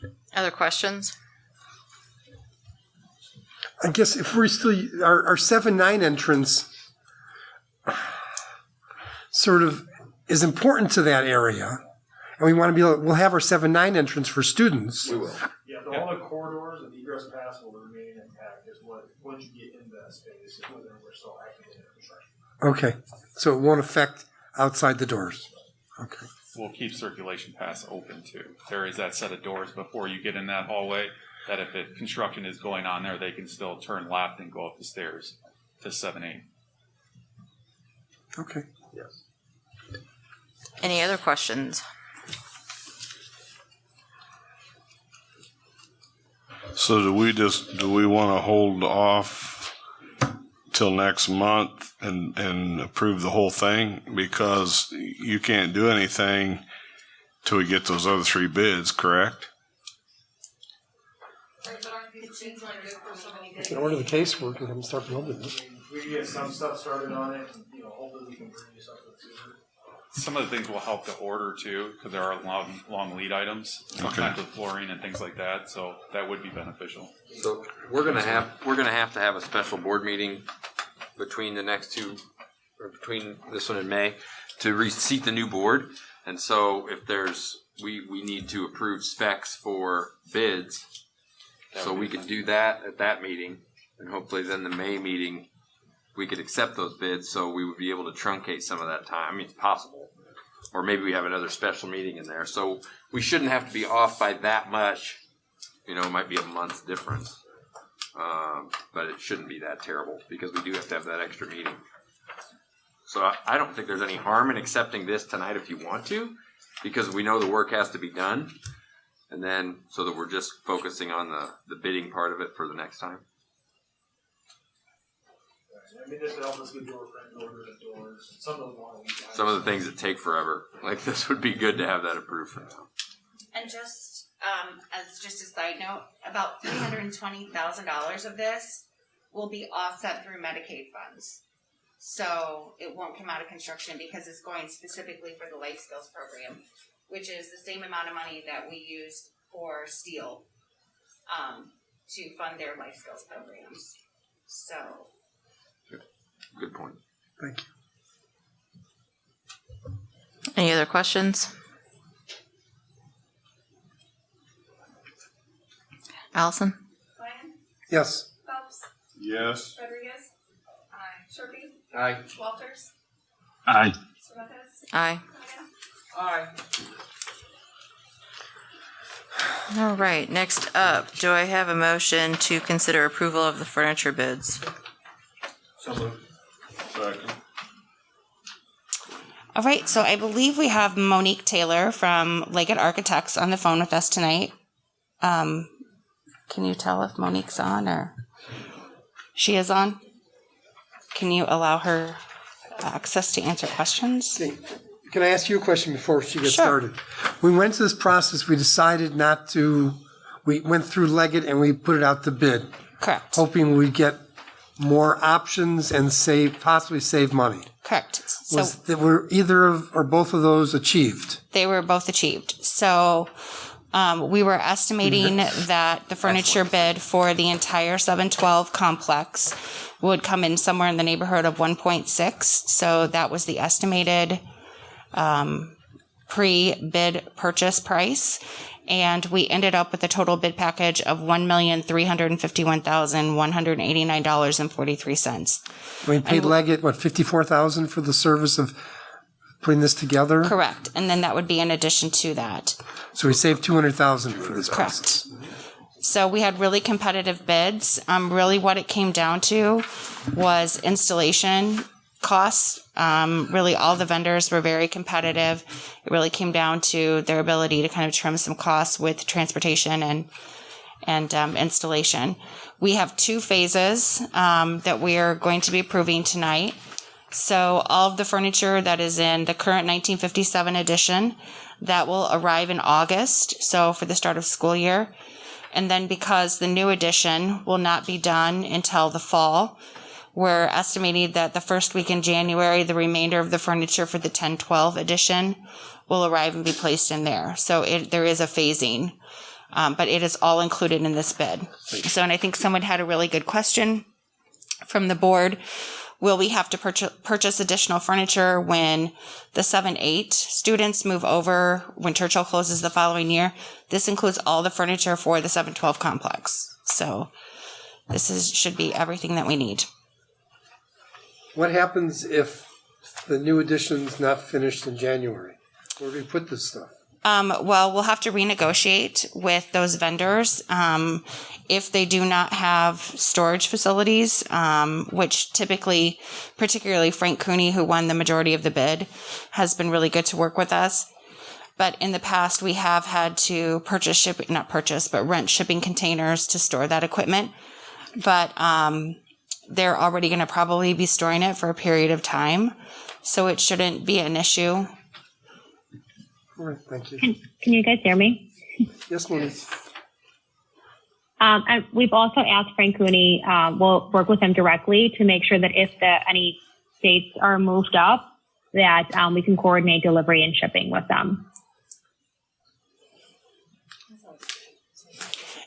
S17: year.
S1: Other questions?
S19: I guess if we're still, our 7-9 entrance sort of is important to that area. And we want to be able, we'll have our 7-9 entrance for students.
S11: We will.
S17: Yeah, all the corridors and the egress paths will remain intact is what, once you get into that space, whether we're still active in construction.
S19: Okay. So it won't affect outside the doors. Okay.
S18: We'll keep circulation paths open too. There is that set of doors before you get in that hallway that if construction is going on there, they can still turn left and go up the stairs to 7-8.
S19: Okay.
S11: Yes.
S1: Any other questions?
S13: So do we want to hold off till next month and approve the whole thing? Because you can't do anything till we get those other 3 bids, correct?
S19: We can order the casework and have them start building it.
S3: We can get some stuff started on it, and, hopefully we can bring you something sooner.
S18: Some of the things will help to order too, because there are long lead items, sometimes with flooring and things like that. So that would be beneficial.
S11: So we're gonna have to have a special board meeting between the next two, or between this one and May, to reseat the new board. And so if we need to approve specs for bids, so we can do that at that meeting, and hopefully then the May meeting we could accept those bids, so we would be able to truncate some of that time. I mean, it's possible. Or maybe we have another special meeting in there. So we shouldn't have to be off by that much. It might be a month's difference. But it shouldn't be that terrible, because we do have to have that extra meeting. So I don't think there's any harm in accepting this tonight if you want to, because we know the work has to be done. And then, so that we're just focusing on the bidding part of it for the next time.
S3: I mean, this would help us get door frame order the doors. Some of them
S11: Some of the things that take forever. Like this would be good to have that approved for now.
S14: And just as a side note, about $320,000 of this will be offset through Medicaid funds. So it won't come out of construction because it's going specifically for the life skills program, which is the same amount of money that we used for Steel to fund their life skills programs. So.
S11: Good point.
S19: Thank you.
S1: Any other questions? Allison?
S2: Ryan?
S19: Yes.
S2: Phelps?
S13: Yes.
S2: Rodriguez? Aye. Sharpie?
S11: Aye.
S2: Walters?
S16: Aye.
S2: Cervantes?
S1: Aye.
S2: Aye.
S1: All right, next up, do I have a motion to consider approval of the furniture bids?
S13: So moved. Second.
S14: All right, so I believe we have Monique Taylor from Leggett Architects on the phone with us tonight. Can you tell if Monique's on or she is on? Can you allow her access to answer questions?
S19: Okay. Can I ask you a question before she gets
S14: Sure.
S19: started? We went to this process, we decided not to, we went through Leggett and we put it out to bid.
S14: Correct.
S19: Hoping we'd get more options and possibly save money.
S14: Correct. So
S19: Were either of or both of those achieved?
S14: they were both achieved. So we were estimating that the furniture bid for the entire 712 complex would come in somewhere in the neighborhood of 1.6. So that was the estimated pre-bid purchase price. And we ended up with a total bid package of $1,351,189.43.
S19: We paid Leggett, what, $54,000 for the service of putting this together?
S14: Correct. And then that would be in addition to that.
S19: So we saved $200,000 for this process.
S14: So we had really competitive bids. Really what it came down to was installation costs. Really all the vendors were very competitive. It really came down to their ability to kind of trim some costs with transportation and installation. We have 2 phases that we are going to be approving tonight. So all of the furniture that is in the current 1957 edition, that will arrive in August, so for the start of school year. And then because the new edition will not be done until the fall, we're estimating that the first week in January, the remainder of the furniture for the 10-12 edition will arrive and be placed in there. So there is a phasing, but it is all included in this bid. So, and I think someone had a really good question from the board. Will we have to purchase additional furniture when the 7-8 students move over, when Churchill closes the following year? This includes all the furniture for the 712 complex. So this should be everything that we need.
S19: What happens if the new edition's not finished in January? Where do we put this stuff?
S14: Well, we'll have to renegotiate with those vendors if they do not have storage facilities, which typically, particularly Frank Cooney, who won the majority of the bid, has been really good to work with us. But in the past, we have had to rent shipping containers to store that equipment. But they're already going to probably be storing it for a period of time, so it shouldn't be an issue.
S19: All right, thank you.
S20: Can you guys hear me?
S19: Yes, Moni.
S20: And we've also asked Frank Cooney, we'll work with him directly to make sure that if any dates are moved up, that we can coordinate delivery and shipping with them.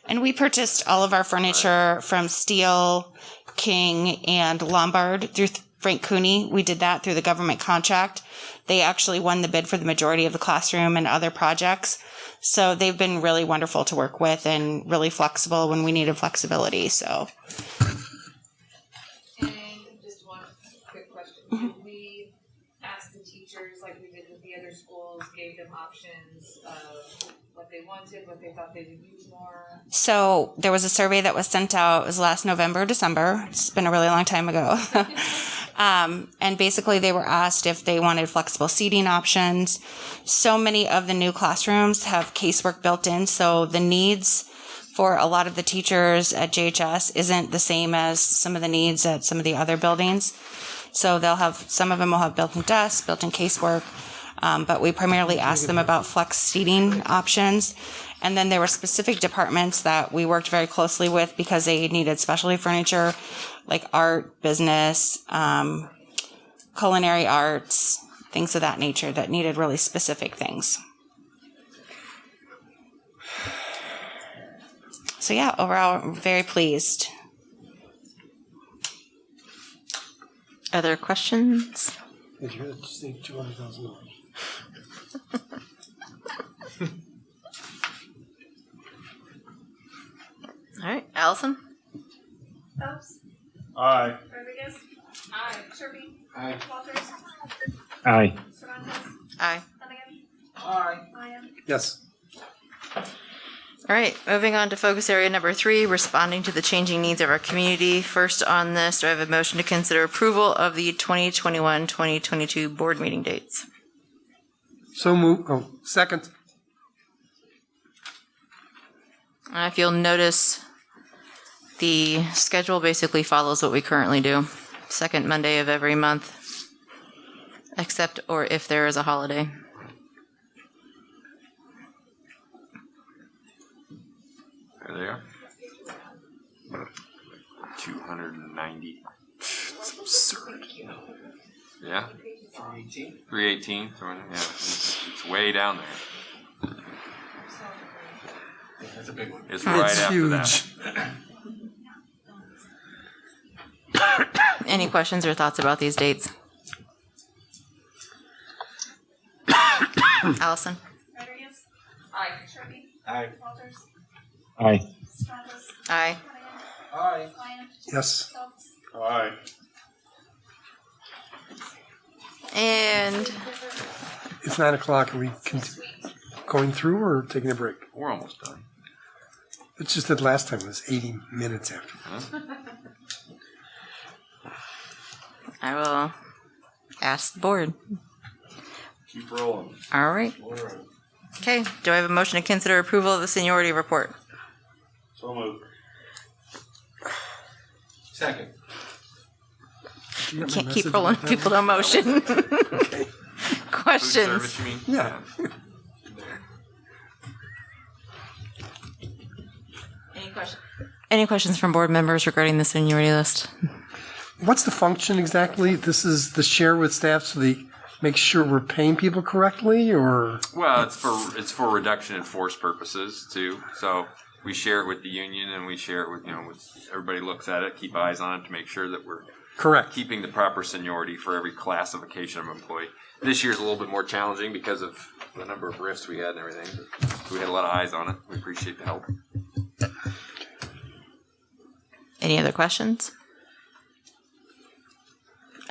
S14: And we purchased all of our furniture from Steel, King, and Lombard through Frank Cooney. We did that through the government contract. They actually won the bid for the majority of the classroom and other projects. So they've been really wonderful to work with and really flexible when we needed flexibility. So.
S2: And just one quick question. Did we ask the teachers like we did with the other schools, gave them options of what they wanted, what they thought they would use more?
S14: So there was a survey that was sent out, it was last November, December. It's been a really long time ago. And basically they were asked if they wanted flexible seating options. So many of the new classrooms have casework built in, so the needs for a lot of the teachers at JHS isn't the same as some of the needs at some of the other buildings. So some of them will have built-in desks, built-in casework. But we primarily asked them about flex seating options. And then there were specific departments that we worked very closely with because they needed specialty furniture, like art, business, culinary arts, things of that nature that needed really specific things. So yeah, overall, I'm very pleased.
S1: Other questions?
S19: Did you just say $200,000?
S1: All right, Allison?
S12: Phelps?
S17: Aye.
S12: Rodriguez? Aye. Sherby?
S19: Aye.
S12: Walters?
S16: Aye.
S12: Cervantes?
S1: Aye.
S12: Flanagan?
S8: Aye.
S12: Ryan?
S19: Yes.
S1: All right, moving on to focus area number 3, responding to the changing needs of our community. First on this, do I have a motion to consider approval of the 2021-2022 board meeting dates?
S19: So move. Oh, second.
S1: If you'll notice, the schedule basically follows what we currently do. Second Monday of every month, except or if there is a holiday.
S11: There they are. 290. It's absurd. Yeah. 318. 318. Yeah, it's way down there.
S19: That's a big one.
S11: It's right after
S19: huge.
S1: That. Any questions or thoughts about these dates? Allison?
S12: Rodriguez?
S2: Aye.
S12: Sherby?
S19: Aye.
S12: Walters?
S16: Aye.
S12: Cervantes?
S1: Aye.
S8: Aye.
S12: Ryan?
S19: Yes.
S12: Phelps?
S17: Aye.
S1: And
S19: It's 9 o'clock. Are we going through or taking a break?
S11: We're almost done.
S19: It's just that last time it was 80 minutes after.
S11: Huh?
S1: I will ask the board.
S11: Keep rolling.
S1: All right. Okay, do I have a motion to consider approval of the seniority report?
S17: So moved.
S19: Second.
S1: You can't keep rolling people to motion.
S19: Okay.
S1: Questions?
S11: Food service, you mean?
S19: Yeah.
S1: Any questions from board members regarding the seniority list?
S19: What's the function exactly? This is the share with staff so they make sure we're paying people correctly, or?
S11: Well, it's for reduction in force purposes too. So we share it with the union, and we share it with with everybody looks at it, keep eyes on it to make sure that we're
S19: Correct.
S11: keeping the proper seniority for every classification of employee. This year's a little bit more challenging because of the number of rifts we had and everything. But we had a lot of eyes on it. We appreciate the help.
S1: Any other questions?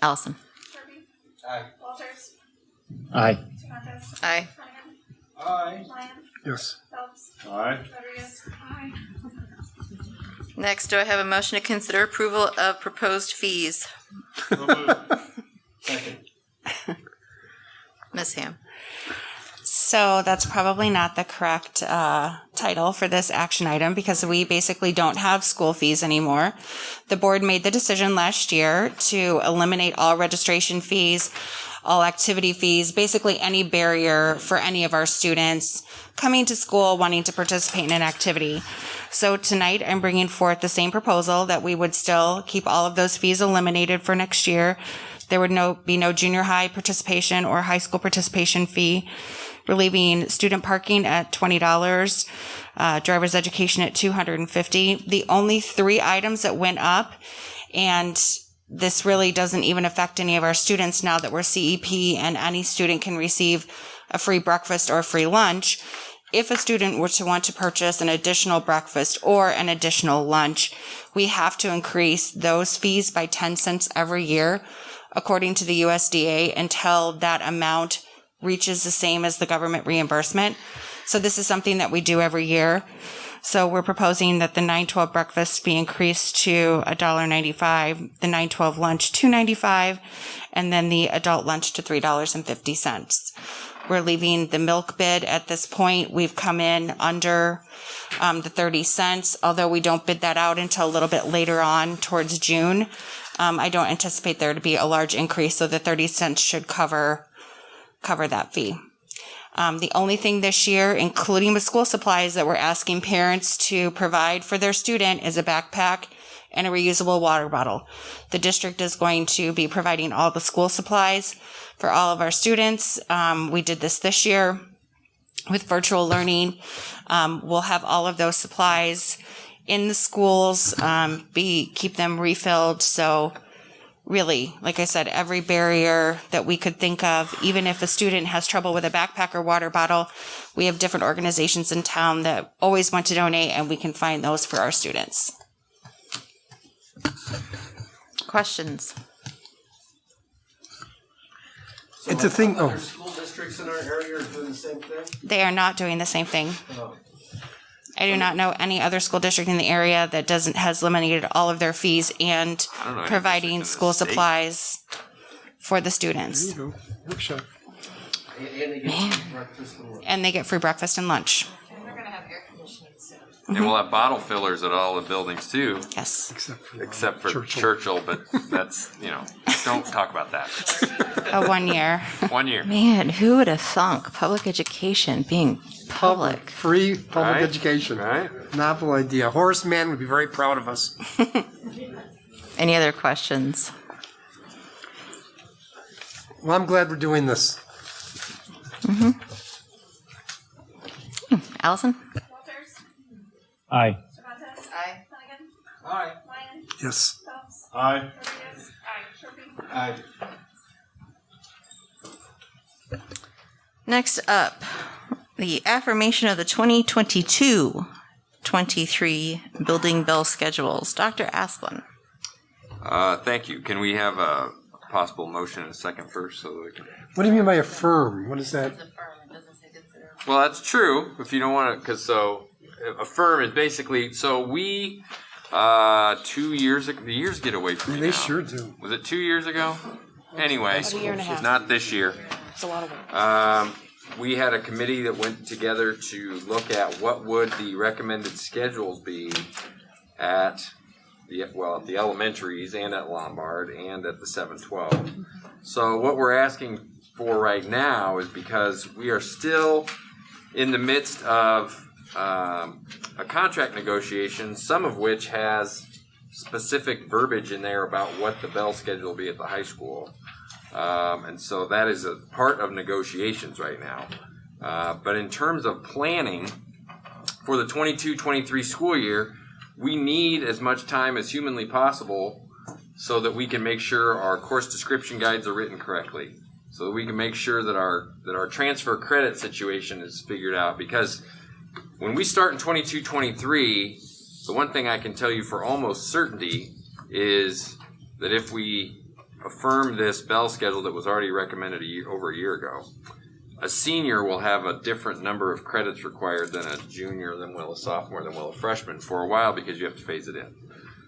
S1: Allison?
S12: Sherby?
S19: Aye.
S12: Walters?
S16: Aye.
S12: Cervantes?
S1: Aye.
S12: Flanagan?
S5: Aye.
S2: Lyon?
S19: Yes.
S2: Phelps?
S5: Aye.
S2: Rodriguez? Aye.
S1: Next, do I have a motion to consider approval of proposed fees?
S5: Second.
S1: Ms. Ham.
S14: So that's probably not the correct title for this action item because we basically don't have school fees anymore. The board made the decision last year to eliminate all registration fees, all activity fees, basically any barrier for any of our students coming to school wanting to participate in an activity. So tonight I'm bringing forth the same proposal that we would still keep all of those fees eliminated for next year. There would be no junior high participation or high school participation fee. We're leaving student parking at $20, driver's education at $250. The only 3 items that went up, and this really doesn't even affect any of our students now that we're CEP and any student can receive a free breakfast or a free lunch. If a student were to want to purchase an additional breakfast or an additional lunch, we have to increase those fees by 10 cents every year, according to the USDA, until that amount reaches the same as the government reimbursement. So this is something that we do every year. So we're proposing that the 9-12 breakfast be increased to $1.95, the 9-12 lunch $2.95, and then the adult lunch to $3.50. We're leaving the milk bid at this point. We've come in under the 30 cents, although we don't bid that out until a little bit later on towards June. I don't anticipate there to be a large increase, so the 30 cents should cover that fee. The only thing this year, including with school supplies, that we're asking parents to provide for their student is a backpack and a reusable water bottle. The district is going to be providing all the school supplies for all of our students. We did this year with virtual learning. We'll have all of those supplies in the schools, keep them refilled. So really, like I said, every barrier that we could think of, even if a student has trouble with a backpack or water bottle, we have different organizations in town that always want to donate, and we can find those for our students.
S1: Questions?
S19: It's a thing.
S9: Other school districts in our area are doing the same thing?
S14: They are not doing the same thing.
S9: Oh.
S14: I do not know any other school district in the area that has eliminated all of their fees and providing school supplies for the students.
S19: There you go. Workshop.
S14: And they get free breakfast and lunch.
S2: And they're gonna have air conditioning soon.
S11: And we'll have bottle fillers at all the buildings too.
S14: Yes.
S11: Except for Churchill, but that's, don't talk about that.
S14: 1 year.
S11: 1 year.
S1: Man, who would have thunk public education being public?
S19: Free public
S11: Right.
S19: education.
S11: Right.
S19: Novel idea. Horace Mann would be very proud of us.
S1: Any other questions?
S19: Well, I'm glad we're doing this.
S1: Allison?
S2: Walters?
S16: Aye.
S2: Cervantes?
S1: Aye.
S2: Flanagan?
S5: Aye.
S2: Lyon?
S19: Yes.
S2: Phelps?
S5: Aye.
S2: Rodriguez? Aye. Sharpie?
S5: Aye.
S1: Next up, the affirmation of the 2022-23 building bell schedules. Dr. Asplin.
S11: Thank you. Can we have a possible motion in a second first so that we can...
S19: What do you mean by affirm? What is that?
S11: Well, that's true. If you don't want to, affirm is basically, we, 2 years ago, the years get away from me
S19: They
S11: now.
S19: sure do.
S11: Was it 2 years ago? Anyway,
S6: About a year and a half.
S11: not this year.
S6: It's a lot of work.
S11: We had a committee that went together to look at what would the recommended schedules be at the elementaries and at Lombard and at the 712. So what we're asking for right now is because we are still in the midst of a contract negotiation, some of which has specific verbiage in there about what the bell schedule will be at the high school. And so that is a part of negotiations right now. But in terms of planning for the 22-23 school year, we need as much time as humanly possible so that we can make sure our course description guides are written correctly, so that we can make sure that our transfer credit situation is figured out. Because when we start in 22-23, the one thing I can tell you for almost certainty is that if we affirm this bell schedule that was already recommended over a year ago, a senior will have a different number of credits required than a junior, than will a sophomore, than will a freshman for a while because you have to phase it in.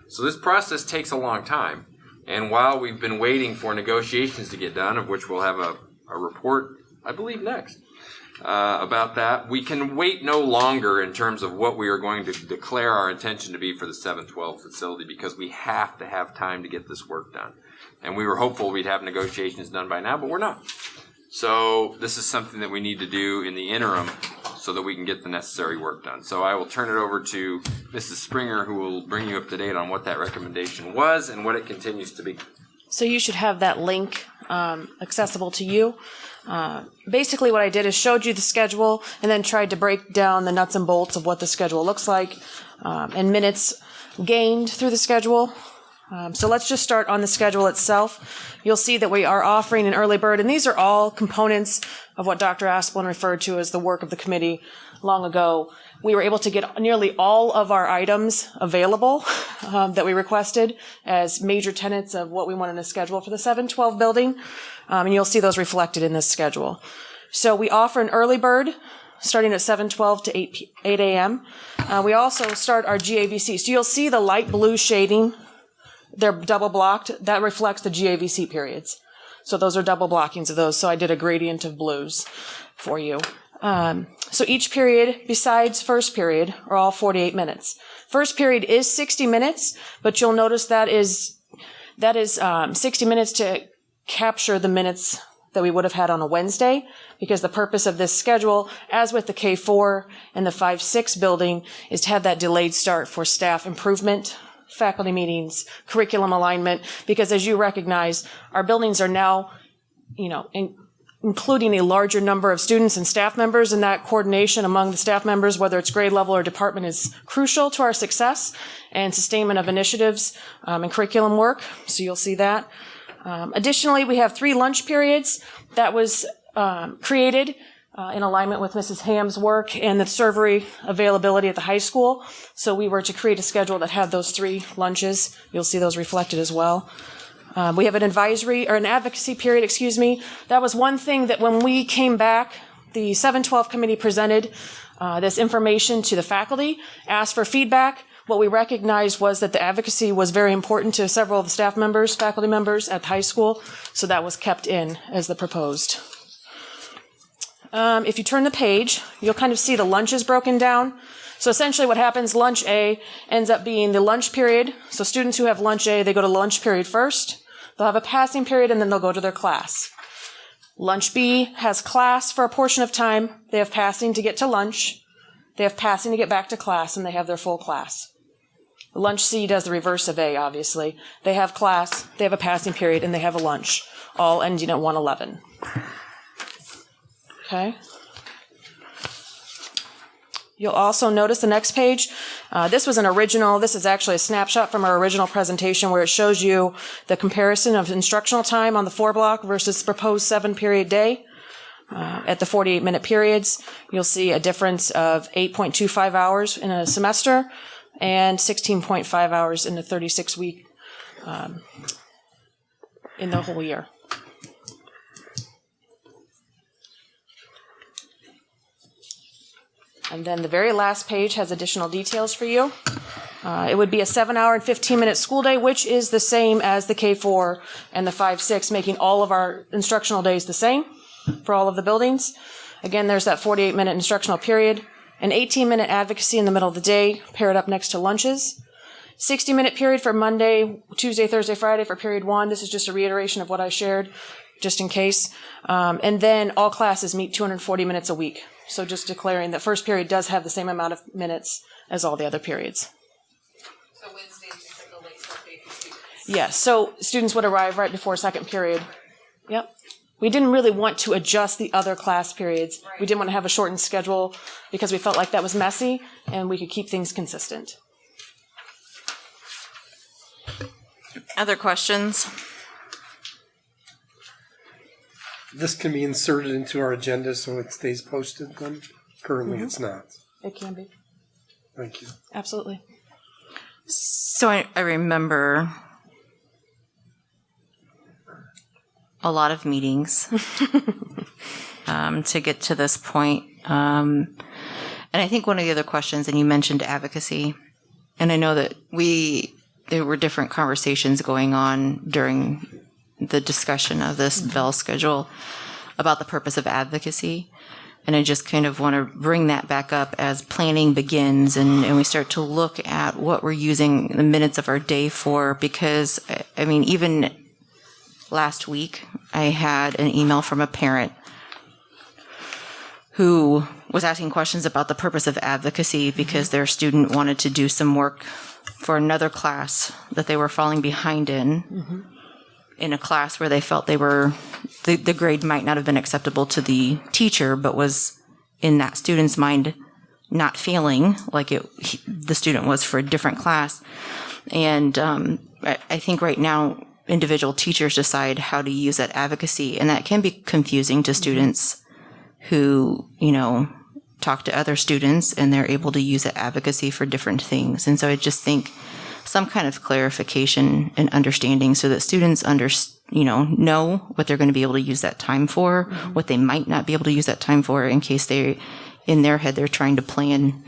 S11: So this process takes a long time. And while we've been waiting for negotiations to get done, of which we'll have a report, I believe, next, about that, we can wait no longer in terms of what we are going to declare our intention to be for the 712 facility, because we have to have time to get this work done. And we were hopeful we'd have negotiations done by now, but we're not. So this is something that we need to do in the interim so that we can get the necessary work done. So I will turn it over to Mrs. Springer, who will bring you up to date on what that recommendation was and what it continues to be.
S6: So you should have that link accessible to you. Basically what I did is showed you the schedule and then tried to break down the nuts and bolts of what the schedule looks like and minutes gained through the schedule. So let's just start on the schedule itself. You'll see that we are offering an early bird, and these are all components of what Dr. Asplin referred to as the work of the committee long ago. We were able to get nearly all of our items available that we requested as major tenets of what we wanted to schedule for the 712 building, and you'll see those reflected in this schedule. So we offer an early bird starting at 7:12 to 8 a.m. We also start our GAVC. So you'll see the light blue shading. They're double blocked. That reflects the GAVC periods. So those are double blockings of those. So I did a gradient of blues for you. So each period besides first period are all 48 minutes. First period is 60 minutes, but you'll notice that is 60 minutes to capture the minutes that we would have had on a Wednesday, because the purpose of this schedule, as with the K4 and the 5-6 building, is to have that delayed start for staff improvement, faculty meetings, curriculum alignment, because as you recognize, our buildings are now, including a larger number of students and staff members, and that coordination among the staff members, whether it's grade level or department, is crucial to our success and sustainment of initiatives and curriculum work. So you'll see that. Additionally, we have 3 lunch periods that was created in alignment with Mrs. Ham's work and the servery availability at the high school. So we were to create a schedule that had those 3 lunches. You'll see those reflected as well. We have an advocacy period, That was one thing that when we came back, the 712 committee presented this information to the faculty, asked for feedback. What we recognized was that the advocacy was very important to several of the staff members, faculty members at the high school. So that was kept in as the proposed. If you turn the page, you'll kind of see the lunches broken down. So essentially what happens, lunch A ends up being the lunch period. So students who have lunch A, they go to lunch period first. They'll have a passing period, and then they'll go to their class. Lunch B has class for a portion of time. They have passing to get to lunch. They have passing to get back to class, and they have their full class. Lunch C does the reverse of A, obviously. They have class, they have a passing period, and they have a lunch, all ending at 1:11. Okay. You'll also notice the next page. This is actually a snapshot from our original presentation where it shows you the comparison of instructional time on the 4-block versus the proposed 7-period day. At the 48-minute periods, you'll see a difference of 8.25 hours in a semester and 16.5 hours in the 36-week in the whole year. And then the very last page has additional details for you. It would be a 7-hour and 15-minute school day, which is the same as the K4 and the 5-6, making all of our instructional days the same for all of the buildings. Again, there's that 48-minute instructional period, an 18-minute advocacy in the middle of the day, paired up next to lunches. 60-minute period for Monday, Tuesday, Thursday, Friday for period 1. This is just a reiteration of what I shared, just in case. And then all classes meet 240 minutes a week. So just declaring that first period does have the same amount of minutes as all the other periods.
S2: So Wednesday is just like a late start day for students?
S6: Yes, so students would arrive right before second period. Yep. We didn't really want to adjust the other class periods. Right. We didn't want to have a shortened schedule because we felt like that was messy and we could keep things consistent.
S1: Other questions?
S19: This can be inserted into our agenda so it stays posted then? Currently it's not.
S6: It can be.
S19: Thank you.
S6: Absolutely.
S1: So I remember a lot of meetings to get to this point. And I think one of the other questions, and you mentioned advocacy, and I know that there were different conversations going on during the discussion of this bell schedule about the purpose of advocacy. And I just kind of want to bring that back up as planning begins and we start to look at what we're using the minutes of our day for. Because, I mean, even last week, I had an email from a parent who was asking questions about the purpose of advocacy because their student wanted to do some work for another class that they were falling behind in a class where they felt the grade might not have been acceptable to the teacher, but was in that student's mind not feeling like the student was for a different class. And I think right now individual teachers decide how to use that advocacy, and that can be confusing to students who, talk to other students and they're able to use that advocacy for different things. And so I just think some kind of clarification and understanding so that students know what they're going to be able to use that time for, what they might not be able to use that time for in case in their head, they're trying to plan,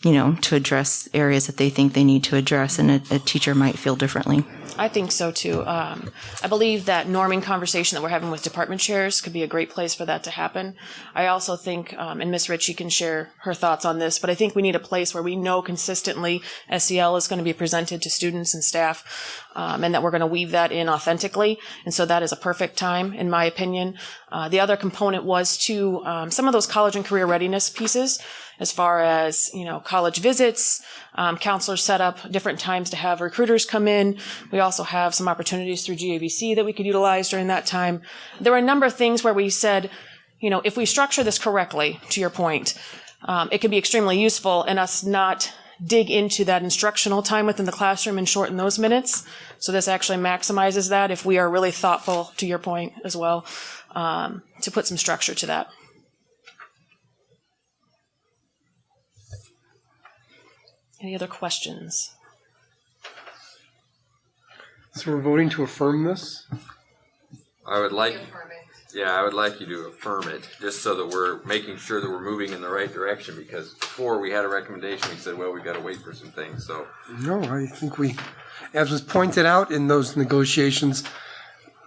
S1: to address areas that they think they need to address, and a teacher might feel differently.
S6: I think so too. I believe that norming conversation that we're having with department chairs could be a great place for that to happen. I also think, and Ms. Ritchie can share her thoughts on this, but I think we need a place where we know consistently SEL is going to be presented to students and staff, and that we're going to weave that in authentically. And so that is a perfect time, in my opinion. The other component was to some of those college and career readiness pieces, as far as, college visits, counselors set up different times to have recruiters come in. We also have some opportunities through GAVC that we could utilize during that time. There were a number of things where we said, if we structure this correctly, to your point, it could be extremely useful in us not dig into that instructional time within the classroom and shorten those minutes. So this actually maximizes that if we are really thoughtful, to your point as well, to put some structure to that. Any other questions?
S19: So we're voting to affirm this?
S11: I would like you to affirm it, just so that we're making sure that we're moving in the right direction, because before we had a recommendation, we said, well, we got to wait for some things, so.
S19: No, I think as was pointed out in those negotiations,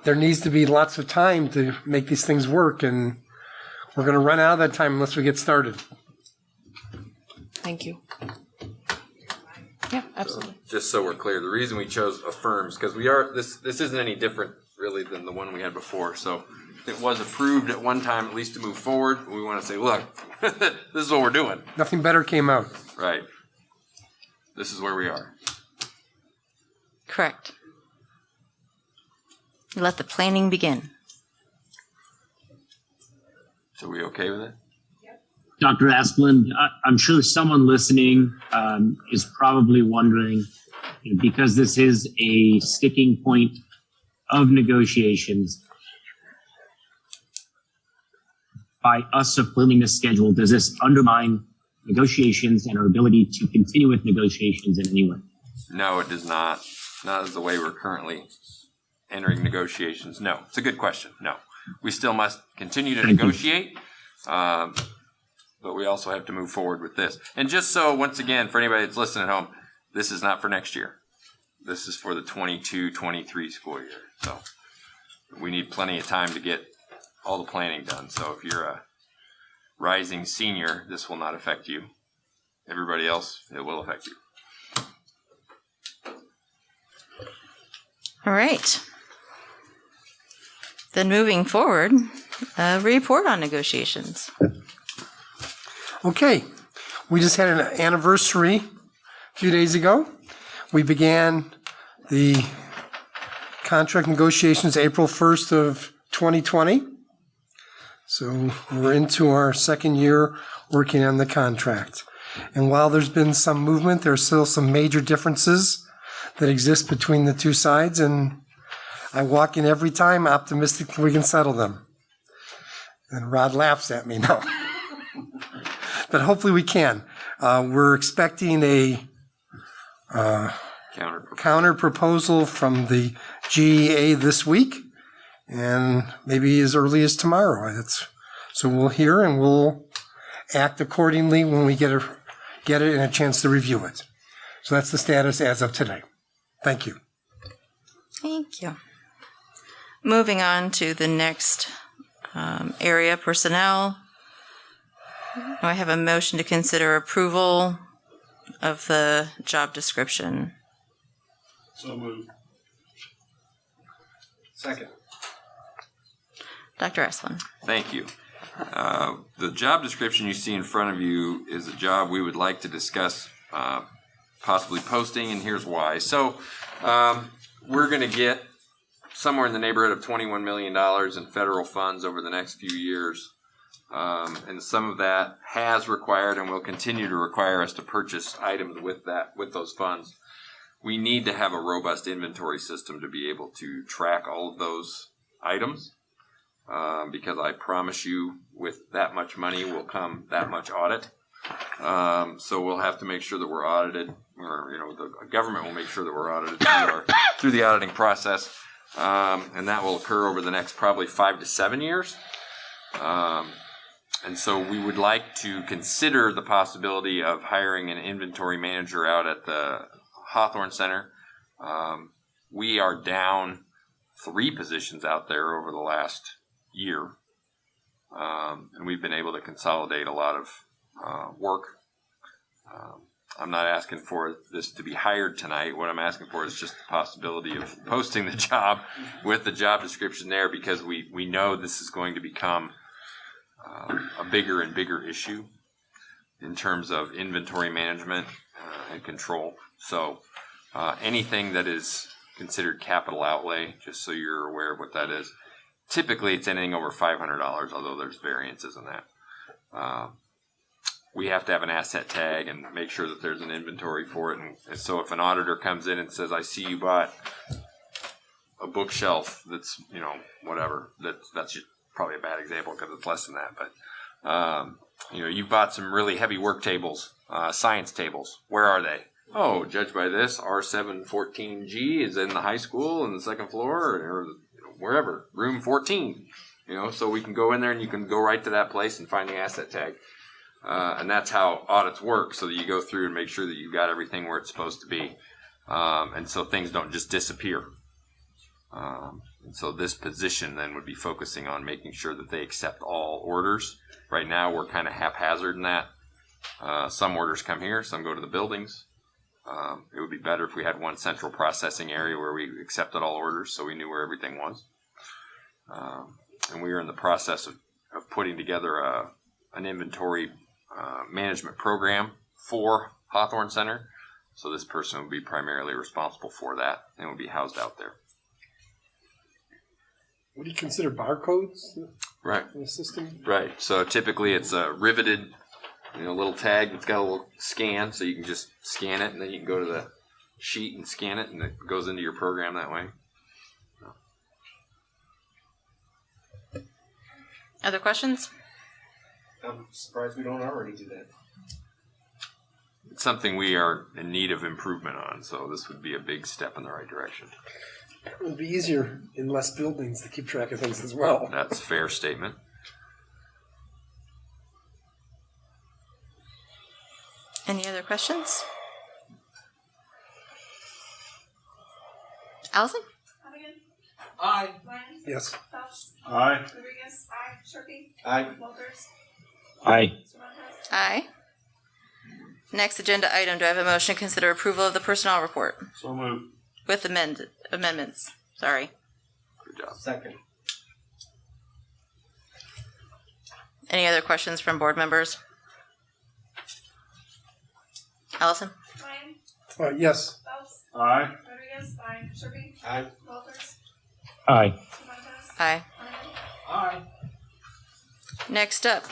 S19: there needs to be lots of time to make these things work, and we're going to run out of that time unless we get started.
S6: Thank you. Yeah, absolutely.
S11: So, just so we're clear, the reason we chose affirms, because this isn't any different really than the one we had before. So it was approved at one time, at least to move forward. We want to say, look, this is what we're doing.
S19: Nothing better came out.
S11: Right. This is where we are.
S1: Correct. Let the planning begin.
S11: So we okay with it?
S16: Dr. Asplund, I'm sure someone listening is probably wondering, because this is a sticking point of negotiations, by us affirming this schedule, does this undermine negotiations and our ability to continue with negotiations in any way?
S11: No, it does not. Not as the way we're currently entering negotiations. No, it's a good question. No, we still must continue to negotiate. But we also have to move forward with this. And just so, once again, for anybody that's listening at home, this is not for next year. This is for the 22-23 school year. So we need plenty of time to get all the planning done. So if you're a rising senior, this will not affect you. Everybody else, it will affect you.
S1: All right. Then moving forward, a report on negotiations.
S19: Okay, we just had an anniversary a few days ago. We began the contract negotiations April 1st of 2020. So we're into our second year working on the contract. And while there's been some movement, there are still some major differences that exist between the two sides, and I walk in every time optimistic that we can settle them. And Rod laughs at me now. But hopefully we can. We're expecting a counter proposal from the GEA this week, and maybe as early as tomorrow. So we'll hear and we'll act accordingly when we get it and a chance to review it. So that's the status as of today. Thank you.
S1: Thank you. Moving on to the next area, personnel. I have a motion to consider approval of the job description.
S13: So moved.
S9: Second.
S1: Dr. Esplin.
S11: Thank you. The job description you see in front of you is a job we would like to discuss possibly posting, and here's why. So we're going to get somewhere in the neighborhood of $21 million in federal funds over the next few years. And some of that has required and will continue to require us to purchase items with those funds. We need to have a robust inventory system to be able to track all of those items. Because I promise you, with that much money will come that much audit. So we'll have to make sure that we're audited, or the government will make sure that we're audited through the auditing process, and that will occur over the next probably 5 to 7 years. And so we would like to consider the possibility of hiring an inventory manager out at the Hawthorne Center. We are down 3 positions out there over the last year, and we've been able to consolidate a lot of work. I'm not asking for this to be hired tonight. What I'm asking for is just the possibility of posting the job with the job description there, because we know this is going to become a bigger and bigger issue in terms of inventory management and control. So anything that is considered capital outlay, just so you're aware of what that is, typically it's anything over $500, although there's variances in that. We have to have an asset tag and make sure that there's an inventory for it. And so if an auditor comes in and says, I see you bought a bookshelf that's, whatever, that's just probably a bad example because it's less than that. But, you bought some really heavy work tables, science tables. Where are they? Oh, judged by this, R714G is in the high school on the second floor or wherever, room 14. So we can go in there and you can go right to that place and find the asset tag. And that's how audits work, so that you go through and make sure that you've got everything where it's supposed to be. And so things don't just disappear. And so this position then would be focusing on making sure that they accept all orders. Right now we're kind of haphazard in that. Some orders come here, some go to the buildings. It would be better if we had one central processing area where we accepted all orders so we knew where everything was. And we are in the process of putting together an inventory management program for Hawthorne Center. So this person will be primarily responsible for that and will be housed out there.
S19: What do you consider barcodes?
S11: Right.
S19: In the system?
S11: Right. So typically it's a riveted, little tag that's got a little scan, so you can just scan it and then you can go to the sheet and scan it, and it goes into your program that way.
S1: Other questions?
S9: I'm surprised we don't already do that.
S11: It's something we are in need of improvement on, so this would be a big step in the right direction.
S19: It would be easier in less buildings to keep track of things as well.
S11: That's a fair statement.
S1: Any other questions? Allison?
S8: Aye.
S19: Yes.
S13: Aye.
S2: Rodriguez? Aye. Sharpie?
S9: Aye.
S2: Walters?
S16: Aye.
S1: Aye. Next agenda item, do I have a motion to consider approval of the personnel report?
S13: So moved.
S1: With amendments. Sorry.
S11: Good job.
S9: Second.
S1: Any other questions from board members? Allison?
S2: Ryan?
S19: Yes.
S2: Phelps?
S13: Aye.
S2: Rodriguez? Aye. Sharpie?
S9: Aye.
S2: Walters?
S16: Aye.
S1: Aye.
S8: Aye.
S1: Next up,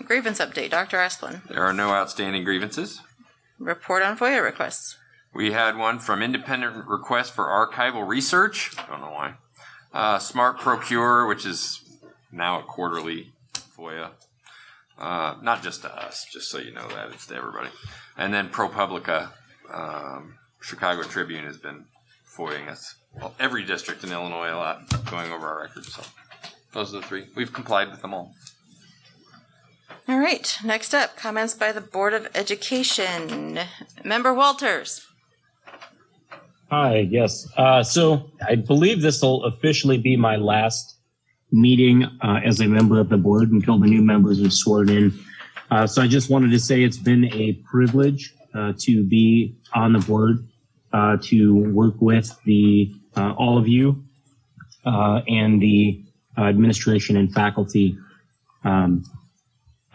S1: grievance update. Dr. Asplin.
S11: There are no outstanding grievances.
S1: Report on FOIA requests.
S11: We had one from independent request for archival research. Don't know why. Smart Procure, which is now a quarterly FOIA. Not just to us, just so you know that. It's to everybody. And then ProPublica, Chicago Tribune has been FOIAing us every district in Illinois a lot going over our records. So those are the three. We've complied with them all.
S1: All right, next up, comments by the Board of Education. Member Walters.
S16: Hi, yes. So I believe this will officially be my last meeting as a member of the board until the new members are sworn in. So I just wanted to say it's been a privilege to be on the board, to work with all of you and the administration and faculty.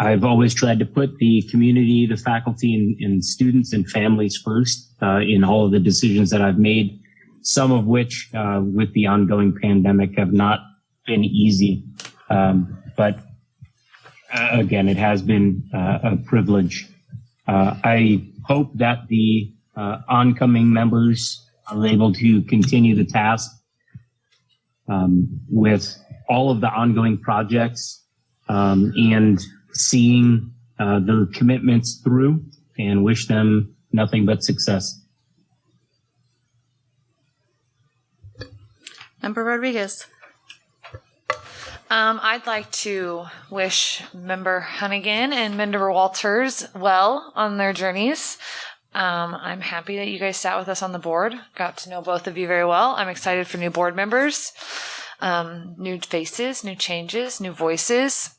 S16: I've always tried to put the community, the faculty, and students and families first in all of the decisions that I've made, some of which with the ongoing pandemic have not been easy. But again, it has been a privilege. I hope that the oncoming members are able to continue the task with all of the ongoing projects and seeing the commitments through, and wish them nothing but success.
S1: Member Rodriguez.
S21: I'd like to wish Member Hunnigan and Member Walters well on their journeys. I'm happy that you guys sat with us on the board. Got to know both of you very well. I'm excited for new board members, new faces, new changes, new voices.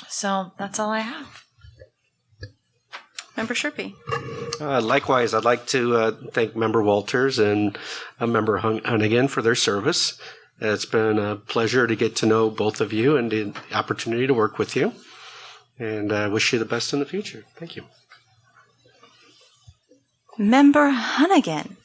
S21: So that's all I have.
S1: Member Sherpy.
S9: Likewise, I'd like to thank Member Walters and Member Hunnigan for their service. It's been a pleasure to get to know both of you and the opportunity to work with you. And I wish you the best in the future. Thank you.
S1: Member Hunnigan.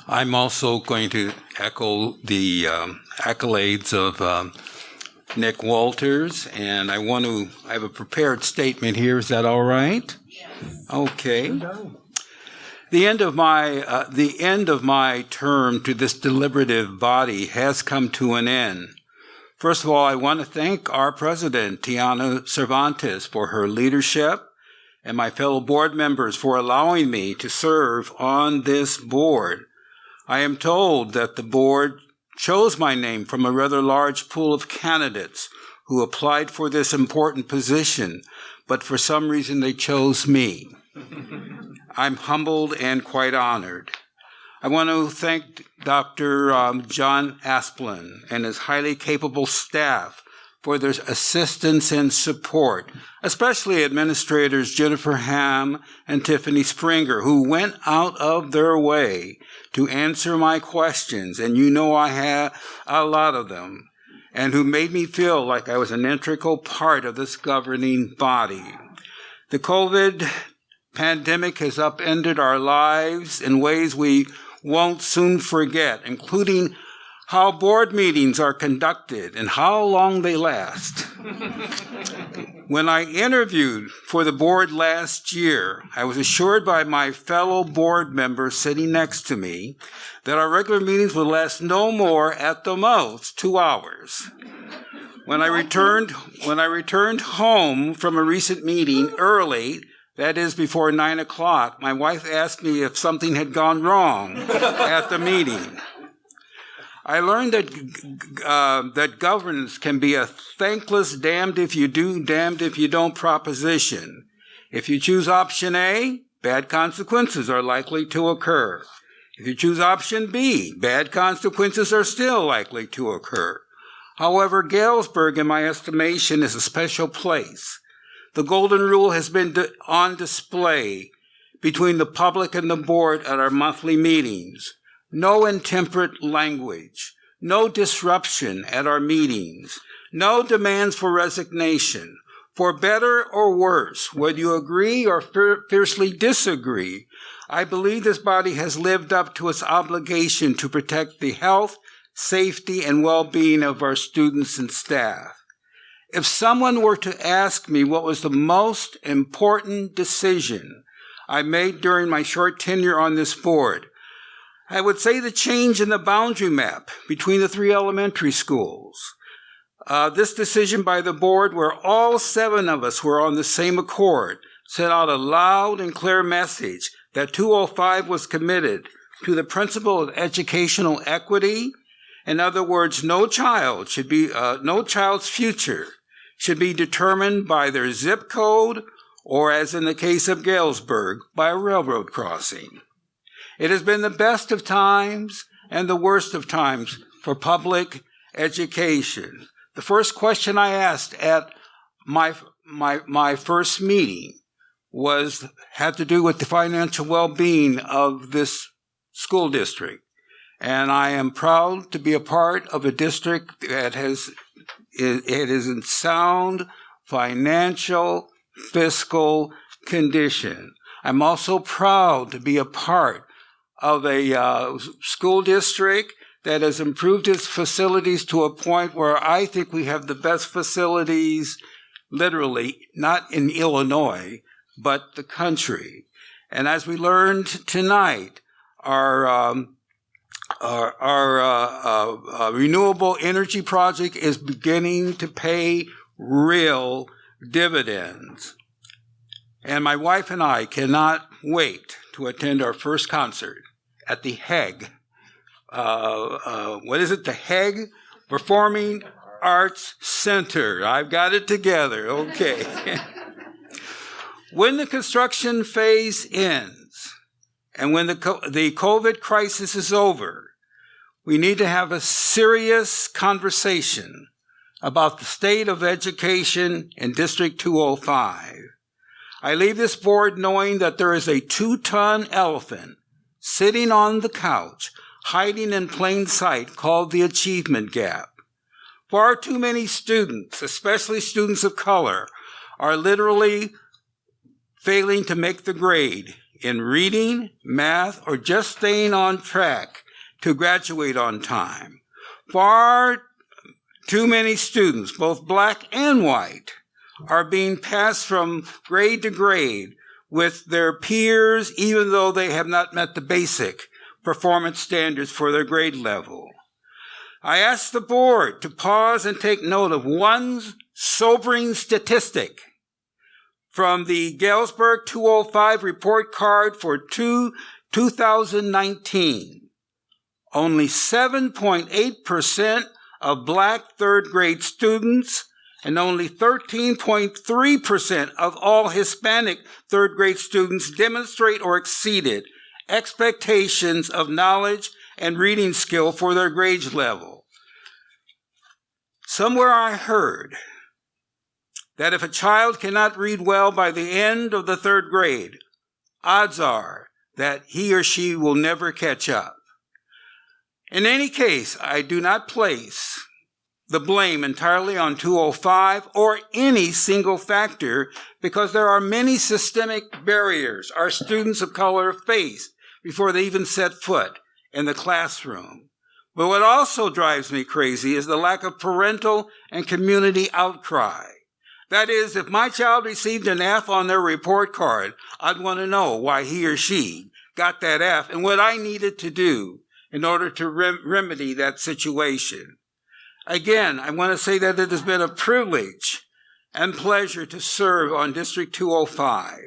S22: I'm also going to echo the accolades of Nick Walters, and I have a prepared statement here. Is that all right? Yes. Okay. The end of my term to this deliberative body has come to an end. First of all, I want to thank our president, Tiana Cervantes, for her leadership, and my fellow board members for allowing me to serve on this board. I am told that the board chose my name from a rather large pool of candidates who applied for this important position, but for some reason they chose me. I'm humbled and quite honored. I want to thank Dr. John Asplin and his highly capable staff for their assistance and support, especially administrators Jennifer Ham and Tiffany Springer, who went out of their way to answer my questions, and you know I have a lot of them, and who made me feel like I was an integral part of this governing body. The COVID pandemic has upended our lives in ways we won't soon forget, including how board meetings are conducted and how long they last. When I interviewed for the board last year, I was assured by my fellow board members sitting next to me that our regular meetings would last no more, at the most, 2 hours. When I returned home from a recent meeting early, that is before 9 o'clock, my wife asked me if something had gone wrong at the meeting. I learned that governance can be a thankless damned if you do, damned if you don't proposition. If you choose option A, bad consequences are likely to occur. If you choose option B, bad consequences are still likely to occur. However, Galesburg, in my estimation, is a special place. The golden rule has been on display between the public and the board at our monthly meetings. No intemperate language, no disruption at our meetings, no demands for resignation. For better or worse, whether you agree or fiercely disagree, I believe this body has lived up to its obligation to protect the health, safety, and well-being of our students and staff. If someone were to ask me what was the most important decision I made during my short tenure on this board, I would say the change in the boundary map between the 3 elementary schools. This decision by the board, where all 7 of us were on the same accord, sent out a loud and clear message that 205 was committed to the principle of educational equity. In other words, no child's future should be determined by their zip code or, as in the case of Galesburg, by a railroad crossing. It has been the best of times and the worst of times for public education. The first question I asked at my first meeting had to do with the financial well-being of this school district. And I am proud to be a part of a district that is in sound financial, fiscal condition. I'm also proud to be a part of a school district that has improved its facilities to a point where I think we have the best facilities, literally, not in Illinois, but the country. And as we learned tonight, our renewable energy project is beginning to pay real dividends. And my wife and I cannot wait to attend our first concert at the HEG. What is it? The HEG Performing Arts Center. I've got it together. Okay. When the construction phase ends and when the COVID crisis is over, we need to have a serious conversation about the state of education in District 205. I leave this board knowing that there is a 2-ton elephant sitting on the couch, hiding in plain sight, called the achievement gap. Far too many students, especially students of color, are literally failing to make the grade in reading, math, or just staying on track to graduate on time. Far too many students, both black and white, are being passed from grade to grade with their peers, even though they have not met the basic performance standards for their grade level. I ask the board to pause and take note of one sobering statistic from the Galesburg 205 report card for 2019. Only 7.8% of black third grade students and only 13.3% of all Hispanic third grade students demonstrate or exceeded expectations of knowledge and reading skill for their grade level. Somewhere I heard that if a child cannot read well by the end of the third grade, odds are that he or she will never catch up. In any case, I do not place the blame entirely on 205 or any single factor because there are many systemic barriers our students of color face before they even set foot in the classroom. But what also drives me crazy is the lack of parental and community outcry. That is, if my child received an F on their report card, I'd want to know why he or she got that F and what I needed to do in order to remedy that situation. Again, I want to say that it has been a privilege and pleasure to serve on District 205.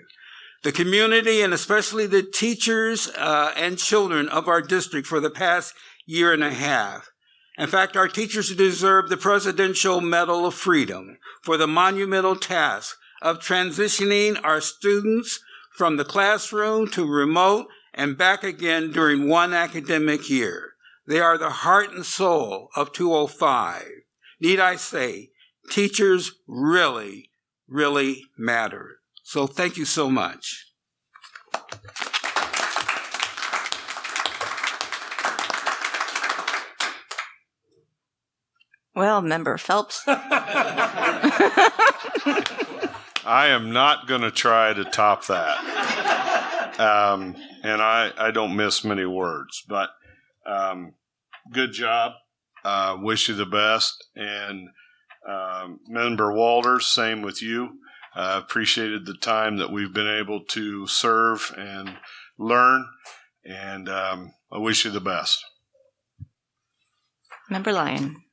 S22: The community and especially the teachers and children of our district for the past year and a half. In fact, our teachers deserve the Presidential Medal of Freedom for the monumental task of transitioning our students from the classroom to remote and back again during one academic year. They are the heart and soul of 205. Need I say, teachers really, really matter. So thank you so much.
S1: Well, Member Phelps.
S13: I am not going to try to top that. And I don't miss many words, but good job. Wish you the best. And Member Walters, same with you. Appreciated the time that we've been able to serve and learn. And I wish you the best.
S1: Member Lyon.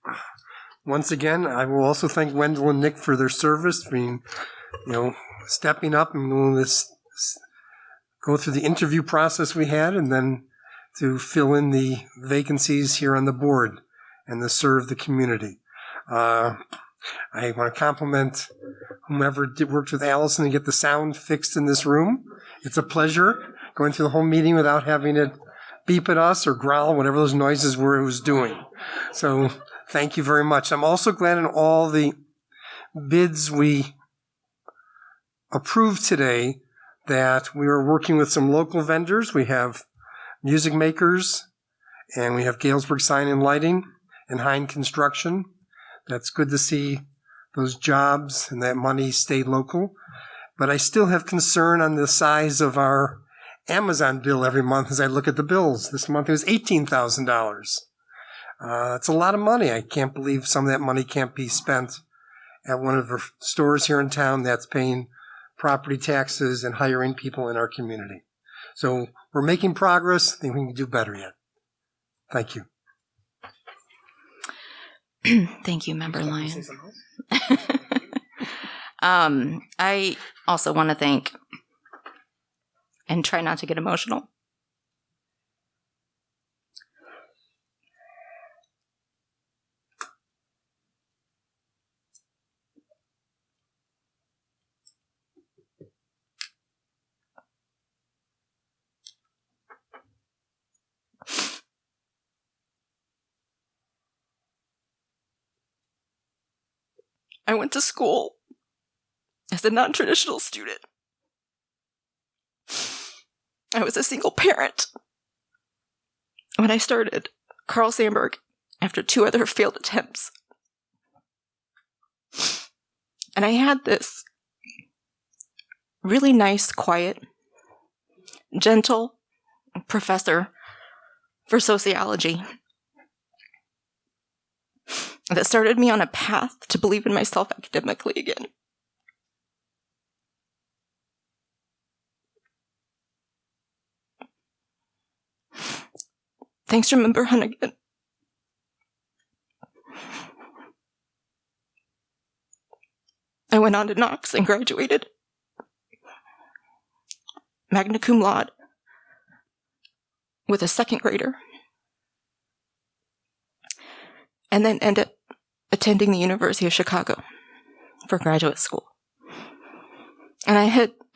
S19: Once again, I will also thank Wendell and Nick for their service. I mean, stepping up and doing this, go through the interview process we had, and then to fill in the vacancies here on the board and to serve the community. I want to compliment whomever worked with Allison to get the sound fixed in this room. It's a pleasure going through the whole meeting without having it beep at us or growl, whatever those noises were it was doing. So thank you very much. I'm also glad in all the bids we approved today that we are working with some local vendors. We have music makers, and we have Galesburg Sign and Lighting and Hine Construction. That's good to see those jobs and that money stay local. But I still have concern on the size of our Amazon bill every month as I look at the bills. This month it was $18,000. It's a lot of money. I can't believe some of that money can't be spent at one of the stores here in town that's paying property taxes and hiring people in our community. So we're making progress. I think we can do better yet. Thank you.
S1: Thank you, Member Lyon. I also want to thank, and try not to get emotional, I went to school as a non-traditional student. I was a single parent when I started Carl Sandburg after 2 other failed attempts. And I had this really nice, quiet, gentle professor for sociology that started me on a path to believe in myself academically again. Thanks to Member Hunnigan. I went on to Knox and graduated magna cum laude with a 2nd grader, and then ended up attending the University of Chicago for graduate school. And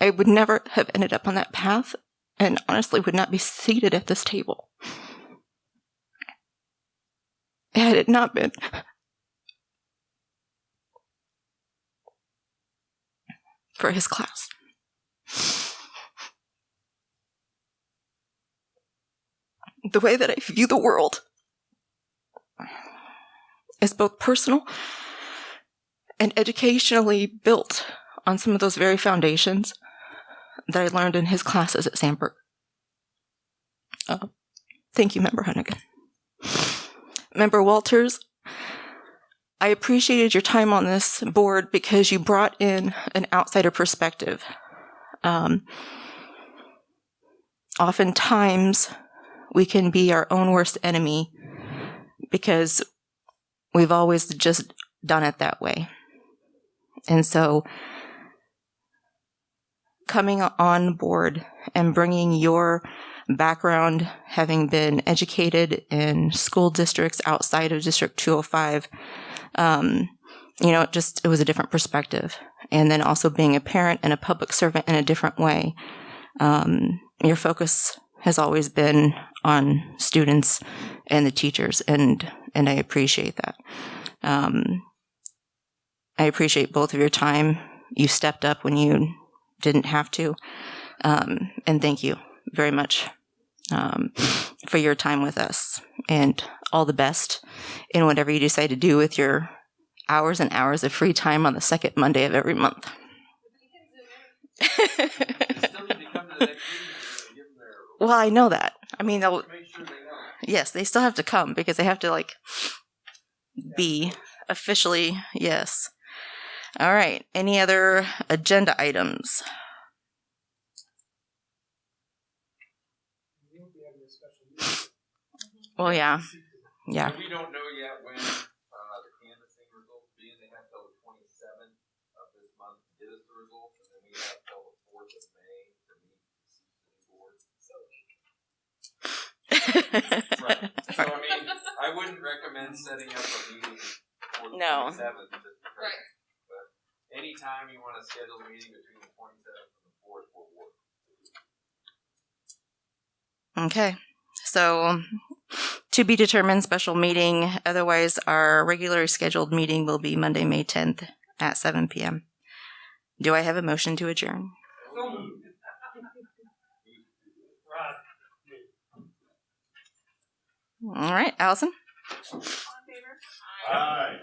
S1: I would never have ended up on that path, and honestly would not be seated at this table had it not been for his class. The way that I view the world is both personal and educationally built on some of those very foundations that I learned in his classes at Sandburg. Thank you, Member Hunnigan. Member Walters, I appreciated your time on this board because you brought in an outsider perspective. Oftentimes, we can be our own worst enemy because we've always just done it that way. And so, coming on board and bringing your background, having been educated in school districts outside of District 205, it was a different perspective. And then also being a parent and a public servant in a different way. Your focus has always been on students and the teachers, and I appreciate that. I appreciate both of your time. You stepped up when you didn't have to. And thank you very much for your time with us, and all the best in whatever you decide to do with your hours and hours of free time on the 2nd Monday of every month. Well, I know that. I mean, yes, they still have to come because they have to be officially, yes. All right. Any other agenda items? Well, yeah. Yeah.
S11: We don't know yet when the canvassing results will be, and they have till the 27th of this month to get is the result, and then we have till the 4th of May to meet the board. Right. So I mean, I wouldn't recommend setting up a meeting for the 27th. Right. But anytime you want to schedule a meeting between the 27th and the 4th will work.
S1: Okay. So, to be determined special meeting. Otherwise, our regularly scheduled meeting will be Monday, May 10th at 7 p.m. Do I have a motion to adjourn? All right, Allison?
S18: Aye.